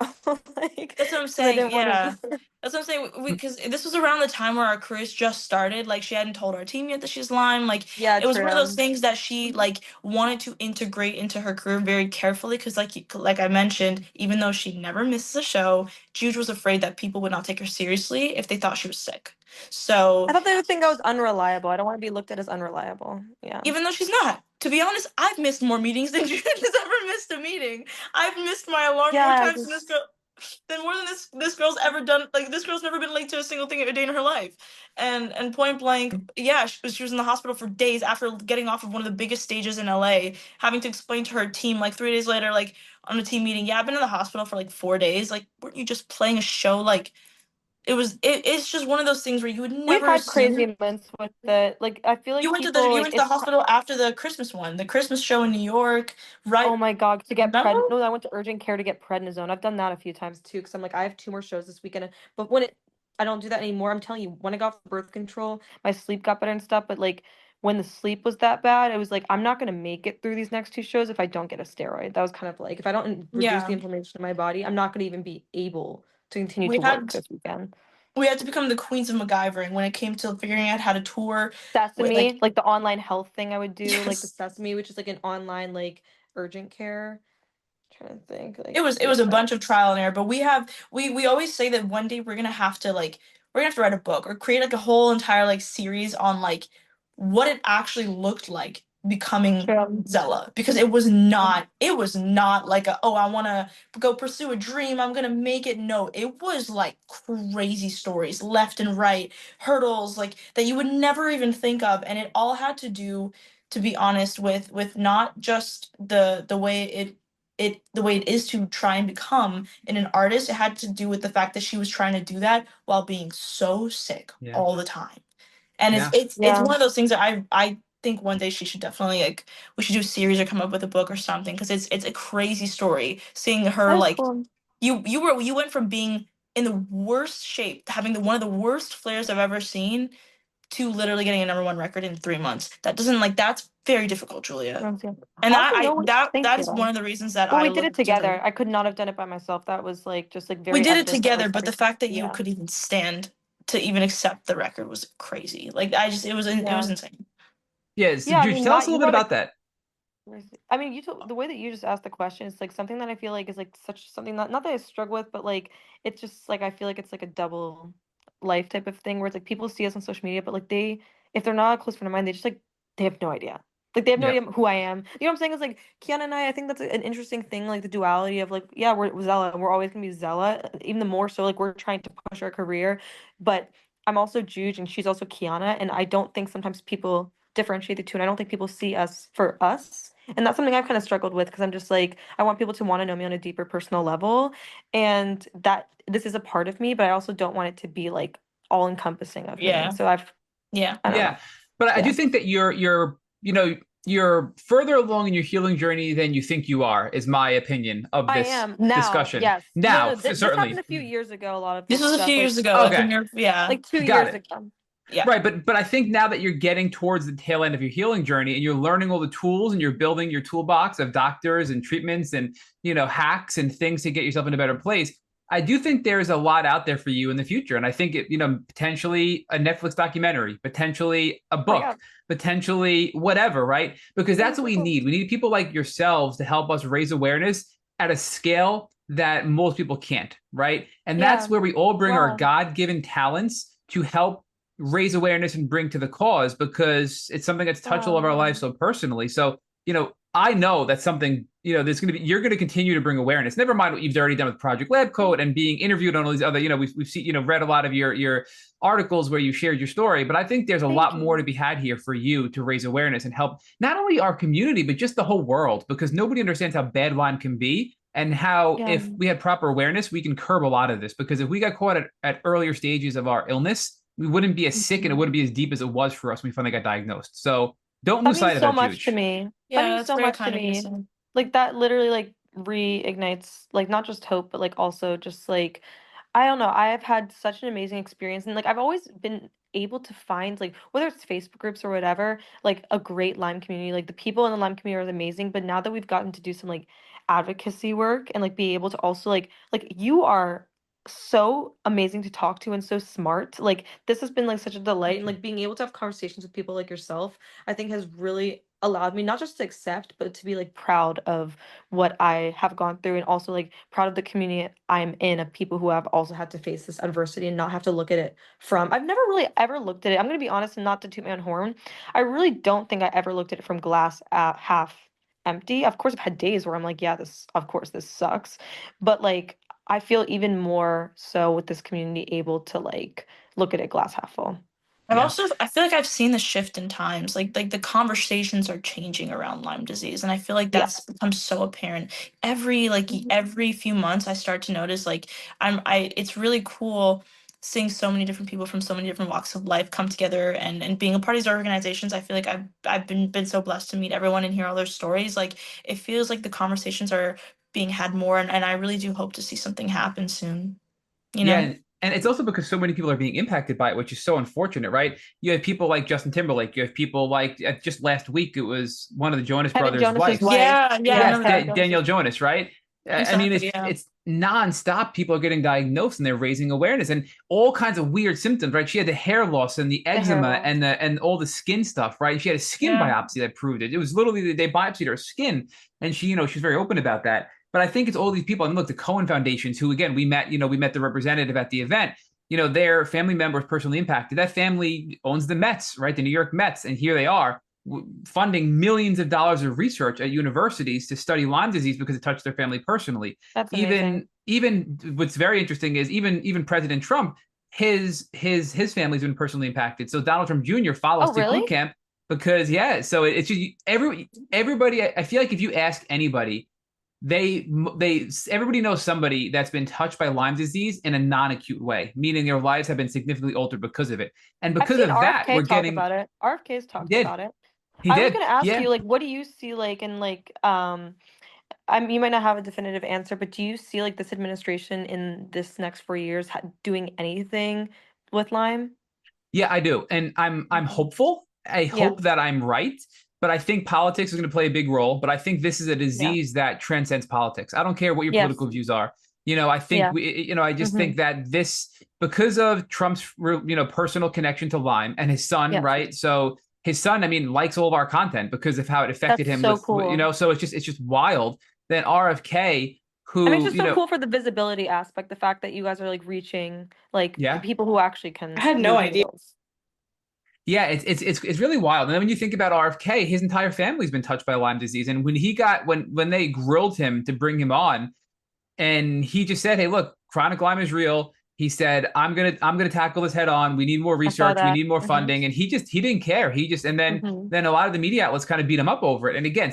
Speaker 2: Like,
Speaker 3: That's what I'm
Speaker 2: because I
Speaker 3: saying.
Speaker 2: didn't want
Speaker 3: Yeah.
Speaker 2: to.
Speaker 3: That's what I'm saying. Because this was around the time where our cruise just started. Like, she hadn't told our team yet that she's Lyme. Like,
Speaker 2: Yeah,
Speaker 3: it was one of those
Speaker 2: true.
Speaker 3: things that she like wanted to integrate into her career very carefully. Because like I mentioned, even though she never misses a show, Jude was afraid that people would not take her seriously if they thought she was sick.
Speaker 2: I
Speaker 3: So
Speaker 2: thought they would think I was unreliable. I don't want to be looked at as unreliable. Yeah.
Speaker 3: even though she's not, to be honest, I've missed more meetings than Jude has ever missed a meeting. I've missed my alarm more
Speaker 2: Yeah.
Speaker 3: times than more than this girl's ever done. Like, this girl's never been late to a single thing a day in her life. And point blank, yeah, she was in the hospital for days after getting off of one of the biggest stages in LA, having to explain to her team like 3 days later, like on a team meeting, yeah, I've been in the hospital for like 4 days. Like, weren't you just playing a show? Like, it's just one of those things where you would
Speaker 2: We've
Speaker 3: never
Speaker 2: had crazy
Speaker 3: assume.
Speaker 2: moments with it. Like I feel like
Speaker 3: You
Speaker 2: people
Speaker 3: went
Speaker 2: like
Speaker 3: to the
Speaker 2: it's
Speaker 3: hospital after the Christmas one, the Christmas show in New York,
Speaker 2: oh
Speaker 3: right?
Speaker 2: my God, to get
Speaker 3: Remember?
Speaker 2: no, I went to urgent care to get prednisone. I've done that a few times too, because I'm like, I have two more shows this weekend. But I don't do that anymore. I'm telling you, when I got off birth control, my sleep got better and stuff. But like, when the sleep was that bad, it was like, I'm not gonna make it through these next two shows if I don't get a steroid. That was kind of like, if I don't reduce the
Speaker 3: Yeah.
Speaker 2: inflammation in my body, I'm not gonna even be able to continue
Speaker 3: We
Speaker 2: to work
Speaker 3: had
Speaker 2: this weekend.
Speaker 3: we had to become the queens of MacGyvering when it came to figuring out how to tour with
Speaker 2: Sesame,
Speaker 3: like.
Speaker 2: like the online health thing I would do, like the
Speaker 3: Yes.
Speaker 2: Sesame, which is like an online like urgent care. Trying to think,
Speaker 3: It
Speaker 2: like
Speaker 3: was
Speaker 2: yeah.
Speaker 3: a bunch of trial and error, but we always say that one day we're gonna have to write a book or create like a whole entire like series on like what it actually looked like becoming
Speaker 2: True.
Speaker 3: Zella, because it was not like a, oh, I want to go pursue a dream, I'm gonna make it. No, it was like crazy stories left and right, hurdles like that you would never even think of, and it all had to do, to be honest, with not just the way the way it is to try and become an artist. It had to do with the fact that she was trying to do that while being so sick
Speaker 1: Yeah.
Speaker 3: all the time. And
Speaker 1: Yeah.
Speaker 3: it's one of those things that I think one day she should definitely, like, we should do a series or come up with a book or something, because it's a crazy story seeing her
Speaker 2: That's
Speaker 3: like
Speaker 2: cool.
Speaker 3: you went from being in the worst shape to having one of the worst flares I've ever seen to literally getting a #1 record in 3 months. That doesn't like That's very difficult, Julia.
Speaker 2: Sounds good.
Speaker 3: And
Speaker 2: Also, no one. Thank
Speaker 3: that is
Speaker 2: you.
Speaker 3: one of the reasons that
Speaker 2: Well,
Speaker 3: I
Speaker 2: we did
Speaker 3: look
Speaker 2: it
Speaker 3: up to her.
Speaker 2: together. I could not have done it by myself. That was like just like
Speaker 3: We
Speaker 2: very
Speaker 3: did it
Speaker 2: effortless.
Speaker 3: together, but the
Speaker 2: Everything.
Speaker 3: fact that you
Speaker 2: Yeah.
Speaker 3: could even stand to even accept the record was crazy. Like, it was
Speaker 2: Yeah.
Speaker 3: insane.
Speaker 1: Yes.
Speaker 2: Yeah. I
Speaker 1: Juj,
Speaker 2: mean,
Speaker 1: tell us
Speaker 2: not
Speaker 1: a
Speaker 2: you
Speaker 1: little bit
Speaker 2: brought a
Speaker 1: about that.
Speaker 2: I mean, the way that you just asked the question is like something that I feel like is like such something that not that I struggle with, but like it's just like I feel like it's like a double life type of thing where it's like people see us on social media, but like if they're not a close friend of mine, they just like they have no idea. Like they have no
Speaker 1: Yep.
Speaker 2: idea who I am. You know what I'm saying? It's like Kiana and I think that's an interesting thing, like the duality of like, yeah, we're Zella and we're always gonna be Zella, even the more so like we're trying to push our career. But I'm also Juge and she's also Kiana, and I don't think sometimes people differentiate the two, and I don't think people see us for us. And that's something I've kind of struggled with because I'm just like, I want people to want to know me on a deeper personal level. And that this is a part of me, but I also don't want it to be like all encompassing of me.
Speaker 3: Yeah.
Speaker 2: So
Speaker 3: Yeah.
Speaker 2: I don't
Speaker 1: Yeah.
Speaker 2: know.
Speaker 1: But I do
Speaker 2: Yeah.
Speaker 1: think that you're further along in your healing journey than you think you are, is my opinion of
Speaker 2: I
Speaker 1: this
Speaker 2: am now.
Speaker 1: discussion.
Speaker 2: Yes. No,
Speaker 1: Now,
Speaker 2: no. This happened
Speaker 1: certainly.
Speaker 2: a few years ago. A lot of
Speaker 3: This
Speaker 2: this
Speaker 3: was a
Speaker 2: stuff,
Speaker 3: few
Speaker 2: like
Speaker 3: years ago.
Speaker 1: Okay.
Speaker 3: Yeah.
Speaker 2: like two
Speaker 1: Got
Speaker 2: years
Speaker 1: it.
Speaker 2: ago.
Speaker 3: Yeah.
Speaker 1: Right, but I think now that you're getting towards the tail end of your healing journey and you're learning all the tools and you're building your toolbox of doctors and treatments and hacks and things to get yourself in a better place, I do think there's a lot out there for you in the future. And I think potentially a Netflix documentary, potentially a
Speaker 2: Oh my
Speaker 1: book,
Speaker 2: God.
Speaker 1: potentially whatever, right? Because
Speaker 2: Yeah,
Speaker 1: that's
Speaker 2: that's
Speaker 1: what
Speaker 2: so
Speaker 1: we
Speaker 2: cool.
Speaker 1: need. We need people like yourselves to help us raise awareness at a scale that most people can't, right? And that's
Speaker 2: Yeah.
Speaker 1: where we all bring our
Speaker 2: Wow.
Speaker 1: God-given talents to help raise awareness and bring to the cause, because it's something that's touched all of our lives so personally. So, I know that's something, there's going to be, you're going to continue to bring awareness. Never mind what you've already done with Project Lab Coat and being interviewed on all these other, we've seen, read a lot of your articles where you shared your story, but I think there's a lot more to be had here for you to raise awareness and help not only our community, but just the whole world, because nobody understands how bad Lyme can be and how if we had proper awareness, we can curb a lot of this. Because if we got caught at earlier stages of our illness, we wouldn't be as sick and it wouldn't be as deep as it was for us when we finally got diagnosed. So don't lose sight of that,
Speaker 2: That means so much to me.
Speaker 3: Yeah,
Speaker 2: that means
Speaker 3: that's
Speaker 2: so
Speaker 3: very
Speaker 2: much to
Speaker 3: kind of you to
Speaker 2: me.
Speaker 3: say.
Speaker 2: Like that literally like reignites like not just hope, but like also just like I don't know. I have had such an amazing experience, and like I've always been able to find like whether it's Facebook groups or whatever, like a great Lyme community. Like the people in the Lyme community are amazing, but now that we've gotten to do some like advocacy work and like be able to also like you are so amazing to talk to and so smart. Like this has been like such a delight, and like being able to have conversations with people like yourself, I think has really allowed me not just to accept, but to be like proud of what I have gone through, and also like proud of the community I'm in, of people who have also had to face this adversity and not have to look at it from I've never really ever looked at it. I'm gonna be honest and not to toot my own horn. I really don't think I ever looked at it from glass half empty. Of course, I've had days where I'm like, yeah, this of course this sucks. But like I feel even more so with this community able to like look at it glass half full.
Speaker 3: I feel like I've seen the shift in times. Like the conversations are changing around Lyme disease, and I feel like that's become so apparent. Every few months I start to notice like it's really cool seeing so many different people from so many different walks of life come together and being a part of these organizations. I feel like I've been so blessed to meet everyone and hear all their stories. Like it feels like the conversations are being had more, and I really do hope to see something happen soon.
Speaker 1: Yeah, and it's also because so many people are being impacted by it, which is so unfortunate, right? You have people like Justin Timberlake. You have people like just last week, it was one of the Jonas
Speaker 2: Kevin
Speaker 1: Brothers'
Speaker 2: Jonas's
Speaker 1: wives.
Speaker 2: wife.
Speaker 3: Yeah,
Speaker 1: Yes,
Speaker 3: Kevin
Speaker 1: Danielle
Speaker 3: Jonas's-
Speaker 1: Jonas, right? I mean,
Speaker 3: Exactly, yeah.
Speaker 1: it's nonstop. People are getting diagnosed and they're raising awareness and all kinds of weird symptoms, right? She had the hair loss and the eczema
Speaker 2: loss.
Speaker 1: and all the skin stuff, right? She had a skin
Speaker 3: Yeah.
Speaker 1: biopsy that proved it. It was literally they biopsied her skin, and she's very open about that. But I think it's all these people. And look, the Cohen Foundations, who again we met the representative at the event. Their family members personally impacted. That family owns the Mets, right? The New York Mets, and here they are funding millions of dollars of research at universities to study Lyme disease because it touched their family personally.
Speaker 2: That's amazing.
Speaker 1: Even what's very interesting is even President Trump, his family's been personally impacted. So Donald Trump Jr. follows Tick Boot Camp because so it's just everybody. I feel like if you ask anybody, everybody knows somebody that's been touched by Lyme disease in a non-acute way, meaning their lives have been significantly altered because of it. And because of that, we're getting
Speaker 2: about it. RFK's talked about it.
Speaker 1: He
Speaker 2: I
Speaker 1: did.
Speaker 2: was going to ask you, like, what do you see, like, in, like, you might not have a definitive answer, but do you see, like, this administration in this next 4 years doing anything with Lyme?
Speaker 1: Yeah, I do. And I'm hopeful. I hope that I'm right. But I think politics is going to play a big role. But I think this is a disease that transcends politics. I don't care what your political views are. I think I just think that this, because of Trump's personal connection to Lyme and his son, right? So his son, I mean, likes all of our content because of how it affected him.
Speaker 2: So cool.
Speaker 1: So it's just wild that RFK, who
Speaker 2: it's just so cool for the visibility aspect, the fact that you guys are like reaching like the people who actually can.
Speaker 4: I had no idea.
Speaker 1: Yeah, it's really wild. And then when you think about RFK, his entire family's been touched by Lyme disease. And when they grilled him to bring him on, and he just said, "Hey, look, chronic Lyme is real." He said, "I'm gonna tackle this head on. We need more research. We need more funding." And he didn't care. And then a lot of the media outlets kind of beat him up over it. And again,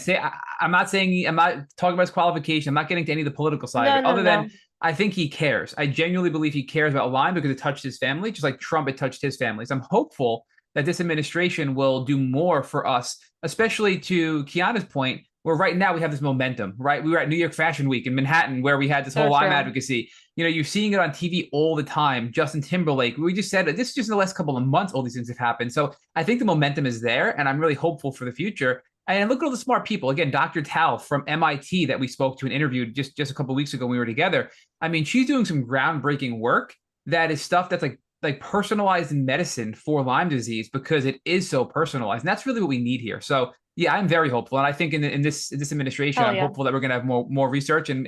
Speaker 1: I'm not talking about his qualification. I'm not getting to any of the political side of it, other than I think he cares. I genuinely believe he cares about Lyme because it touched his family, just like Trump, it touched his family. So I'm hopeful that this administration will do more for us, especially to Kiana's point, where right now we have this momentum, right? We were at New York Fashion Week in Manhattan where we had this whole Lyme advocacy. You're seeing it on TV all the time. Justin Timberlake, we just said this is just in the last couple of months, all these things have happened. So I think the momentum is there, and I'm really hopeful for the future. And look at all the smart people. Again, Dr. Tal from MIT that we spoke to and interviewed just a couple of weeks ago when we were together. I mean, she's doing some groundbreaking work that is stuff that's like personalized medicine for Lyme disease because it is so personalized. And that's really what we need here. So yeah, I'm very hopeful. And I think in this administration, I'm hopeful that we're going to have more research and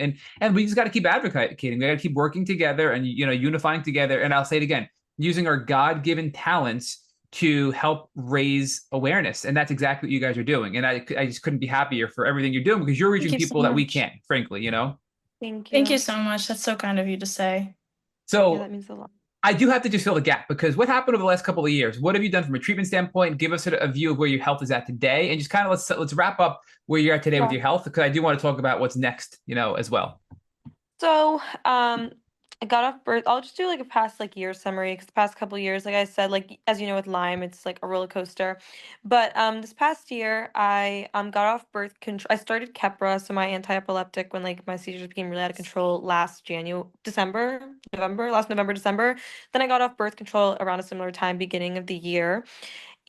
Speaker 1: we just got to keep advocating. We got to keep working together and, unifying together. And I'll say it again, using our God-given talents to help raise awareness. And that's exactly what you guys are doing. And I just couldn't be happier for everything you're doing, because you're reaching
Speaker 3: Thank you so
Speaker 1: people that we
Speaker 3: much.
Speaker 1: can't, frankly, you know?
Speaker 2: Thank
Speaker 3: Thank you
Speaker 2: you.
Speaker 3: so much. That's so kind of you to say.
Speaker 2: Yeah,
Speaker 1: So
Speaker 2: that means a lot.
Speaker 1: I do have to just fill the gap, because what happened over the last couple of years? What have you done from a treatment standpoint? Give us a view of where your health is at today, and just kind of let's wrap up where you're at today with your health, because I do want to talk about what's next, you know, as well.
Speaker 2: So, I got off birth. I'll just do like a past like year summary, because the past couple years, like I said, like as you know with Lyme, it's like a roller coaster. But this past year, I got off birth control. I started Keppra, so my anti-epileptic, when like my seizures became really out of control last last November, December. Then I got off birth control around a similar time, beginning of the year.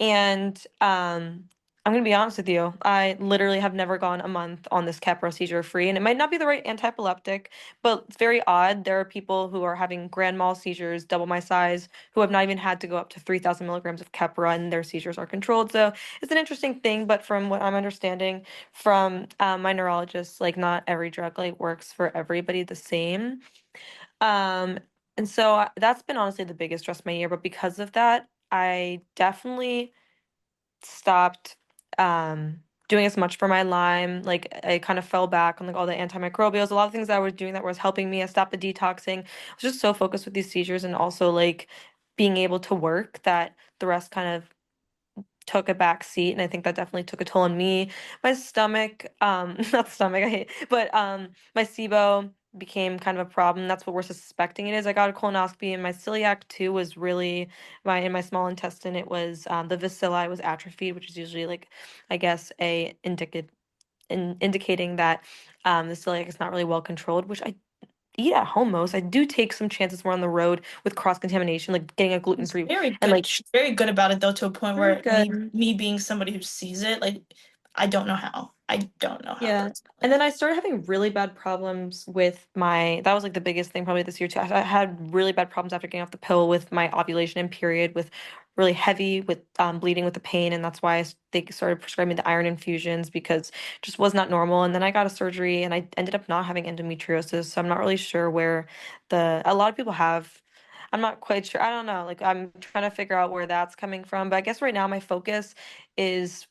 Speaker 2: And I'm gonna be honest with you. I literally have never gone a month on this Keppra seizure free, and it might not be the right anti-epileptic, but it's very odd. There are people who are having grand mal seizures, double my size, who have not even had to go up to 3,000 milligrams of Keppra, and their seizures are controlled. So it's an interesting thing. But from what I'm understanding from my neurologist, like not every drug like works for everybody the same. Um, and so that's been honestly the biggest stress of my year. But because of that, I definitely stopped doing as much for my Lyme. Like I kind of fell back on like all the antimicrobials, a lot of things that I was doing that was helping me. I stopped the detoxing. I was just so focused with these seizures and also like being able to work that the rest kind of took a back seat, and I think that definitely took a toll on me. My stomach, not stomach, I hate, but my SIBO became kind of a problem. That's what we're suspecting it is. I got a colonoscopy, and my celiac too was really in my small intestine. It was the villi was atrophied, which is usually like, I guess, indicating that the celiac is not really well controlled, which I eat at home most. I do take some chances when we're on the road with cross contamination, like getting a gluten
Speaker 3: She's
Speaker 2: free
Speaker 3: very
Speaker 2: and
Speaker 3: good.
Speaker 2: like
Speaker 3: She's very good about it though, to a point
Speaker 2: very
Speaker 3: where me
Speaker 2: good.
Speaker 3: me being somebody who sees it, like I don't know how. I don't know how
Speaker 2: Yeah. And
Speaker 3: personally.
Speaker 2: then I started having really bad problems with that was like the biggest thing probably this year too. I had really bad problems after getting off the pill with my ovulation and period, with really heavy with bleeding with the pain. And that's why they started prescribing the iron infusions, because it just was not normal. And then I got a surgery, and I ended up not having endometriosis. So I'm not really sure where a lot of people have. I'm not quite sure. I don't know. Like I'm trying to figure out where that's coming from. But I guess right now my focus is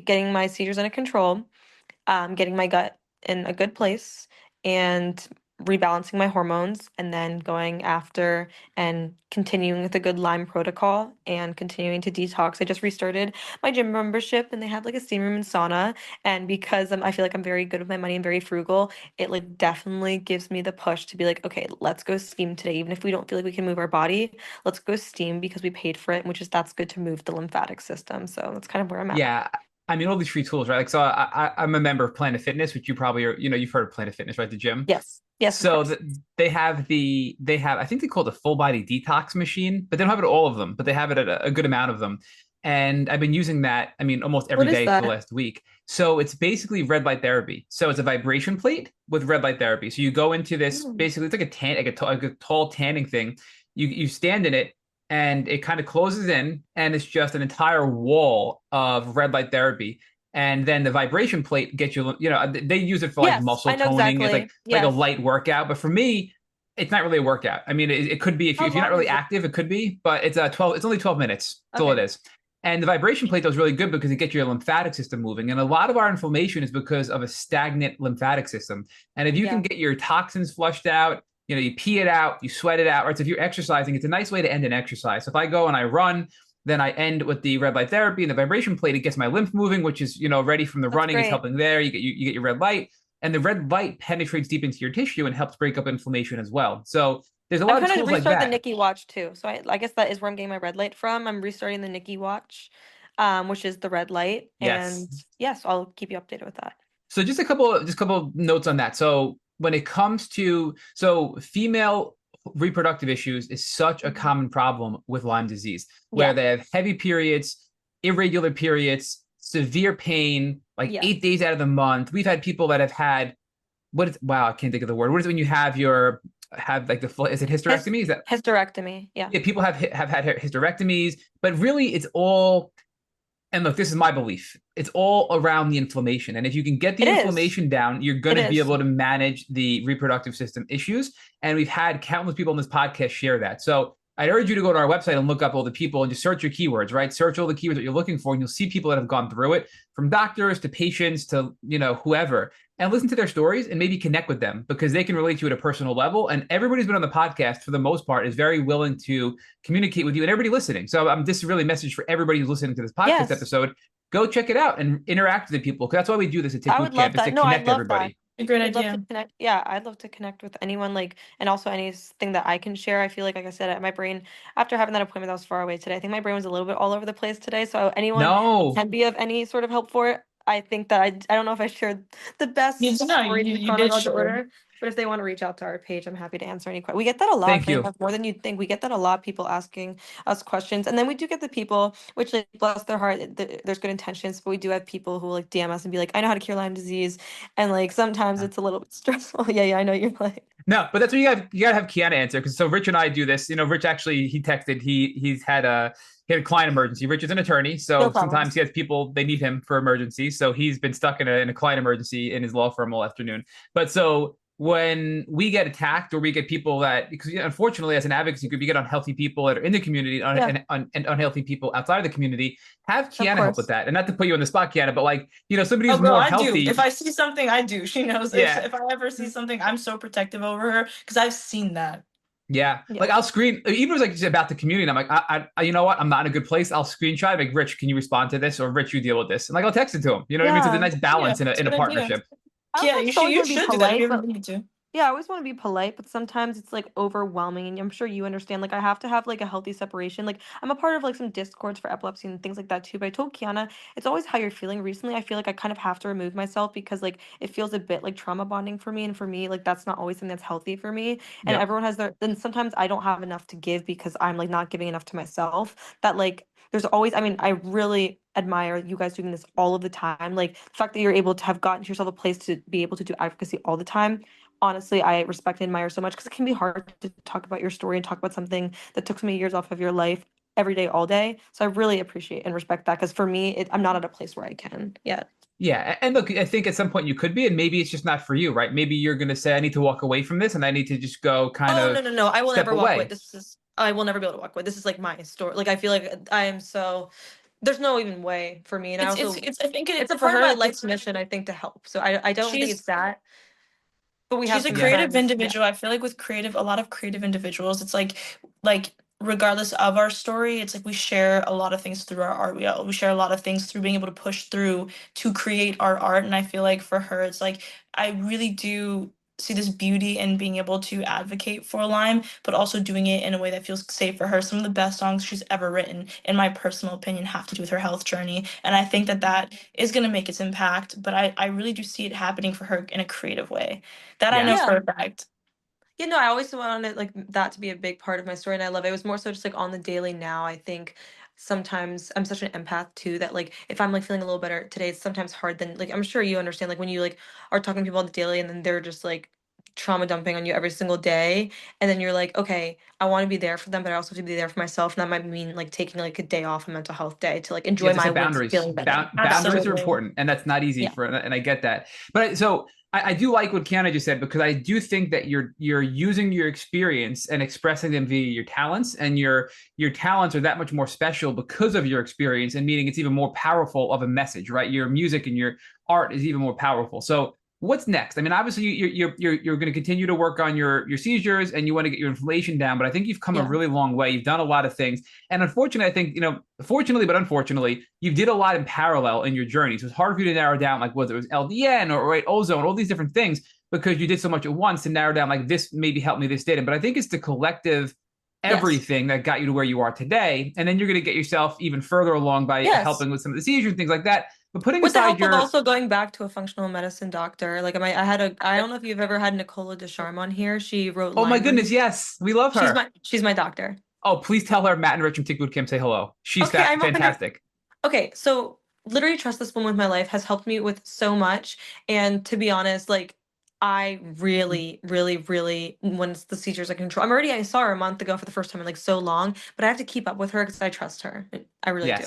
Speaker 2: getting my seizures under control, getting my gut in a good place, and rebalancing my hormones, and then going after and continuing with a good Lyme protocol and continuing to detox. I just restarted my gym membership, and they have like a steam room and sauna. And because I feel like I'm very good with my money and very frugal, it like definitely gives me the push to be like, okay, let's go steam today. Even if we don't feel like we can move our body, let's go steam because we paid for it, which is that's good to move the lymphatic system. So that's kind of where I'm at.
Speaker 1: Yeah. I mean, all these free tools, right? Like, so I'm a member of Planet Fitness, which you probably are, you know, you've heard of Planet Fitness, right? The gym.
Speaker 2: Yes. Yes, of
Speaker 1: So
Speaker 2: course.
Speaker 1: they have, I think they call it the full body detox machine, but they don't have it all of them, but they have it at a good amount of them. And I've been using that, I mean, almost every
Speaker 2: What is
Speaker 1: day for the
Speaker 2: that?
Speaker 1: last week. So it's basically red light therapy. So it's a vibration plate with red light therapy. So you go into this,
Speaker 2: Mm.
Speaker 1: basically it's like like a tall tanning thing. You stand in it, and it kind of closes in, and it's just an entire wall of red light therapy. And then the vibration plate gets you, you know, they use it for like
Speaker 2: Yes,
Speaker 1: muscle
Speaker 2: I know
Speaker 1: toning. It's
Speaker 2: exactly.
Speaker 1: like a
Speaker 2: Yes.
Speaker 1: light workout, but for me, it's not really a workout. I mean, it could be
Speaker 2: How
Speaker 1: if you're not
Speaker 2: long
Speaker 1: really
Speaker 2: is it?
Speaker 1: active, it could be, but it's 12. It's only 12 minutes. That's all it
Speaker 2: Okay.
Speaker 1: is. And the vibration plate was really good because it gets your lymphatic system moving. And a lot of our inflammation is because of a stagnant lymphatic system. And if you can
Speaker 2: Yeah.
Speaker 1: get your toxins flushed out, you know, you pee it out, you sweat it out, right? So if you're exercising, it's a nice way to end an exercise. So if I go and I run, then I end with the red light therapy and the vibration plate. It gets my lymph moving, which is, you know, ready from the
Speaker 2: That's
Speaker 1: running. It's
Speaker 2: great.
Speaker 1: helping there. You get your red light, and the red light penetrates deep into your tissue and helps break up inflammation as well. So there's a
Speaker 2: I'm
Speaker 1: lot of
Speaker 2: trying to
Speaker 1: tools like
Speaker 2: restart the
Speaker 1: that.
Speaker 2: Nikki watch too. So I guess that is where I'm getting my red light from. I'm restarting the Nikki watch, which is the red light.
Speaker 1: Yes.
Speaker 2: And yes, I'll keep you updated with that.
Speaker 1: So just a couple of notes on that. So when it comes to female reproductive issues is such a
Speaker 2: Mhm.
Speaker 1: common problem with Lyme disease, where
Speaker 2: Yeah.
Speaker 1: they have heavy periods, irregular periods, severe pain, like
Speaker 2: Yes.
Speaker 1: 8 days out of the month. We've had people that have had wow, I can't think of the word. What is it when you have like is it
Speaker 2: His
Speaker 1: hysterectomy? Is that
Speaker 2: hysterectomy. Yeah.
Speaker 1: yeah, people have had hysterectomies, but really it's all, and look, this is my belief. It's all around the inflammation. And if you can get the
Speaker 2: It is.
Speaker 1: inflammation down, you're going
Speaker 2: It
Speaker 1: to be
Speaker 2: is.
Speaker 1: able to manage the reproductive system issues. And we've had countless people on this podcast share that. So I'd urge you to go to our website and look up all the people and just search your keywords, right? Search all the keywords that you're looking for, and you'll see people that have gone through it, from doctors to patients to, whoever, and listen to their stories and maybe connect with them because they can relate to you at a personal level. And everybody's been on the podcast for the most part is very willing to communicate with you and everybody listening. So this is really a message for everybody who's listening to this podcast episode. Go check it out and interact with the people because that's why we do this at Tick Boot Camp, is to connect everybody.
Speaker 3: A great
Speaker 2: I'd love
Speaker 3: idea.
Speaker 2: to connect. Yeah, I'd love to connect with anyone, like, and also anything that I can share. I feel like I said, my brain, after having that appointment that was far away today, I think my brain was a little bit all over the place today. So anyone
Speaker 1: No.
Speaker 2: can be of any sort of help for it. I think that I don't know if I shared the best story in chronological order, but if they want to reach out to our page, I'm happy to answer any questions. We get that a lot.
Speaker 1: Thank you.
Speaker 2: More than you'd think. We get that a lot. People asking us questions, and then we do get the people, which, like, bless their heart, there's good intentions, but we do have people who like DM us and be like, "I know how to cure Lyme disease," and like sometimes it's a little bit stressful. Yeah, I know you're like.
Speaker 1: No, but that's what you gotta have Kiana answer, because so Rich and I do this. Rich actually, he texted, he had a client emergency. Rich is an attorney, so sometimes he has people, they need him for emergencies. So he's been stuck in a client emergency in his law firm all afternoon. But so when we get attacked or we get people that, because unfortunately as an advocacy group, you get unhealthy people that are in the community and unhealthy people outside of the community, have Kiana help with that. And not to put you on the spot, Kiana, but like, somebody who's more healthy.
Speaker 3: If I see something, I do. She knows.
Speaker 1: Yeah.
Speaker 3: If I ever see something, I'm so protective over her because I've seen that.
Speaker 1: Yeah. Like I'll screen, even if it was like just about the community, and I'm like, I you know what? I'm not in a good place. I'll screenshot, like, Rich, can you respond to this? Or Rich, you deal with this. And like, I'll text it to him. You know what I mean? So it's a nice balance in a partnership.
Speaker 3: Yeah, you should do that if you ever need to.
Speaker 2: Yeah, I always want to be polite, but sometimes it's like overwhelming, and I'm sure you understand. Like, I have to have like a healthy separation. Like, I'm a part of like some discords for epilepsy and things like that too. But I told Kiana, it's always how you're feeling. Recently, I feel like I kind of have to remove myself because like it feels a bit like trauma bonding for me, and for me, like that's not always something that's healthy for me. And everyone has their. And sometimes I don't have enough to give because I'm like not giving enough to myself. That like there's always. I mean, I really admire you guys doing this all of the time. Like the fact that you're able to have gotten to yourself a place to be able to do advocacy all the time. Honestly, I respect and admire so much because it can be hard to talk about your story and talk about something that took so many years off of your life every day, all day. So I really appreciate and respect that because for me, I'm not at a place where I can yet.
Speaker 1: Yeah. And look, I think at some point you could be, and maybe it's just not for you, right? Maybe you're going to say, I need to walk away from this and I need to just go kind of.
Speaker 2: No. I will never walk
Speaker 1: away.
Speaker 2: away. I will never be able to walk away. This is like my story. Like, I feel like I am so. There's no even way for me. And I think it's a part of my life's mission, I think, to help. So I don't think it's that. But we have
Speaker 3: she's a creative individual. I feel like with a lot of creative individuals, it's like regardless of our story, it's like we share a lot of things through our art. We share a lot of things through being able to push through to create our art. And I feel like for her, it's like I really do see this beauty in being able to advocate for Lyme, but also doing it in a way that feels safe for her. Some of the best songs she's ever written, in my personal opinion, have to do with her health journey. And I think that is going to make its impact, but I really do see it happening for her in a creative way. That I know for a fact.
Speaker 2: Yeah, no, I always wanted like that to be a big part of my story, and I love it. It was more so just like on the daily now. I think sometimes I'm such an empath too that like if I'm like feeling a little better today, it's sometimes hard than like I'm sure you understand like when you like are talking to people on the daily and then they're just like trauma dumping on you every single day, and then you're like, okay, I want to be there for them, but I also have to be there for myself, and that might mean like taking like a day off, a mental health day, to like enjoy my
Speaker 1: boundaries.
Speaker 2: Feeling better.
Speaker 1: Boundaries are important, and that's not easy and I get that. But so I do like what Kiana just said, because I do think that you're using your experience and expressing them via your talents, and your talents are that much more special because of your experience, and meaning it's even more powerful of a message, right? Your music and your art is even more powerful. So what's next? I mean, obviously you're going to continue to work on your seizures, and you want to get your inflammation down, but I think you've come a really long way. You've done a lot of things. And unfortunately, I think, fortunately, but unfortunately, you did a lot in parallel in your journey. So it's hard for you to narrow down, like whether it was LDN or ozone, all these different things, because you did so much at once to narrow down, like this maybe helped me, this didn't. But I think it's the collective everything that got you to where you are today. And then you're going to get yourself even further along by helping with some of the seizures and things like that. But putting
Speaker 2: with
Speaker 1: aside
Speaker 2: the help of also going back to a functional medicine doctor, like I don't know if you've ever had Nicola Descharme on here. She wrote.
Speaker 1: Oh my goodness, yes, we love her.
Speaker 2: She's my doctor.
Speaker 1: Oh, please tell her Matt and Rich from Tick Boot Camp say hello. She's fantastic.
Speaker 2: Okay, so literally trust this woman with my life has helped me with so much, and to be honest, like I really, really, really, once the seizures are controlled, I saw her a month ago for the first time in like so long, but I have to keep up with her because I trust her. I really do.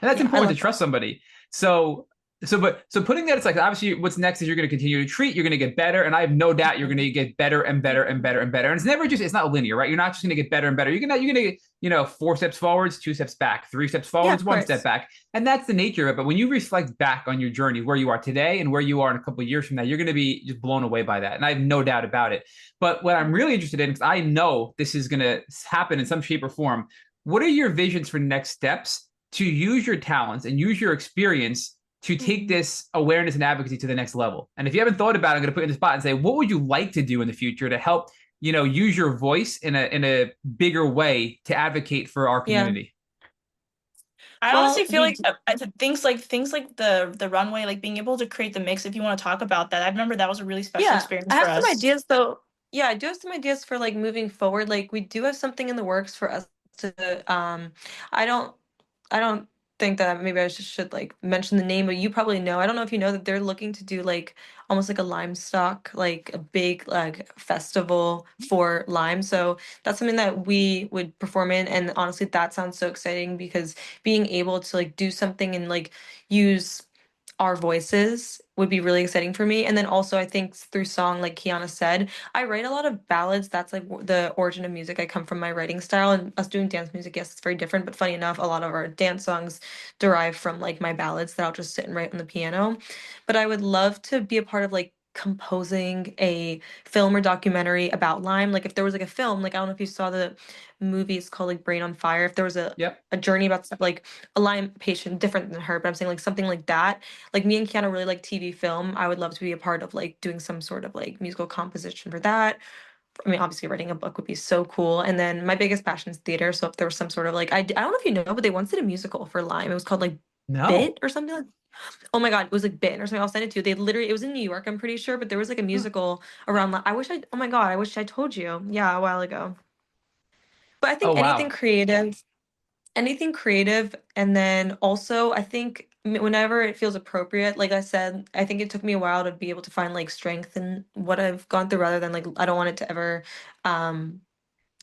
Speaker 1: And that's important to trust somebody. So So putting that, it's like obviously what's next is you're going to continue to treat, you're going to get better, and I have no doubt you're going to get better and better and better and better. And it's not linear, right? You're not just going to get better and better. You're gonna get 4 steps forwards, 2 steps back, 3 steps
Speaker 2: Yeah,
Speaker 1: forwards,
Speaker 2: of
Speaker 1: 1 step
Speaker 2: course.
Speaker 1: back, and that's the nature of it. But when you reflect back on your journey, where you are today and where you are in a couple of years from now, you're going to be just blown away by that, and I have no doubt about it. But what I'm really interested in, because I know this is going to happen in some shape or form, what are your visions for next steps to use your talents and use your experience to take this awareness and advocacy to the next level? And if you haven't thought about it, I'm going to put you in the spot and say, what would you like to do in the future to help, use your voice in a bigger way to advocate for our
Speaker 2: Yeah.
Speaker 1: community?
Speaker 3: I honestly
Speaker 2: Well,
Speaker 3: feel like things like the runway, like being able to create the mix. If you want to talk about that, I remember that was a really special
Speaker 2: yeah,
Speaker 3: experience
Speaker 2: I
Speaker 3: for
Speaker 2: have some
Speaker 3: us.
Speaker 2: ideas though. Yeah, I do have some ideas for like moving forward. Like we do have something in the works for us to I don't I don't think that maybe I should like mention the name, but you probably know. I don't know if you know that they're looking to do like almost like a limestock, like a big like festival for Lyme. So that's something that we would perform in. And honestly, that sounds so exciting because being able to like do something and like use our voices would be really exciting for me. And then also, I think through song, like Kiana said, I write a lot of ballads. That's like the origin of music. I come from my writing style, and us doing dance music, yes, it's very different. But funny enough, a lot of our dance songs derive from like my ballads that I'll just sit and write on the piano. But I would love to be a part of like composing a film or documentary about Lyme. Like if there was like a film, like I don't know if you saw the movie, it's called like Brain on Fire. If there was
Speaker 1: Yep.
Speaker 2: a journey about stuff like a Lyme patient different than her, but I'm saying like something like that, like me and Kiana really like TV film. I would love to be a part of like doing some sort of like musical composition for that. I mean, obviously writing a book would be so cool. And then my biggest passion is theater. So if there was some sort of like, I don't know if you know, but they once did a musical for Lyme. It was called like
Speaker 1: No.
Speaker 2: Bit or something like. Oh my God, it was like Bit or something. I'll send it to you. They literally, it was in New York, I'm pretty sure, but there was like a
Speaker 1: Huh.
Speaker 2: musical around. I wish I. Oh my God, I wish I told you. Yeah, a while ago. But I think
Speaker 1: Oh, wow.
Speaker 2: anything creative, and then also I think whenever it feels appropriate, like I said, I think it took me a while to be able to find like strength in what I've gone through rather than like I don't want it to ever um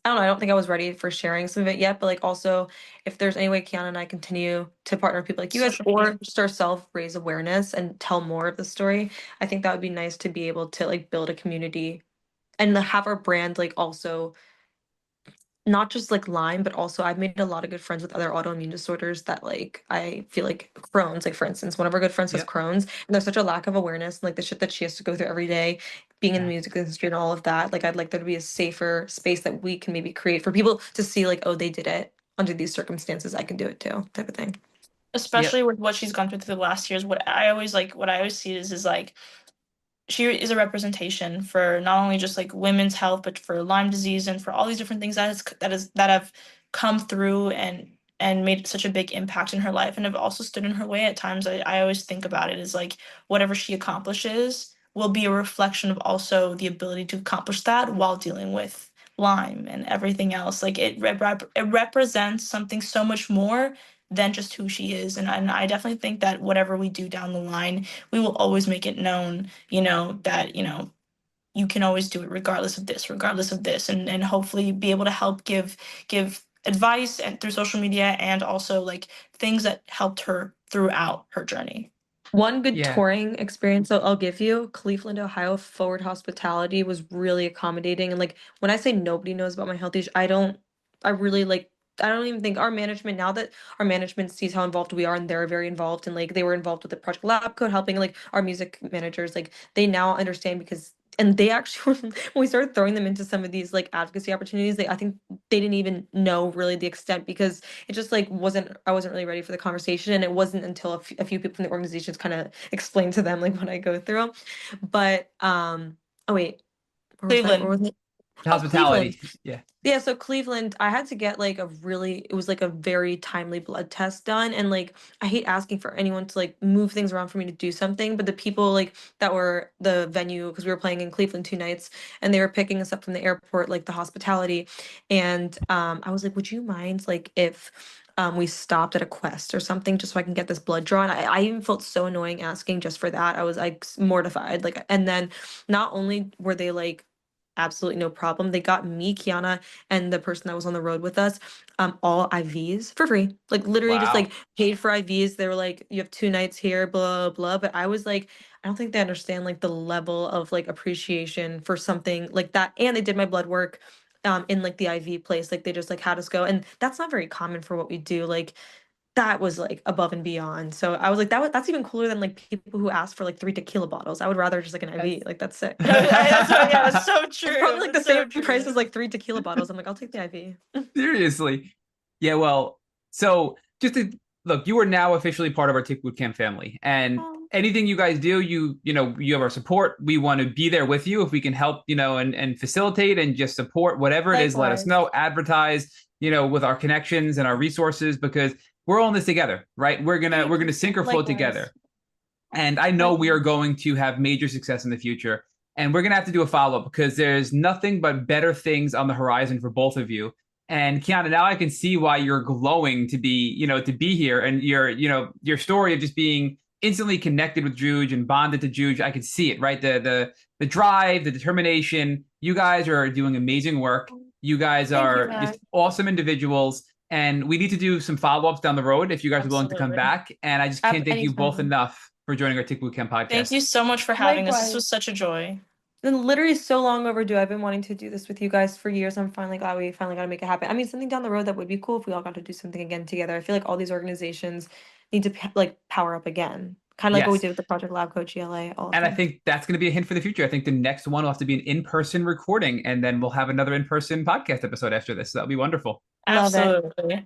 Speaker 2: I don't know, I don't think I was ready for sharing some of it yet, but like also if there's any way Kiana and I continue to partner with people like you guys
Speaker 3: Social media.
Speaker 2: or just ourselves raise awareness and tell more of the story, I think that would be nice to be able to like build a community and have our brand like also not just like Lyme, but also I've made a lot of good friends with other autoimmune disorders that like I feel like Crohn's, like for instance, one of our good friends has
Speaker 1: Yep.
Speaker 2: Crohn's, and there's such a lack of awareness and like the shit that she has to go through every day, being in the
Speaker 1: Yeah.
Speaker 2: music industry and all of that. Like I'd like there to be a safer space that we can maybe create for people to see like, oh, they did it under these circumstances. I can do it too, type of thing.
Speaker 1: Yep.
Speaker 3: Especially with what she's gone through the last years. What I always see is like she is a representation for not only just like women's health, but for Lyme disease and for all these different things that have come through and made such a big impact in her life and have also stood in her way at times. I always think about it as like whatever she accomplishes will be a reflection of also the ability to accomplish that while dealing with Lyme and everything else. Like it represents something so much more than just who she is. And I definitely think that whatever we do down the line, we will always make it known, that, you can always do it regardless of this, and hopefully be able to help give advice and through social media and also like things that helped her throughout her journey.
Speaker 2: One good
Speaker 1: Yeah.
Speaker 2: touring experience I'll give you, Cleveland, Ohio, Forward Hospitality was really accommodating. And like when I say nobody knows about my health issues, I really like, I don't even think our management, now that our management sees how involved we are and they're very involved and like they were involved with the Project Lab Code, helping like our music managers, like they now understand because, and they actually, when we started throwing them into some of these like advocacy opportunities, I think they didn't even know really the extent because it just like I wasn't really ready for the conversation, and it wasn't until a few people from the organizations kind of explained to them like what I go through. But oh wait, where
Speaker 3: Cleveland.
Speaker 2: was it? Oh, Cleveland.
Speaker 1: Hospitality. Yeah.
Speaker 2: Yeah, so Cleveland, I had to get like it was like a very timely blood test done. And like, I hate asking for anyone to like move things around for me to do something. But the people like that were the venue, because we were playing in Cleveland 2 nights and they were picking us up from the airport, like the hospitality. And I was like, would you mind like if we stopped at a Quest or something just so I can get this blood drawn? I even felt so annoying asking just for that. I was like mortified. Like, and then not only were they like, absolutely no problem. They got me, Kiana, and the person that was on the road with us, all IVs for free. Like literally just
Speaker 1: Wow.
Speaker 2: like paid for IVs. They were like, you have 2 nights here, blah, blah. But I was like, I don't think they understand like the level of like appreciation for something like that. And they did my blood work in like the IV place. Like they just like had us go. And that's not very common for what we do. Like that was like above and beyond. So I was like, that's even cooler than like people who ask for like 3 tequila bottles. I would rather just like an IV.
Speaker 3: Yes.
Speaker 2: Like that's sick.
Speaker 3: That's what, yeah, that's so
Speaker 2: It's
Speaker 3: true.
Speaker 2: probably like the
Speaker 3: That's so
Speaker 2: same price
Speaker 3: true.
Speaker 2: as like 3 tequila bottles. I'm like, I'll take the IV.
Speaker 1: Seriously. Yeah, well, so just to look, you are now officially part of our Tick Bootcamp family. And
Speaker 2: Oh,
Speaker 1: anything you guys do, you have our support. We want to be there with you if we can help, and facilitate and just support whatever it is, let us
Speaker 2: likewise.
Speaker 1: know, advertise, with our connections and our resources because we're all in this together, right? We're gonna sink or float
Speaker 2: Likewise.
Speaker 1: together. And I know we are
Speaker 2: Likewise.
Speaker 1: going to have major success in the future. And we're going to have to do a follow up because there's nothing but better things on the horizon for both of you. And Kiana, now I can see why you're glowing to be here and your story of just being instantly connected with Juj and bonded to Juj. I can see it, right? The drive, the determination. You guys are doing amazing work. You guys
Speaker 3: Thank you,
Speaker 1: are just
Speaker 3: Matt.
Speaker 1: awesome individuals. And we need to do some follow ups down the road if you guys are willing to come
Speaker 3: Absolutely.
Speaker 1: back. And I just can't thank you both
Speaker 2: Anytime.
Speaker 1: enough for joining our Tick Bootcamp
Speaker 3: Thank
Speaker 1: podcast.
Speaker 3: you so much for having us. This
Speaker 2: Likewise.
Speaker 3: was such a joy.
Speaker 2: Then literally so long overdue. I've been wanting to do this with you guys for years. I'm finally glad we finally got to make it happen. I mean, something down the road that would be cool if we all got to do something again together. I feel like all these organizations need to like power up again, kind of like what we
Speaker 1: Yes.
Speaker 2: did with the Project Lab Coat GLA. All of
Speaker 1: And I
Speaker 2: them.
Speaker 1: think that's going to be a hint for the future. I think the next one will have to be an in-person recording, and then we'll have another in-person podcast episode after this. So that'll be wonderful.
Speaker 2: Love it.
Speaker 3: Absolutely.